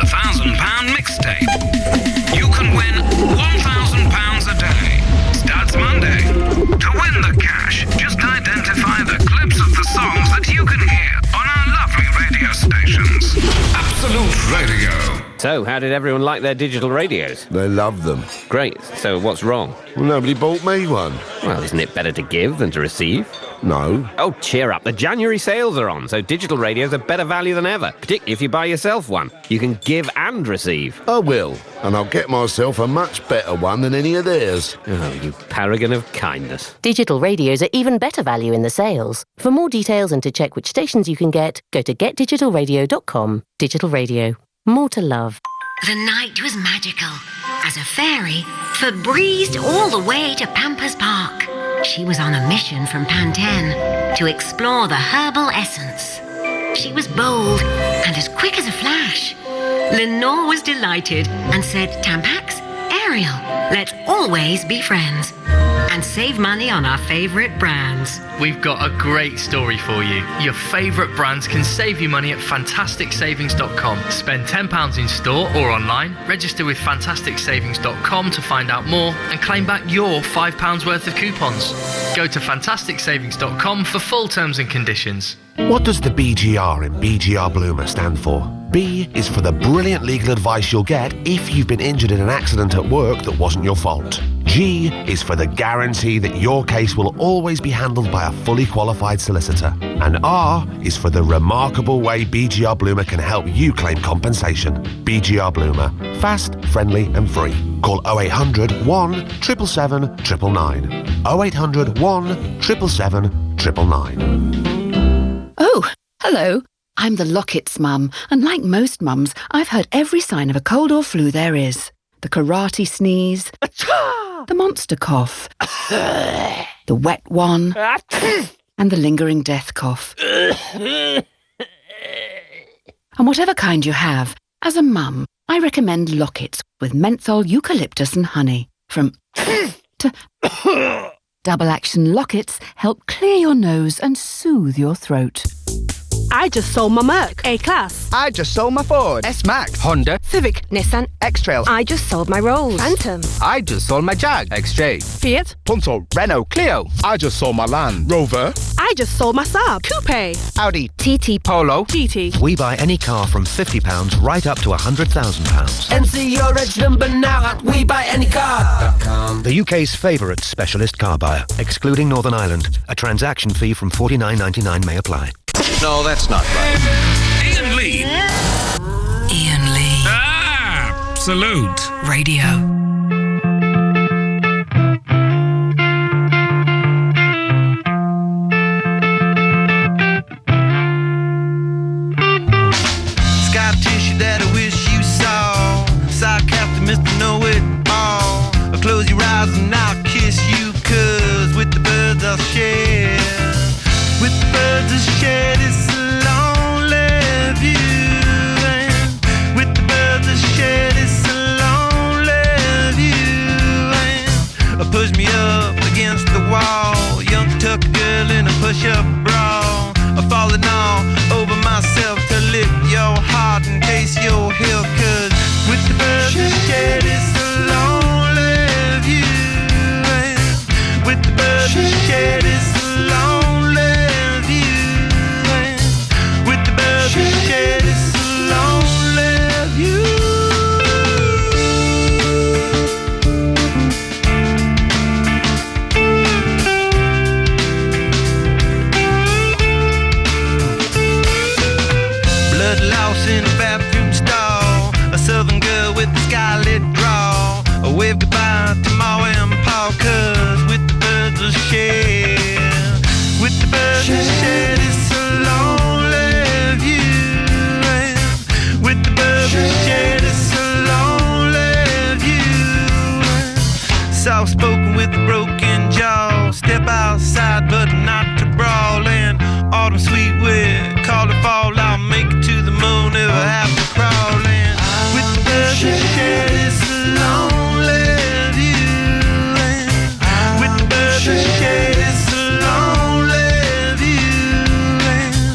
£1,000 mixtape. You can win £1,000 a day. Starts Monday. To win the cash, just identify the clips of the songs that you can hear on our lovely radio stations. Absolute Radio. So, how did everyone like their digital radios? They loved them. Great. So, what's wrong? Well, nobody bought me one. Well, isn't it better to give than to receive? No. Oh, cheer up. The January sales are on, so digital radios are better value than ever, particularly if you buy yourself one. You can give and receive. I will, and I'll get myself a much better one than any of theirs. Oh, you paragon of kindness. Digital radios are even better value in the sales. For more details and to check which stations you can get, go to getdigitalradio.com. Digital Radio. More to love. The night was magical as a fairy Febrezed all the way to Pampers Park. She was on a mission from Pantene to explore the herbal essence. She was bold and as quick as a flash. Lenore was delighted and said, Tampax, Ariel, let's always be friends and save money on our favourite brands. We've got a great story for you. Your favourite brands can save you money at fantasticsavings.com. Spend £10 in store or online, register with fantasticsavings.com to find out more and claim back your £5 worth of coupons. Go to fantasticsavings.com for full terms and conditions. What does the BGR in BGR Bloomer stand for? B is for the brilliant legal advice you'll get if you've been injured in an accident at work that wasn't your fault. G is for the guarantee that your case will always be handled by a fully qualified solicitor. And R is for the remarkable way BGR Bloomer can help you claim compensation. BGR Bloomer. Fast, friendly and free. Call 0800 1 777 999. 0800 1 777 999. Oh, hello. I'm the Locketts mum, and like most mums, I've heard every sign of a cold or flu there is. The karate sneeze, the monster cough, the wet one, and the lingering death cough. And whatever kind you have, as a mum, I recommend Locketts with menthol, eucalyptus and honey. From to double action Locketts help clear your nose and soothe your throat. I just sold my Merc A-Class. I just sold my Ford S-Max. Honda, Civic, Nissan, X-Trail. I just sold my Rolls Phantom. I just sold my Jag XJ. Fiat, Punto, Renault Clio. I just sold my Land Rover. I just sold my Saab Coupe. Audi TT Polo GT. We buy any car from £50 right up to £100,000. Enter your reg number now at WeBuyAnyCar.com. The UK's favourite specialist car buyer, excluding Northern Ireland. A transaction fee from $49.99 may apply. No, that's not right. Iain Lee. Iain Lee. Absolute Radio. Scar tissue that I wish you saw. Sarcastic Mr. Know-It-All. I'll close your eyes and I'll kiss you, 'cause with the birds I'll share. With the birds I shared, it's a lonely view. And with the birds I shared, it's a lonely view. And push me up against the wall. Young tuck girl in a push-up bra. I'm falling all over myself to lift your heart and taste your hill. 'Cause with the birds I shared, it's a lonely view. And with the birds I shared, it's a lonely with the birds we shared, it's a lonely view. Blood loss in a bathroom stall. A southern girl with a scarlet draw. A wave goodbye to Ma and Pa, 'cause with the birds we shared, with the birds we shared, it's a lonely view. With the birds we shared, it's a lonely view. Soft spoken with a broken jaw. Step outside but not to brawl. And autumn sweet with call it fall. I'll make it to the moon if I have to crawl. And with the birds we shared, it's a lonely view. With the birds we shared, it's a lonely view.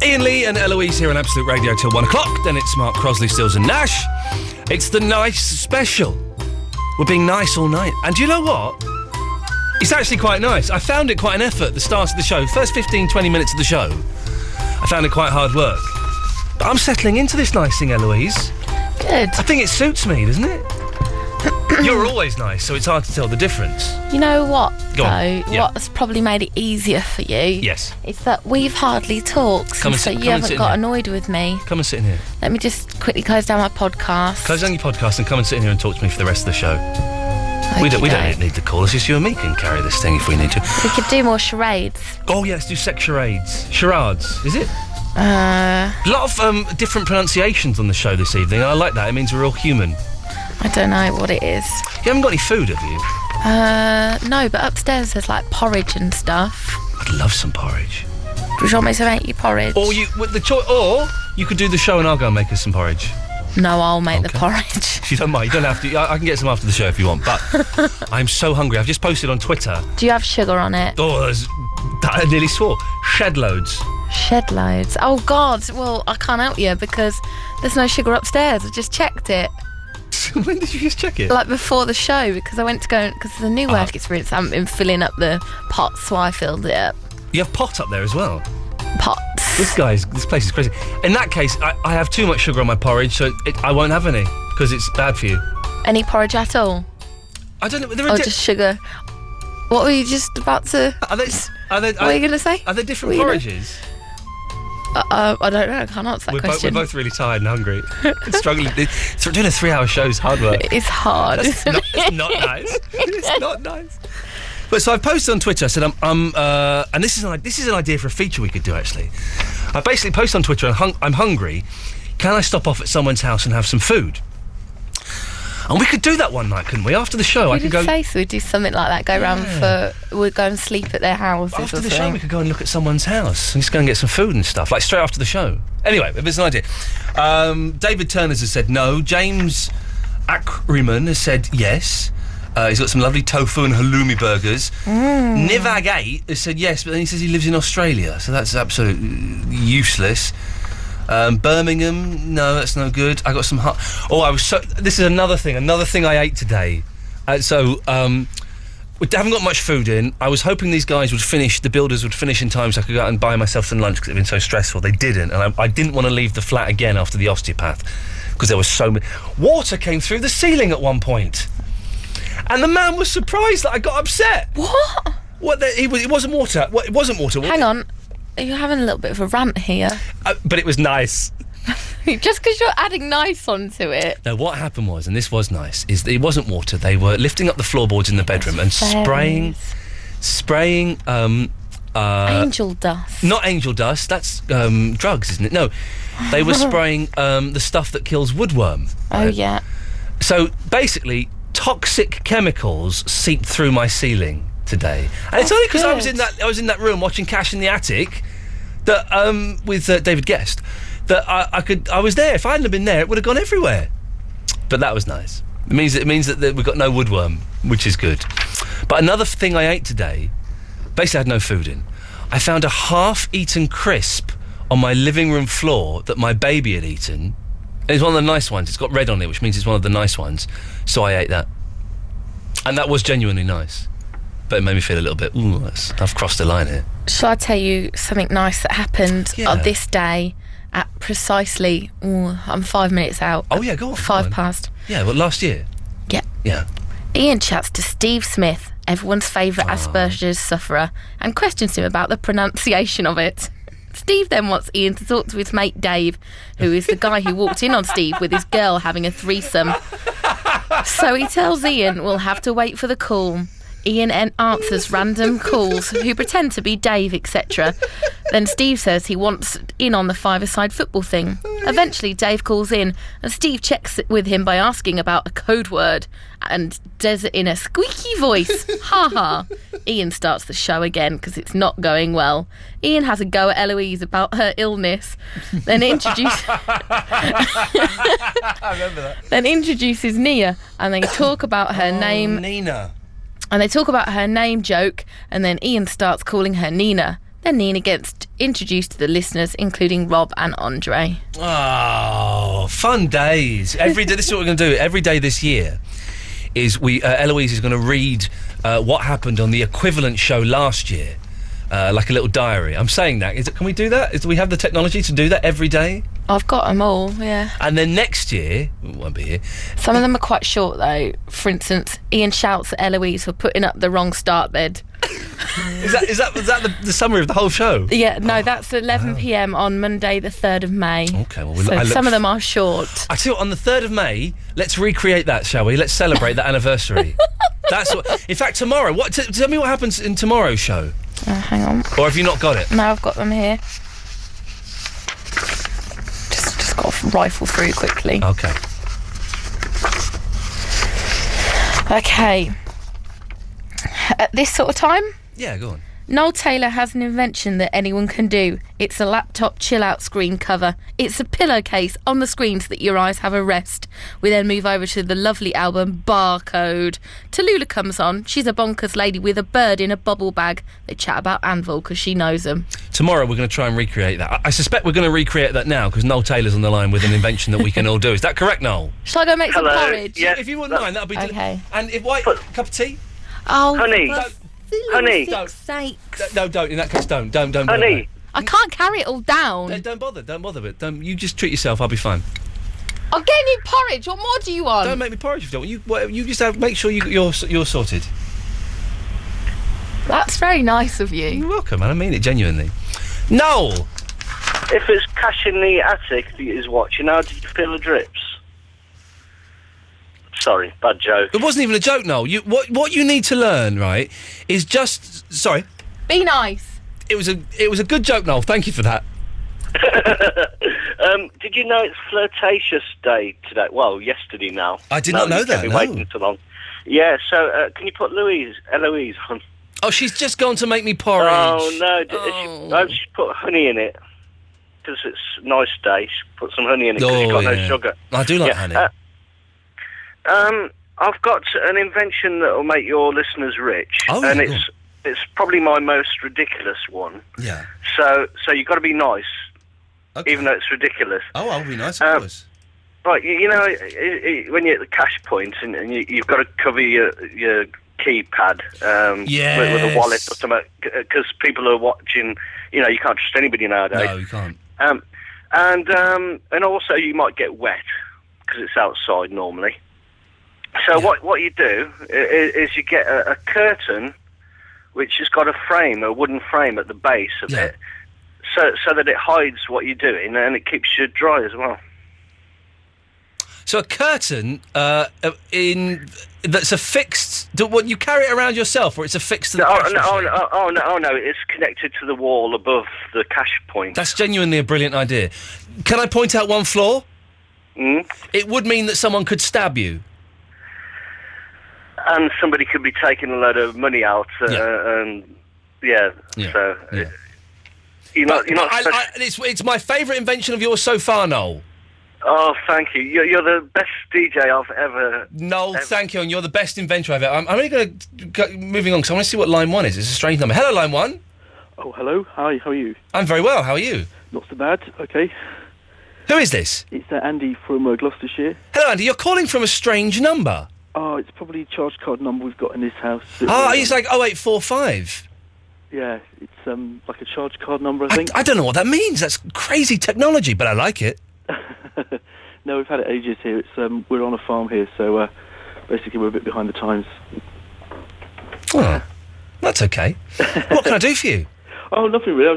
Iain Lee and Eloise here on Absolute Radio till 1 o'clock. Then it's Mark Crosley, Stills and Nash. It's the nice special. We're being nice all night. And do you know what? It's actually quite nice. I found it quite an effort at the start of the show. First 15, 20 minutes of the show, I found it quite hard work. But I'm settling into this nice thing, Eloise. Good. I think it suits me, doesn't it? You're always nice, so it's hard to tell the difference. You know what, Go on. Yeah. What's probably made it easier for you? Yes. Is that we've hardly talked, Come and so sit- you come and haven't sit in got here. annoyed with me. Come and sit in here. Let me just quickly close down my podcast. Close down your podcast and come and sit in here and talk to me for the rest of the show. We don't need the call. It's just you and me can carry this thing if we need to. We could do more charades. Oh, yeah, let's do sex charades. Charades, is it? A lot of different pronunciations on the show this evening. I like that. It means we're all human. I don't know what it is. You haven't got any food, have you? No, but upstairs there's like porridge and stuff. I'd love some porridge. Do you want me to make you porridge? Or you could do the show and I'll go and make us some porridge. No, I'll make the porridge. If you don't mind, you don't have to. I can get some after the show if you want, but I'm so hungry. I've just posted on Twitter. Do you have sugar on it? Oh, I nearly swore. Shed loads. Shed loads. Oh, God. Well, I can't help you because there's no sugar upstairs. I just checked it. When did you just check it? Like before the show, because I went to go, because it's a new work experience. I haven't been filling up the pots, so I filled it up. You have pot up there as well? Pots. This place is crazy. In that case, I have too much sugar on my porridge, so I won't have any, because it's bad for you. Any porridge at all? I don't know. Just sugar. What were you just about to... What are you going to say? Are there different porridges? I don't know. I can't answer that question. We're both really tired and hungry. Struggling. Doing a 3-hour show is hard work. It's hard. It's not nice. It's not nice. But so I posted on Twitter. I said, and this is an idea for a feature we could do, actually. I basically posted on Twitter, I'm hungry. Can I stop off at someone's house and have some food? And we could do that one night, couldn't we? After the show, I could go... say so. We'd do something like that. Go round we'd go and sleep at their houses. After the show, we could go and look at someone's house and just go and get some food and stuff, like straight after the show. Anyway, there's an idea. David Turners has said no. James Ackerman has said yes. He's got some lovely tofu and halloumi burgers. Nivag 8 has said yes, but then he says he lives in Australia, so that's absolutely useless. Birmingham, no, that's no good. I got some this is another thing I ate today. We haven't got much food in. I was hoping these guys the builders would finish in time so I could go out and buy myself some lunch because it had been so stressful. They didn't, and I didn't want to leave the flat again after the osteopath because there was so many... Water came through the ceiling at one point. And the man was surprised that I got upset. What? It wasn't water. Well, it wasn't water. Hang on. You're having a little bit of a rant here. But it was nice. Just because you're adding nice onto it. No, what happened was, and this was nice, is that it wasn't water. They were lifting up the floorboards in the bedroom and spraying angel dust. Not angel dust, that's drugs, isn't it? No. They were spraying the stuff that kills woodworm. Oh, yeah. So, basically, toxic chemicals seeped through my ceiling today. And it's only because I was in that room watching Cash in the Attic that with David Guest that I was there. If I hadn't been there, it would have gone everywhere. But that was nice. It means that we've got no woodworm, which is good. But another thing I ate today, basically I had no food in. I found a half-eaten crisp on my living room floor that my baby had eaten. It's one of the nice ones. It's got red on it, which means it's one of the nice ones. So I ate that. And that was genuinely nice. But it made me feel a little bit, I've crossed the line here. Shall I tell you something nice that happened on this day at precisely, I'm 5 minutes out. Oh, yeah, go on. 5 past. Yeah, well, last year? Yeah. Yeah. Iain chats to Steve Smith, everyone's favourite Asperger's sufferer, and questions him about the pronunciation of it. Steve then wants Iain to talk to his mate Dave, who is the guy who walked in on Steve with his girl having a threesome. So he tells Iain we'll have to wait for the call. Iain answers random calls who pretend to be Dave, etc. Then Steve says he wants in on the five-a-side football thing. Eventually Dave calls in and Steve checks it with him by asking about a code word and does it in a squeaky voice. Ha ha. Iain starts the show again because it's not going well. Iain has a go at Eloise about her illness, then introduces Nia, and they talk about her name. Nina. And they talk about her name joke, and then Iain starts calling her Nina. Then Nina gets introduced to the listeners, including Rob and Andre. Oh, fun days. Every day, this is what we're going to do. Every day this year is Eloise is going to read what happened on the equivalent show last year, like a little diary. I'm saying that. Can we do that? Do we have the technology to do that every day? I've got them all, yeah. And then next year, we won't be here. Some of them are quite short, though. For instance, Iain shouts at Eloise for putting up the wrong start bed. Is that the summary of the whole show? Yeah, no, that's 11 p.m. on Monday, the 3rd of May. Okay, well, so some of them are short. I tell you what, on the 3rd of May, let's recreate that, shall we? Let's celebrate that anniversary. That's what. In fact, tomorrow. Tell me what happens in tomorrow's show. Hang on. Or have you not got it? No, I've got them here. Just got to rifle through quickly. Okay. Okay. At this sort of time? Yeah, go on. Noel Taylor has an invention that anyone can do. It's a laptop chill-out screen cover. It's a pillowcase on the screen so that your eyes have a rest. We then move over to the lovely album Barcode. Tallulah comes on. She's a bonkers lady with a bird in a bubble bag. They chat about Anvil because she knows them. Tomorrow we're going to try and recreate that. I suspect we're going to recreate that now because Noel Taylor's on the line with an invention that we can all do. Is that correct, Noel? Shall I go make some porridge? Yeah. If you wouldn't mind, that would be... Okay. And if white... cup of tea? Oh, Honey. Honey. No, don't. In that case, don't. Honey. I can't carry it all down. Don't bother. But you just treat yourself. I'll be fine. I'm getting you porridge. What more do you want? Don't make me porridge if you don't. You just make sure you're sorted. That's very nice of you. You're welcome, and I mean it genuinely. Noel. If it's Cash in the Attic that is watching, how did you feel the drips? Sorry, bad joke. It wasn't even a joke, Noel. What you need to learn, right, is just... Sorry. Be nice. It was a good joke, Noel. Thank you for that. Did you know it's Flirtatious Day today? Well, yesterday now. I did not know that, no. Waiting too long. Yeah, so can you put Eloise on? Oh, she's just gone to make me porridge. Oh, no. She put honey in it. Because it's a nice day. She put some honey in it because it's got no sugar. I do like honey. I've got an invention that will make your listeners rich, and it's probably my most ridiculous one. Yeah. So you've got to be nice, even though it's ridiculous. Oh, I'll be nice, of course. Right, you know, when you're at the cash point and you've got to cover your keypad with a wallet or something, because people are watching. You know, you can't trust anybody nowadays. No, you can't. And also you might get wet because it's outside normally. So what you do is you get a curtain which has got a wooden frame at the base of it, so that it hides what you're doing and it keeps you dry as well. So a curtain that's affixed. What you carry it around yourself, or it's affixed to the cash machine? No! It's connected to the wall above the cash point. That's genuinely a brilliant idea. Can I point out one flaw? It would mean that someone could stab you. And somebody could be taking a load of money out, so you're not. It's my favourite invention of yours so far, Noel. Oh, thank you. You're the best DJ I've ever. Noel, thank you, and you're the best inventor I've ever. I'm only going to go moving on because I want to see what line 1 is. It's a strange number. Hello, line 1. Oh, hello. Hi. How are you? I'm very well. How are you? Not so bad. Okay. Who is this? It's Andy from Gloucestershire. Hello, Andy. You're calling from a strange number. Oh, it's probably a charge card number we've got in this house. It's like 0845. Yeah, it's like a charge card number, I think. I don't know what that means. That's crazy technology, but I like it. No, we've had it ages here. It's we're on a farm here, so basically we're a bit behind the times. Oh, that's okay. What can I do for you? Oh, nothing really. I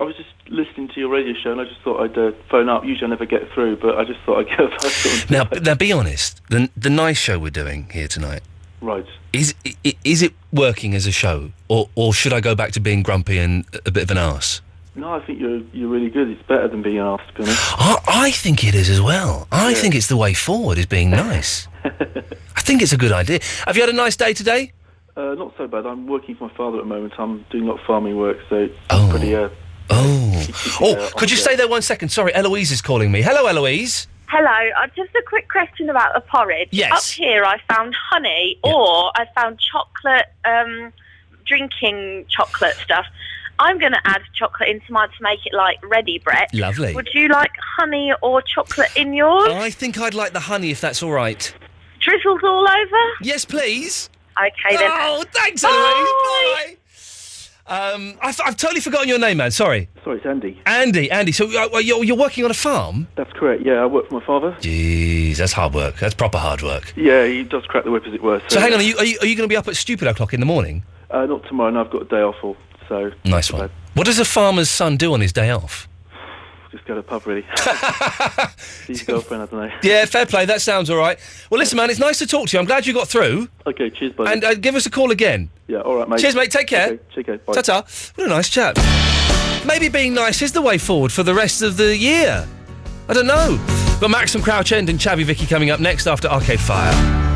was just listening to your radio show, and I just thought I'd phone up. Usually I never get through, but I just thought I'd get a phone. Now, be honest. The nice show we're doing here tonight. Right. Is it working as a show, or should I go back to being grumpy and a bit of an arse? No, I think you're really good. It's better than being an arse, to be honest. I think it is as well. I think it's the way forward, is being nice. I think it's a good idea. Have you had a nice day today? Not so bad. I'm working for my father at the moment. I'm doing a lot of farming work, so it's pretty... could you stay there 1 second? Sorry, Eloise is calling me. Hello, Eloise. Hello, just a quick question about the porridge. Yes. Up here I found honey, or I found chocolate, drinking chocolate stuff. I'm going to add chocolate into mine to make it like ready, Brett. Lovely. Would you like honey or chocolate in yours? I think I'd like the honey, if that's all right. Drizzles all over? Yes, please. Okay, then. Oh, thanks, Eloise. Bye. I've totally forgotten your name, man. Sorry. Sorry, it's Andy. Andy. So you're working on a farm? That's correct, yeah. I work for my father. Jeez, that's hard work. That's proper hard work. Yeah, he does crack the whip, as it were. So hang on, are you going to be up at stupid o'clock in the morning? Not tomorrow, no, I've got a day off, so... Nice one. What does a farmer's son do on his day off? Just go to the pub, really. See his girlfriend, I don't know. Yeah, fair play, that sounds all right. Well, listen, man, it's nice to talk to you. I'm glad you got through. Okay, cheers, buddy. And give us a call again. Yeah, all right, mate. Cheers, mate, take care. Okay, bye. Ta-ta. What a nice chap. Maybe being nice is the way forward for the rest of the year. I don't know. Got Max from Crouch End and Chavy Vicky coming up next after Arcade Fire.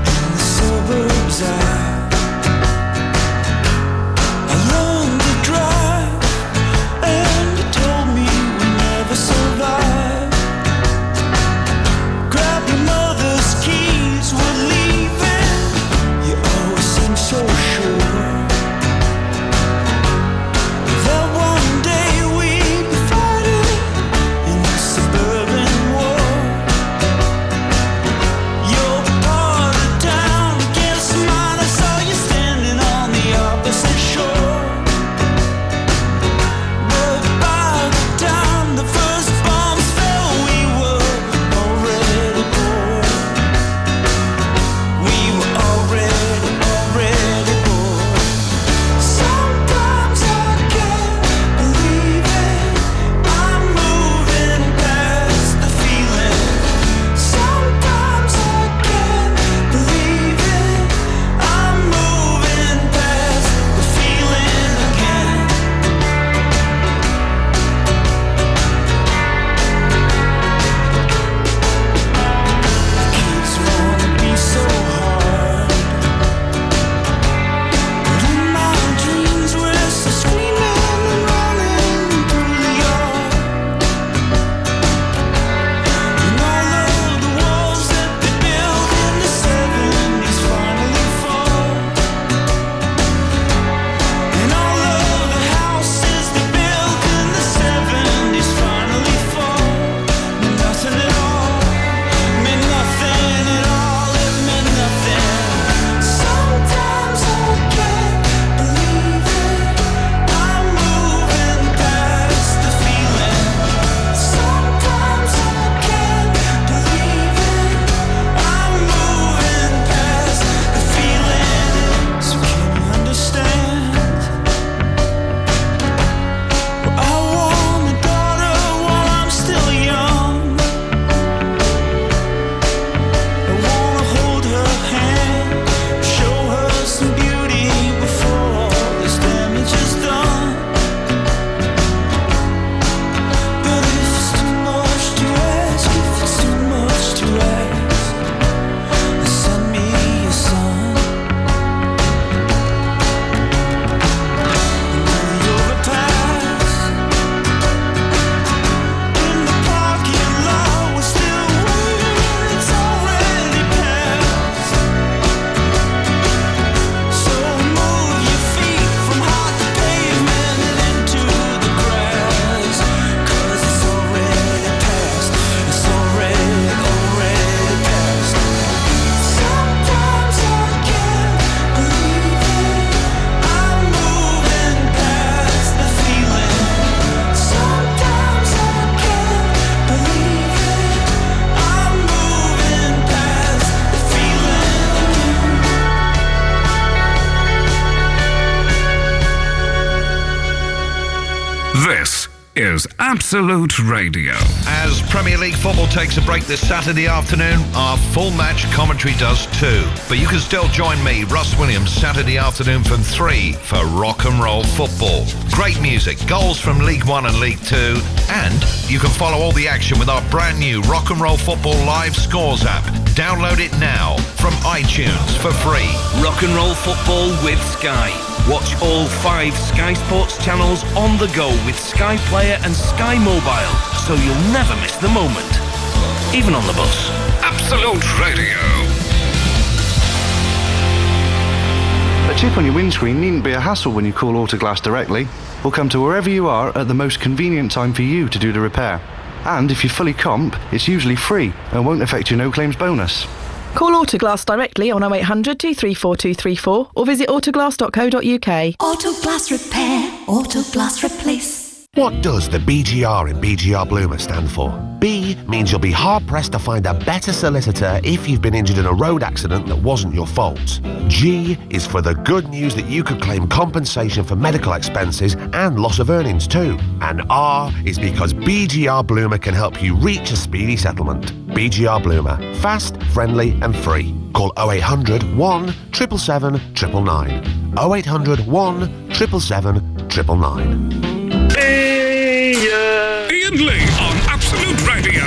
This is Absolute Radio. As Premier League football takes a break this Saturday afternoon, our full match commentary does too. But you can still join me, Russ Williams, Saturday afternoon from 3 for rock and roll football. Great music, goals from League One and League Two, and you can follow all the action with our brand new Rock and Roll Football Live Scores app. Download it now from iTunes for free. Rock and Roll Football with Sky. Watch all 5 Sky Sports channels on the go with Sky Player and Sky Mobile, so you'll never miss the moment, even on the bus. Absolute Radio. The A chip on your windscreen needn't be a hassle when you call Autoglass directly. We'll come to wherever you are at the most convenient time for you to do the repair. And if you're fully comp, it's usually free and won't affect your no-claims bonus. Call Autoglass directly on 0800 234 234 or visit autoglass.co.uk. Autoglass repair, Autoglass replace. What does the BGR in BGR Bloomer stand for? B means you'll be hard-pressed to find a better solicitor if you've been injured in a road accident that wasn't your fault. G is for the good news that you could claim compensation for medical expenses and loss of earnings too. And R is because BGR Bloomer can help you reach a speedy settlement. BGR Bloomer. Fast, friendly and free. Call 0800 1 777 999. 0800 1 777 999. Iain Lee on Absolute Radio.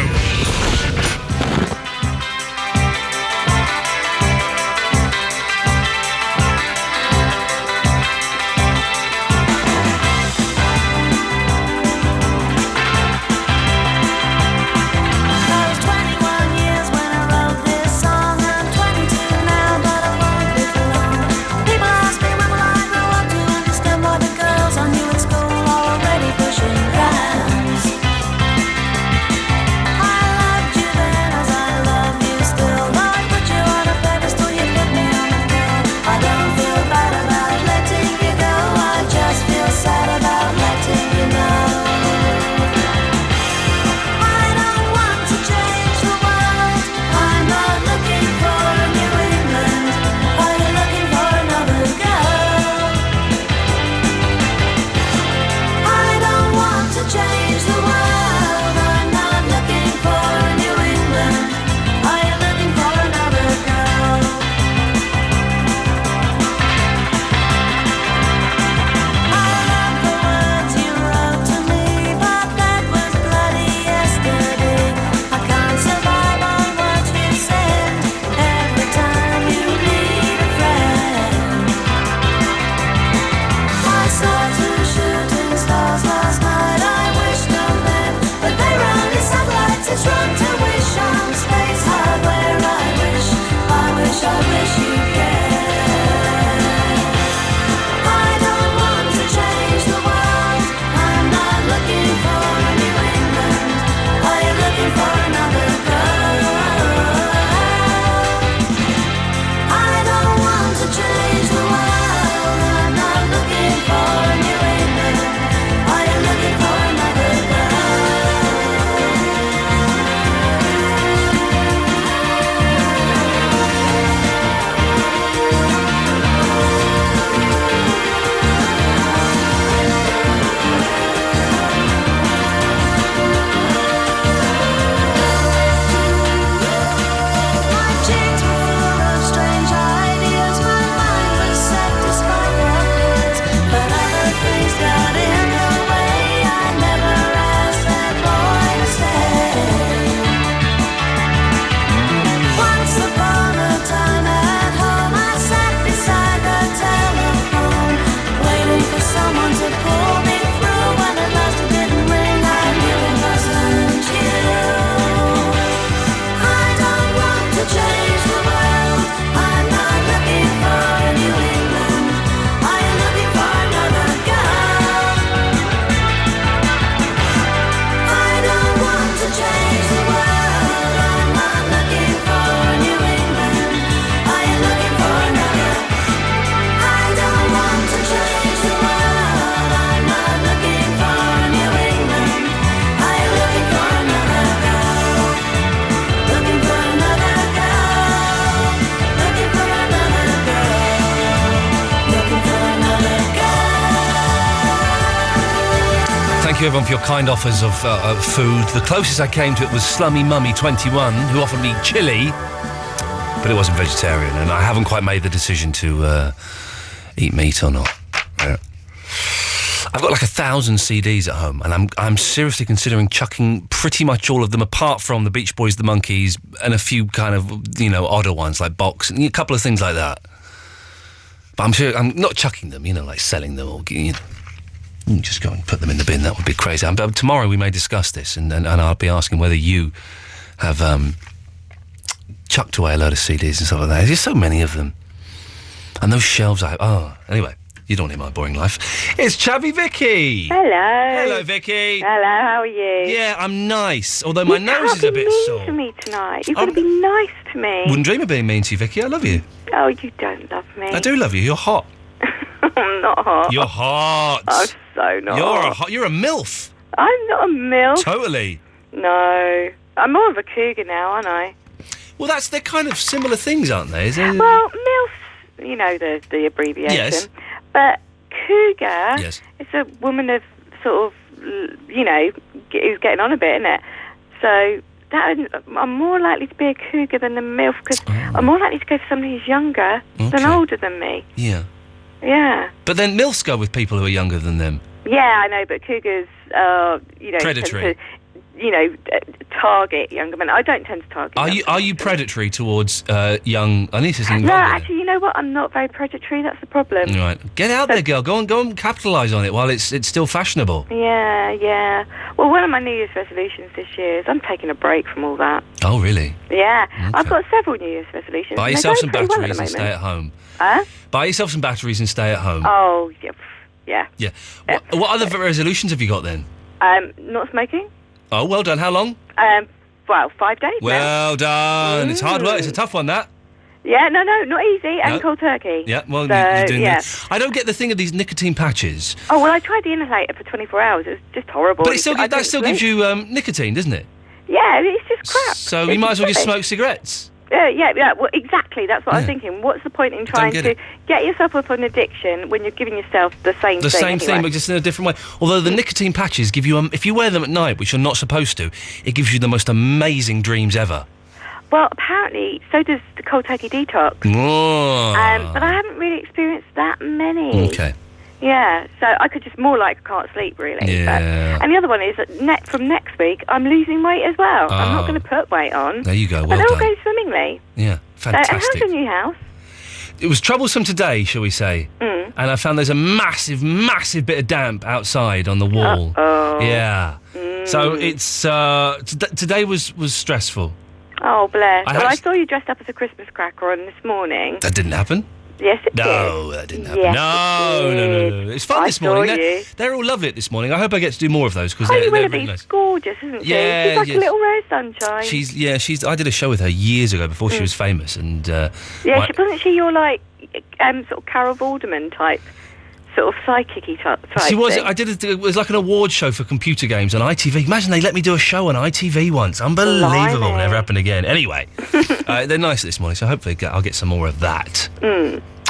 Thank you, everyone, for your kind offers of food. The closest I came to it was Slummy Mummy 21, who offered me chili, but it wasn't vegetarian, and I haven't quite made the decision to eat meat or not. Yeah. I've got like 1,000 CDs at home, and I'm seriously considering chucking pretty much all of them, apart from the Beach Boys, the Monkees, and a few kind of, odder ones like Box, and a couple of things like that. But I'm not chucking them, like selling them or, just go and put them in the bin. That would be crazy. But tomorrow we may discuss this, and I'll be asking whether you have chucked away a load of CDs and stuff like that. There's just so many of them. And those shelves anyway, you don't hear my boring life. It's Chavvy Vicky. Hello. Hello, Vicky. Hello, how are you? Yeah, I'm nice, although my nose is a bit sore. You can't be mean to me tonight. You've got to be nice to me. Wouldn't dream of being mean to you, Vicky. I love you. Oh, you don't love me. I do love you. You're hot. I'm not hot. You're hot. I'm so not. You're a MILF. I'm not a MILF. Totally. No. I'm more of a cougar now, aren't I? Well, they're kind of similar things, aren't they? Well, MILF, you know the abbreviation. Yes. But cougar Yes. is a woman of sort of, you know, who's getting on a bit, isn't it? So I'm more likely to be a cougar than a MILF because I'm more likely to go for somebody who's younger than older than me. Yeah. Yeah. But then MILFs go with people who are younger than them. Yeah, I know, but cougars, you know, Predatory. tend to, you know, target younger men. I don't tend to target. Are you predatory towards young? I need to think. No, actually, you know what? I'm not very predatory. That's the problem. Right, get out there, girl. Go and capitalise on it while it's still fashionable. Yeah. Well, one of my New Year's resolutions this year is I'm taking a break from all that. Oh, really? Yeah, I've got several New Year's resolutions. Buy and they're yourself some going pretty well batteries at and the stay moment. at home. Huh? Buy yourself some batteries and stay at home. Oh, yeah. Yeah. What other resolutions have you got then? Not smoking. Oh, well done. How long? Well, 5 days. Well done. It's hard work. It's a tough one, that. Yeah, no, not easy. And cold turkey. Yeah, well, So, you're doing yeah. that. I don't get the thing of these nicotine patches. Oh, well, I tried the inhalator for 24 hours. It was just horrible. But that still gives you nicotine, doesn't it? Yeah, it's just crap. So you might as well just smoke cigarettes. Yeah, well, exactly. That's what I was thinking. What's the point in trying get to it. get yourself up on addiction when you're giving yourself the same thing? The same thing, anyway? but just in a different way. Although the nicotine patches give you, if you wear them at night, which you're not supposed to, it gives you the most amazing dreams ever. Well, apparently, so does the cold turkey detox. Oh. But I haven't really experienced that many. Okay. Yeah, so I could just more like I can't sleep, really. Yeah. And the other one is that from next week, I'm losing weight as well. I'm not Oh. going to put weight on. There you go. And Well they're all done. going swimmingly. Yeah. And how's Fantastic. the new house? It was troublesome today, shall we say? Mm. And I found there's a massive, massive bit of damp outside on the wall. Uh-oh. Yeah. So it's today was stressful. Oh, bless. I Well, had- I saw you dressed up as a Christmas cracker on this morning. That didn't happen. Yes, it did. No, that didn't happen. Yes, no, it no. It's fun I this morning. saw you. They're all lovely this morning. I hope I get to do more of those because Holly they're Willoughby's really nice. gorgeous, isn't she? Yeah, She's like yes. a little rose sunshine. She's. I did a show with her years ago before she was famous, and Yeah, wasn't she your, like, sort of Carol Vorderman type, sort of psychic-y type she was. thing? I did. It was like an award show for computer games on ITV. Imagine they let me do a show on ITV once. Unbelievable. Blimey. Never happened again. Anyway, they're nice this morning, so hopefully I'll get some more of that.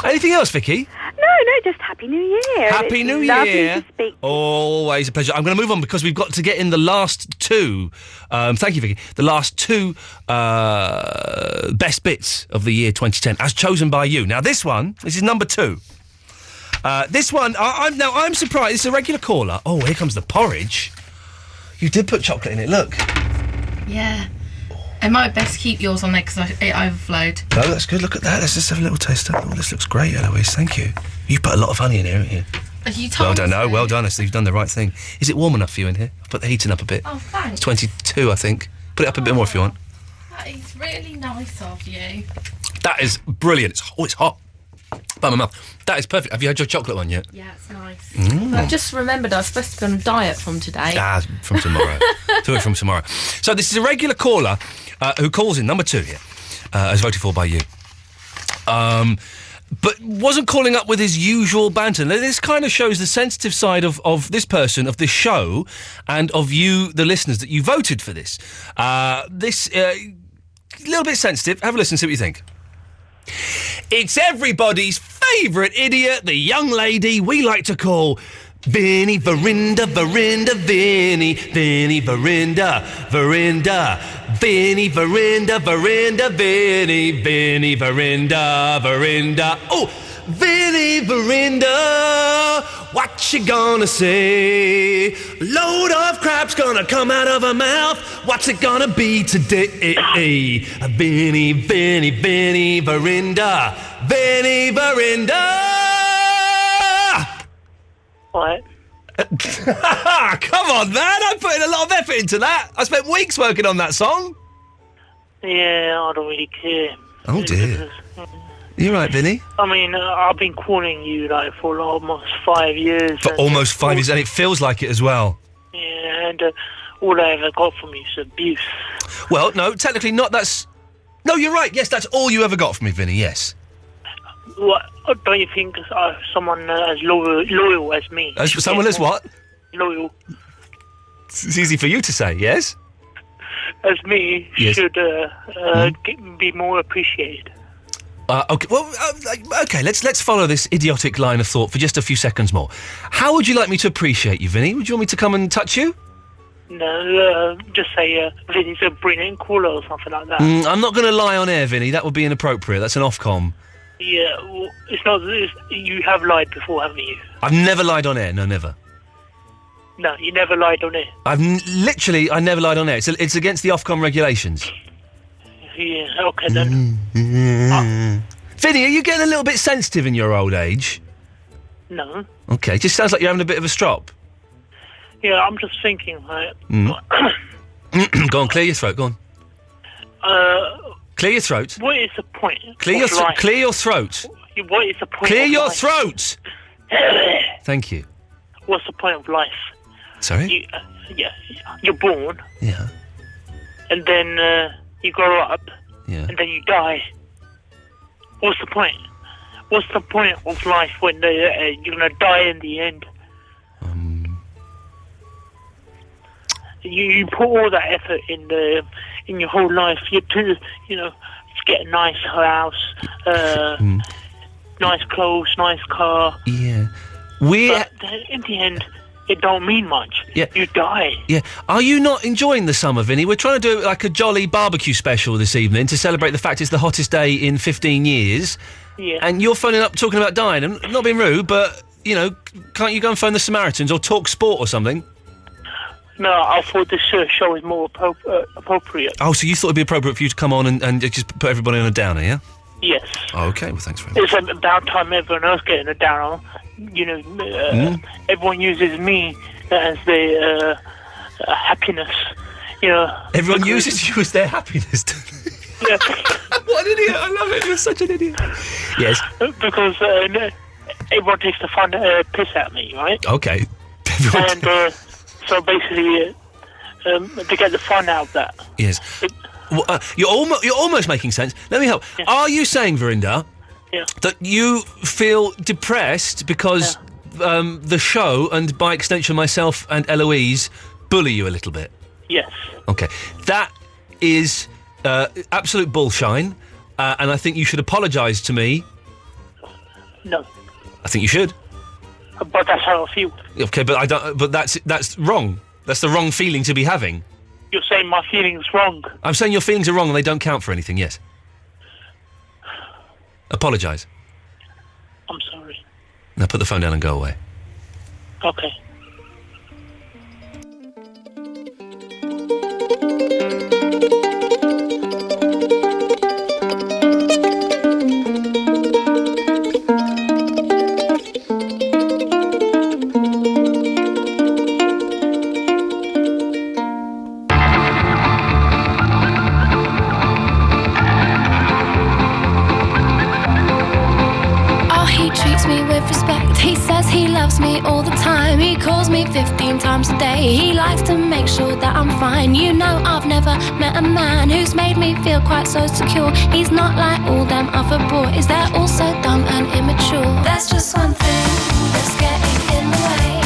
Anything else, Vicky? No, just Happy New Year. Happy It's New lovely Year. to speak. Always a pleasure. I'm going to move on because we've got to get in the last two. Thank you, Vicky. The last two best bits of the year 2010, as chosen by you. Now, this is number 2. This one, I'm surprised. It's a regular caller. Oh, here comes the porridge. You did put chocolate in it. Look. Yeah. I might best keep yours on there because it overflowed. Oh, that's good. Look at that. Let's just have a little taste. Oh, this looks great, Eloise. Thank you. You put a lot of honey in here, haven't you? Are you Well told done. me No, so? well done. You've done the right thing. Is it warm enough for you in here? I've put the heating up a bit. Oh, thanks. It's 22, I think. Put it up a bit more if you want. That is really nice of you. That is brilliant. It's hot. By my mouth. That is perfect. Have you had your chocolate one yet? Yeah, it's nice. Mm. I've just remembered I was supposed to be on a diet from today. Ah, from tomorrow. Do it from tomorrow. So this is a regular caller who calls in, number 2 here, as voted for by you. But wasn't calling up with his usual banter. Now, this kind of shows the sensitive side of this person, of this show, and of you, the listeners, that you voted for this. This, a little bit sensitive. Have a listen, see what you think. It's everybody's favourite idiot, the young lady we like to call Vinny Verinda, Vinny Verinda, Vinny Verinda, Vinny Verinda. Oh, Vinny Verinda, what you gonna say? A load of crap's gonna come out of her mouth. What's it gonna be today? Vinny Verinda, Vinny Verinda. What? Come on, man! I put in a lot of effort into that. I spent weeks working on that song. Yeah, I don't really care. Oh dear. You right, Vinny? I mean, I've been calling you, like, for almost 5 years. For almost 5 years, and it feels like it as well. Yeah, and all I ever got from you is abuse. Well, no, technically not, No, you're right, yes, that's all you ever got from me, Vinny, yes. What, don't you think someone as loyal as me... Someone as what? Loyal. It's easy for you to say, yes? As me, Yes. should be more appreciated. Okay, well, okay, let's follow this idiotic line of thought for just a few seconds more. How would you like me to appreciate you, Vinny? Would you want me to come and touch you? No, just say Vinny's a brilliant caller or something like that. I'm not going to lie on air, Vinny. That would be inappropriate. That's an Ofcom. Yeah, well, it's not... you have lied before, haven't you? I've never lied on air. No, never. No, you never lied on it. I never lied on air. It's against the Ofcom regulations. Yeah, okay then. Vinny, are you getting a little bit sensitive in your old age? No. Okay, just sounds like you're having a bit of a strop. Yeah, I'm just thinking, right? Go on, clear your throat, go on. Clear your throat. What is the point? Clear your throat. What is the point? Clear of your life? throat! Thank you. What's the point of life? Sorry? You're born. Yeah. And then you grow up. Yeah. And then you die. What's the point? What's the point of life when you're going to die in the end? You put all that effort in your whole life. You to get a nice house, nice clothes, nice car. Yeah. But in the end, it don't mean much. Yeah. You die. Yeah. Are you not enjoying the summer, Vinny? We're trying to do like a jolly barbecue special this evening to celebrate the fact it's the hottest day in 15 years. Yeah. And you're phoning up talking about dying. I'm not being rude, but, can't you go and phone the Samaritans or talk sport or something? No, I thought this show is more appropriate. Oh, so you thought it'd be appropriate for you to come on and just put everybody on a downer, yeah? Yes. Oh, okay, well, thanks very much. It's about time everyone else getting a down. Everyone uses me as their happiness. Everyone uses you as their happiness. Yeah. What an idiot! I love it. You're such an idiot. Yes. Because everyone takes the fun piss at me, right? Okay. And so basically, to get the fun out of that. Yes. Well, you're almost making sense. Let me help. Yeah. Are you saying, Verinda, that you feel depressed because the show, and by extension myself and Eloise, bully you a little bit? Yes. Okay. That is absolute bullshine, and I think you should apologise to me. No. I think you should. But that's how I feel. Okay, but I don't. But that's wrong. That's the wrong feeling to be having. You're saying my feelings wrong. I'm saying your feelings are wrong and they don't count for anything. Yes. Apologise. I'm sorry. Now put the phone down and go away. Okay. Me all the time. He calls me 15 times a day. He likes to make sure that I'm fine. I've never met a man who's made me feel quite so secure. He's not like all them other boys. They're all so dumb and immature. There's just one thing that's getting in the way.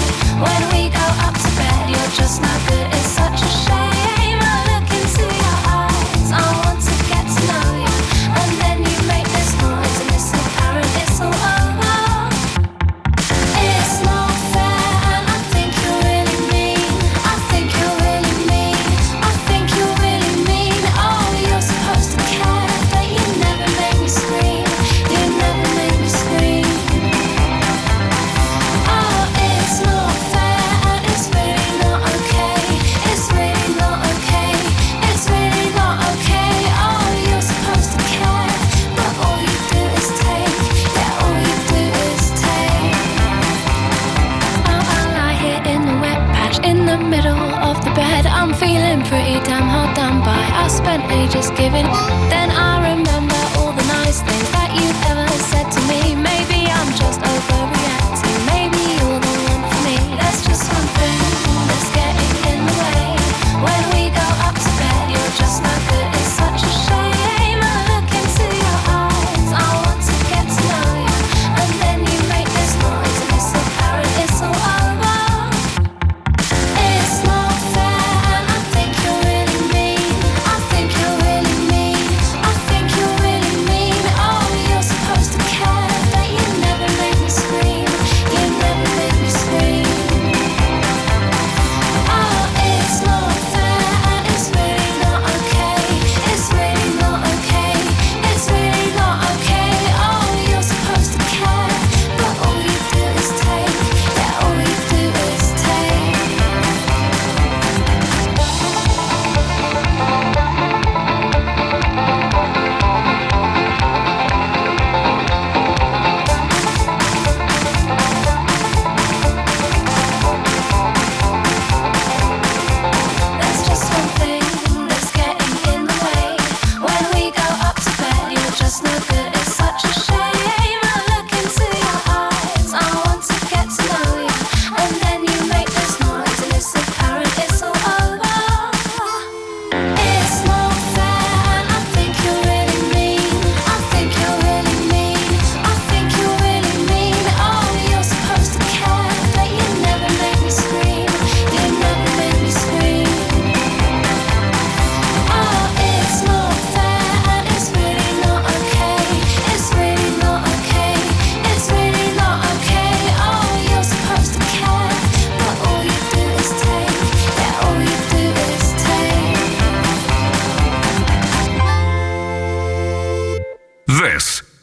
When we go up to bed, you're just not good. It's such a shame. I look into your eyes. I want to get to know you. And then you make this noise and it's apparent it's all over. I'm feeling pretty damn hard done by. I spent ages giving. Then I remember all the nice things that you've ever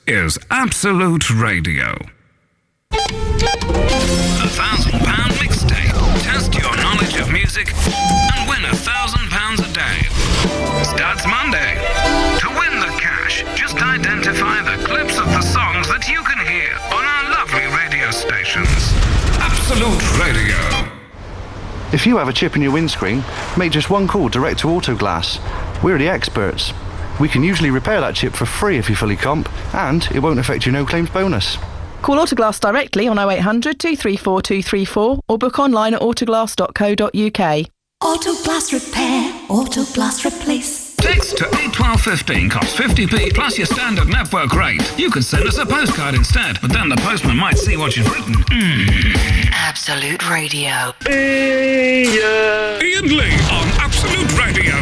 is Absolute Radio. £1,000 mixtape. Test your knowledge of music and win £1,000 a day. Starts Monday. To win the cash, just identify the clips of the songs that you can hear on our lovely radio stations. Absolute Radio. If you have a chip in your windscreen, make just one call direct to Autoglass. We're the experts. We can usually repair that chip for free if you fully comp, and it won't affect your no-claims bonus. Call Autoglass directly on 0800 234 234 or book online at autoglass.co.uk. Autoglass repair, Autoglass replace. Text to 81215 costs 50p plus your standard network rate. You could send us a postcard instead, but then the postman might see what you've written. Absolute Radio. Iain Lee on Absolute Radio.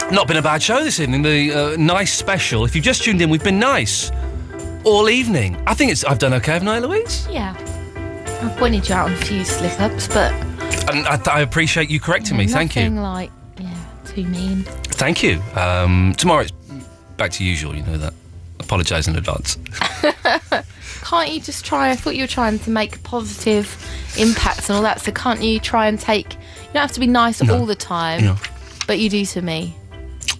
Not been a bad show this evening. The nice special. If you've just tuned in, we've been nice all evening. I think I've done okay, haven't I, Louise? Yeah. I've pointed you out on a few slip-ups, but... And I appreciate you correcting me. Thank you. Nothing too mean. Thank you. Tomorrow it's back to usual, you know that. Apologise in advance. Can't you just try... I thought you were trying to make positive impacts and all that, so can't you try and take... You don't have to be nice all the time, but you do to me.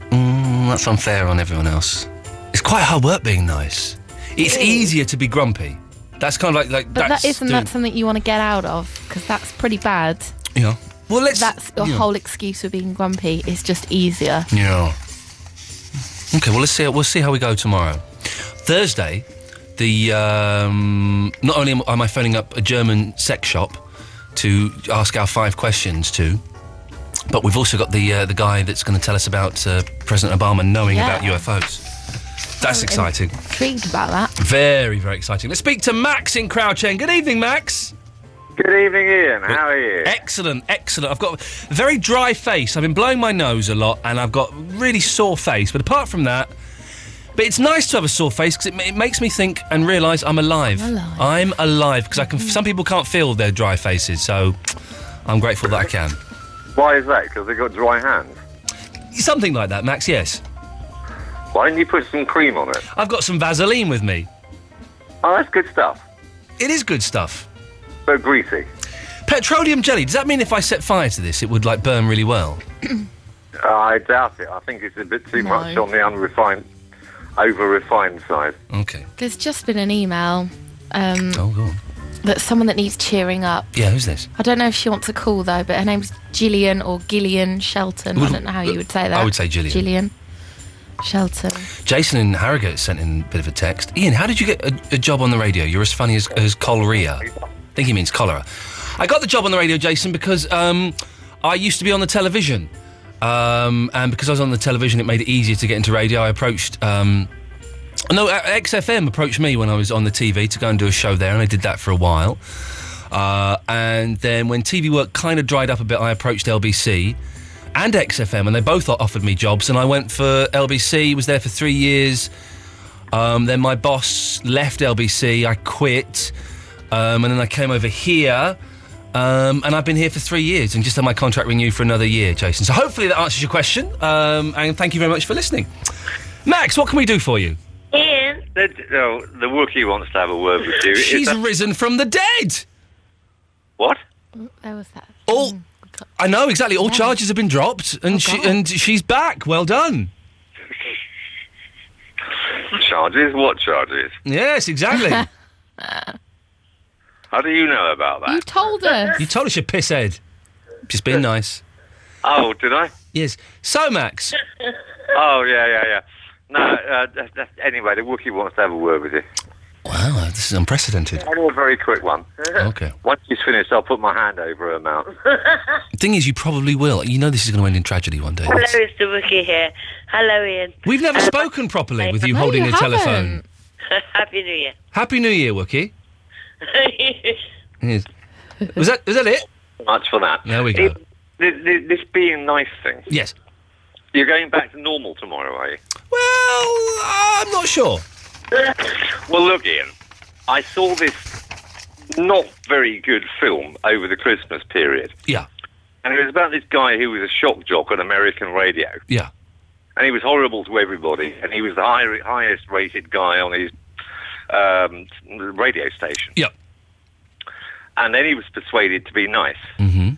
That's unfair on everyone else. It's quite hard work being nice. It's easier to be grumpy. That's kind of like but isn't that something you want to get out of? Because that's pretty bad. Yeah. Well, That's your whole excuse for being grumpy. It's just easier. Yeah. Okay. Well, we'll see how we go tomorrow. Thursday, not only am I phoning up a German sex shop to ask our 5 questions to, but we've also got the guy that's going to tell us about President Obama knowing about UFOs. That's exciting. Intrigued about that. Very, very exciting. Let's speak to Max in Crouch End. Good evening, Max. Good evening, Ian. How are you? Excellent, excellent. I've got a very dry face. I've been blowing my nose a lot, and I've got really sore face. But apart from that, but it's nice to have a sore face because it makes me think and realise I'm alive. I'm alive because I can. Some people can't feel their dry faces, so I'm grateful that I can. Why is that? Because they've got dry hands? Something like that, Max, yes. Why don't you put some cream on it? I've got some Vaseline with me. Oh, that's good stuff. It is good stuff. But greasy. Petroleum jelly, does that mean if I set fire to this, it would, burn really well? I doubt it. I think it's a bit too much on the over-refined side. Okay. There's just been an email. Go on. That's someone that needs cheering up. Yeah, who's this? I don't know if she wants a call, though, but her name's Gillian or Gillian Shelton. I don't know how you would say that. I would say Gillian. Gillian Shelton. Jason in Harrogate sent in a bit of a text. Ian, how did you get a job on the radio? You're as funny as cholera. I think he means cholera. I got the job on the radio, Jason, because I used to be on the television. And because I was on the television, it made it easier to get into radio. I approached... XFM approached me when I was on the TV to go and do a show there, and I did that for a while. And then when TV work kind of dried up a bit, I approached LBC and XFM, and they both offered me jobs, and I went for LBC, was there for 3 years. Then my boss left LBC, I quit, and then I came over here, and I've been here for 3 years and just had my contract renewed for another year, Jason. So hopefully that answers your question, and thank you very much for listening. Max, what can we do for you? Ian? The Wookiee wants to have a word with you. She's risen from the dead! What? There was that. I know, exactly. All charges have been dropped, and she's back. Well done. Charges? What charges? Yes, exactly. How do you know about that? You told us. You told us, you pisshead. Just being nice. Oh, did I? Yes. So, Max. Oh, yeah. No, anyway, the Wookiee wants to have a word with you. Wow, this is unprecedented. Only a very quick one. Okay. Once she's finished, I'll put my hand over her mouth. The thing is, you probably will. You know this is going to end in tragedy one day. Hello, it's the Wookiee here. Hello, Ian. We've never spoken properly with you holding a telephone. Happy New Year. Happy New Year, Wookiee. Yes. Was that it? Much for that. There we go. This being nice thing. Yes. You're going back to normal tomorrow, are you? Well, I'm not sure. Well, look, Ian, I saw this not very good film over the Christmas period. Yeah. And it was about this guy who was a shock jock on American radio. Yeah. And he was horrible to everybody, and he was the highest rated guy on his radio station. Yep. And then he was persuaded to be nice. Mm-hmm.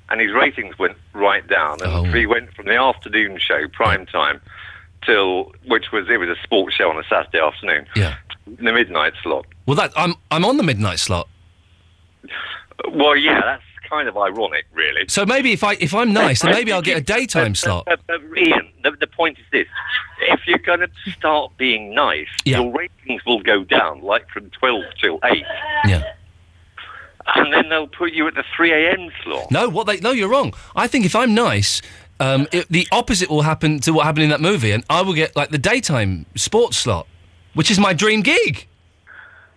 And his ratings went right down, and he went from the afternoon show, prime time, it was a sports show on a Saturday afternoon, the midnight slot. Well, I'm on the midnight slot. Well, yeah, that's kind of ironic, really. So maybe if I'm nice, then maybe I'll get a daytime slot. Ian, the point is this: if you're going to start being nice, your ratings will go down, like from 12 till 8. Yeah. And then they'll put you at the 3 a.m. slot. No, you're wrong. I think if I'm nice, the opposite will happen to what happened in that movie, and I will get like the daytime sports slot, which is my dream gig.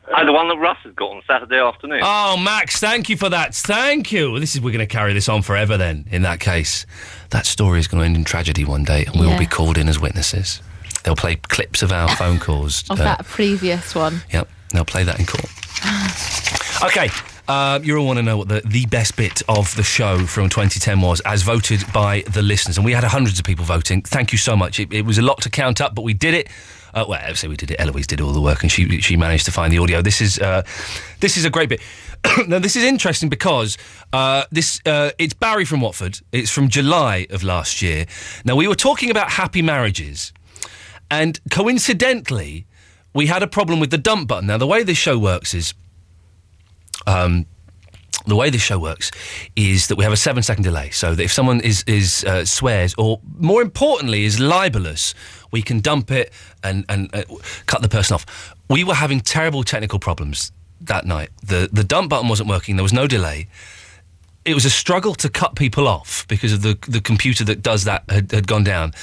The one that Russ has got on Saturday afternoon. Oh, Max, thank you for that. Thank you. We're going to carry this on forever then, in that case. That story is going to end in tragedy one day, and we will be called in as witnesses. They'll play clips of our phone calls. Of that previous one. Yep, they'll play that in court. Okay. You all want to know what the best bit of the show from 2010 was, as voted by the listeners. And we had hundreds of people voting. Thank you so much. It was a lot to count up, but we did it. Well, I say we did it. Eloise did all the work, and she managed to find the audio. This is a great bit. Now, this is interesting because it's Barry from Watford. It's from July of last year. Now, we were talking about happy marriages, and coincidentally, we had a problem with the dump button. Now, the way this show works is that we have a 7-second delay, so that if someone is swears, or more importantly is libelous, we can dump it and cut the person off. We were having terrible technical problems that night. The dump button wasn't working. There was no delay. It was a struggle to cut people off because of the computer that does that had gone down.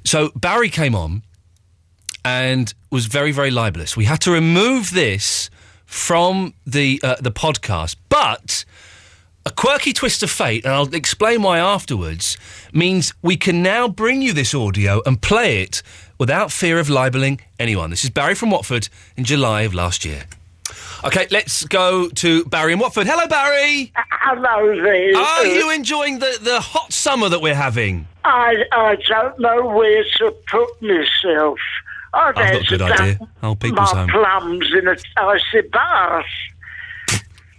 So Barry came on and was very, very libelous. We had to remove this from the podcast, but a quirky twist of fate, and I'll explain why afterwards, means we can now bring you this audio and play it without fear of libelling anyone. This is Barry from Watford in July of last year. Okay, let's go to Barry in Watford. Hello, Barry. Hello there. Are you enjoying the hot summer that we're having? I don't know where to put myself. I've got a good idea. I'll people's home. My plums in a icy bath.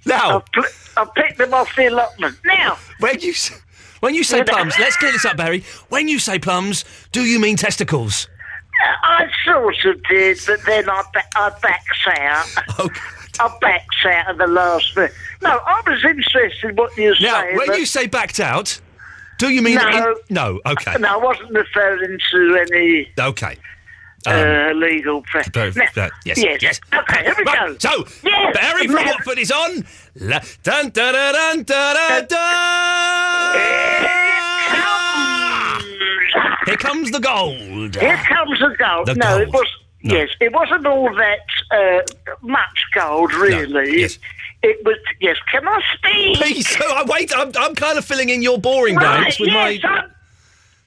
Now, I've picked them off the allotment. Now, when you say plums, let's clear this up, Barry. When you say plums, do you mean testicles? I sort of did, but then I backed out. Okay. I backed out of the last bit. No, I was interested in what you were saying. Now, when you say backed out, do you mean... No, okay. No, I wasn't referring to any... Okay. Legal press. Yes. Okay, here we go. So, Barry from Watford is on. Dun, dun, dun, dun, dun, dun. Here comes the gold. Here comes the gold. It was. No. Yes, it wasn't all that much gold, really. No. Yes. It was. Yes. Can I speak? Please. Wait. I'm kind of filling in your boring blanks with my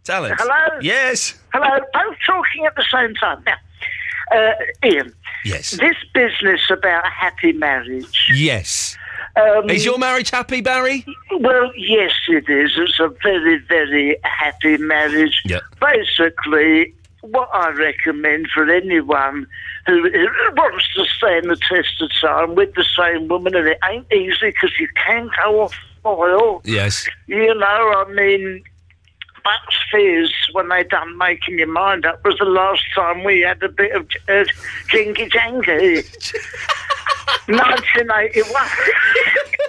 talent. Hello. Yes. Hello. Both talking at the same time. Now, Ian. Yes. This business about a happy marriage. Yes. Is your marriage happy, Barry? Well, yes, it is. It's a very, very happy marriage. Yep. Basically, what I recommend for anyone who wants to stand the test of time with the same woman, and it ain't easy because you can go off oil. Yes. You know, I mean, Bucks Fizz, when they done Making Your Mind Up, was the last time we had a bit of jingy-jangy. 1981.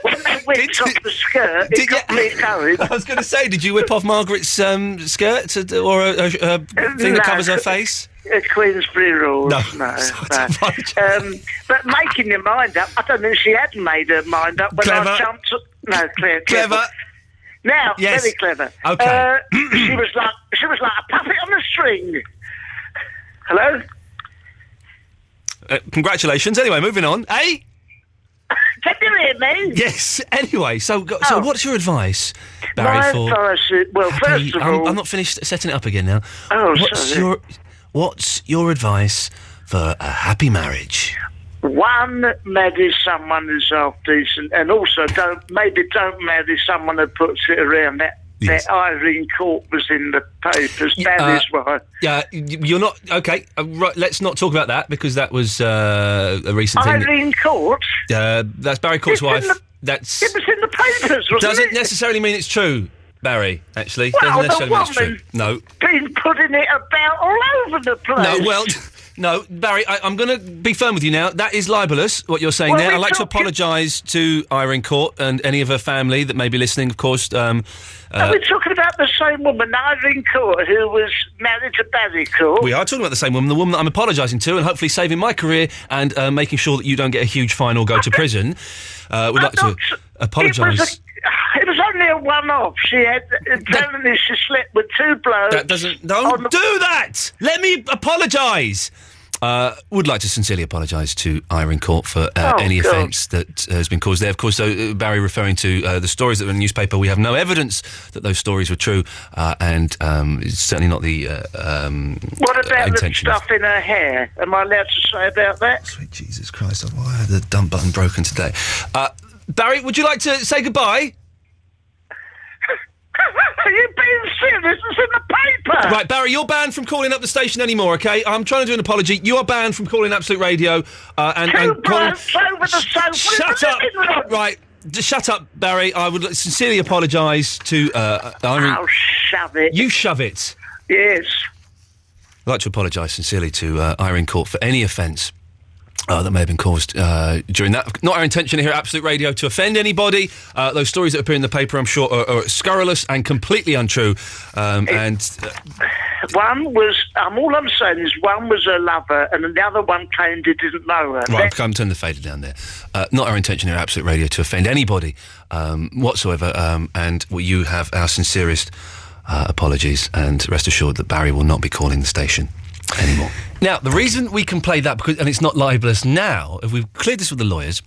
When they whipped off the skirt, it got me going. I was going to say, did you whip off Margaret's skirt or a thing that covers her face? Queensbury rules. No. But Making Your Mind Up, I don't know if she had made her mind up when I jumped. No, clever. Now, yes. Very clever. Okay. She was like a puppet on a string. Hello? Congratulations. Anyway, moving on. Hey? Can you hear me? Yes. Anyway, so what's your advice, Barry? First of all... I'm not finished setting it up again now. Oh, sorry. What's your advice for a happy marriage? One, marry someone who's half decent, and also don't marry someone who puts it around. That Irene Court was in the papers. That is why. Yeah, you're not okay. Right, let's not talk about that because that was a recent thing. Irene Court. That's Barry Court's wife. It was in the papers, wasn't doesn't it? necessarily mean it's true, Barry. Actually, Well, doesn't necessarily the mean it's true. woman No. been putting it about all over the place. No, well, no, Barry, I'm going to be firm with you now. That is libelous, what you're saying Well, there. we're I'd like to talking- apologise to Irene Court and any of her family that may be listening, of course. Are we talking about the same woman, Irene Court, who was married to Barry Court? We are talking about the same woman, the woman that I'm apologising to and hopefully saving my career and making sure that you don't get a huge fine or go to prison. We'd like to apologise. It was only a one-off. She had apparently she slept with two blokes. That doesn't... Don't do that! Let me apologise! Would like to sincerely apologise to Irene Court for any God. offence that has been caused there. Of course, Barry referring to the stories that were in the newspaper, we have no evidence that those stories were true, and it's certainly not the What about the intention. stuff in her hair? Am I allowed to say about that? Sweet Jesus Christ, why had the dump button broken today? Barry, would you like to say goodbye? Are you being serious? It's in the paper. Right, Barry, you're banned from calling up the station anymore, OK? I'm trying to do an apology. You are banned from calling Absolute Radio and Two calling... blokes over the sofa. Shut up! Right, just shut up, Barry. I would sincerely apologise to Irene... Oh, shove it. You shove it. Yes. I'd like to apologise sincerely to Irene Court for any offence that may have been caused during that. Not our intention here at Absolute Radio to offend anybody. Those stories that appear in the paper, I'm sure, are scurrilous and completely untrue. One was, all I'm saying is one was her lover and the other one claimed he didn't know her. Right, I'm turning the fader down there. Not our intention here at Absolute Radio to offend anybody whatsoever, and you have our sincerest apologies, and rest assured that Barry will not be calling the station anymore. Now, the reason we can play that, and it's not libelous now, if we've cleared this with the lawyers,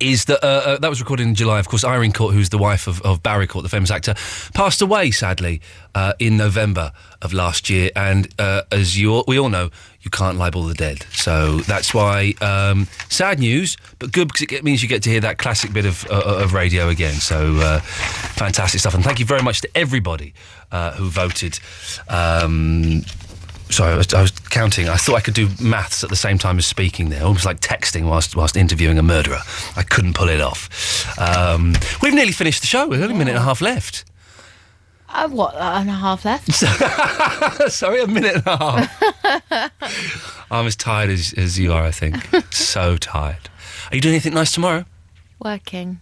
is that that was recorded in July. Of course, Irene Court, who's the wife of Barry Court, the famous actor, passed away, sadly, in November of last year. And as we all know, you can't libel the dead. So that's why, sad news, but good because it means you get to hear that classic bit of radio again. So fantastic stuff. And thank you very much to everybody who voted. Sorry, I was counting. I thought I could do maths at the same time as speaking there, almost like texting whilst interviewing a murderer. I couldn't pull it off. We've nearly finished the show. We've only a minute and a half left. What, an and a half left? Sorry, a minute and a half. I'm as tired as you are, I think. So tired. Are you doing anything nice tomorrow? Working.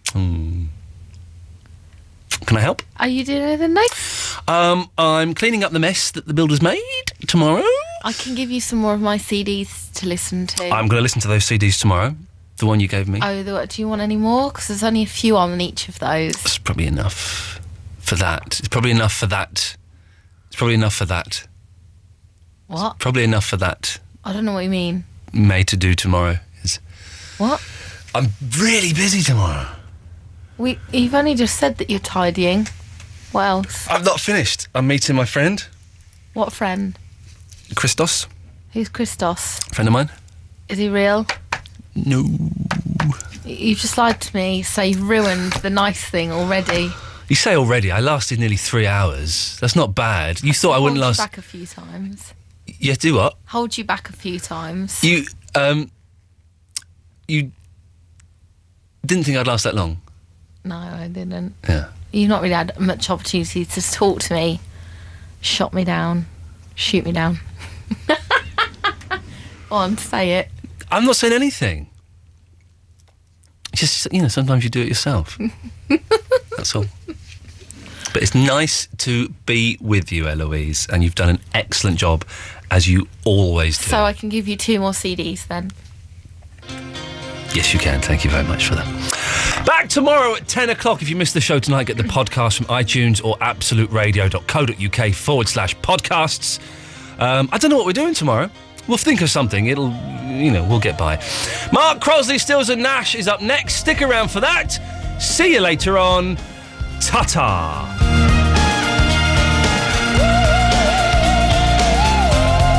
Can I help? Are you doing anything nice? I'm cleaning up the mess that the builders made tomorrow. I can give you some more of my CDs to listen to. I'm going to listen to those CDs tomorrow. The one you gave me. Oh, do you want any more? Because there's only a few on each of those. It's probably enough for that. It's probably enough for that. It's probably enough for that. What? It's probably enough for that. I don't know what you mean. Made to do tomorrow is. What? I'm really busy tomorrow. You've only just said that you're tidying. What else? I'm not finished. I'm meeting my friend. What friend? Christos. Who's Christos? Friend of mine. Is he real? No. You just lied to me, so you've ruined the nice thing already. You say already. I lasted nearly 3 hours. That's not bad. You thought I wouldn't last... Hold you back a few times. Yeah, do what? Hold you back a few times. You didn't think I'd last that long? No, I didn't. Yeah. You've not really had much opportunity to talk to me. Shot me down. Shoot me down. Go on, say it. I'm not saying anything. Just, sometimes you do it yourself. That's all. But it's nice to be with you, Eloise, and you've done an excellent job, as you always do. So I can give you 2 more CDs then? Yes, you can. Thank you very much for that. Back tomorrow at 10 o'clock. If you missed the show tonight, get the podcast from iTunes or absoluteradio.co.uk/podcasts. I don't know what we're doing tomorrow. We'll think of something. We'll get by. Mark Crosley, Stills and Nash is up next. Stick around for that. See you later on. Ta-ta.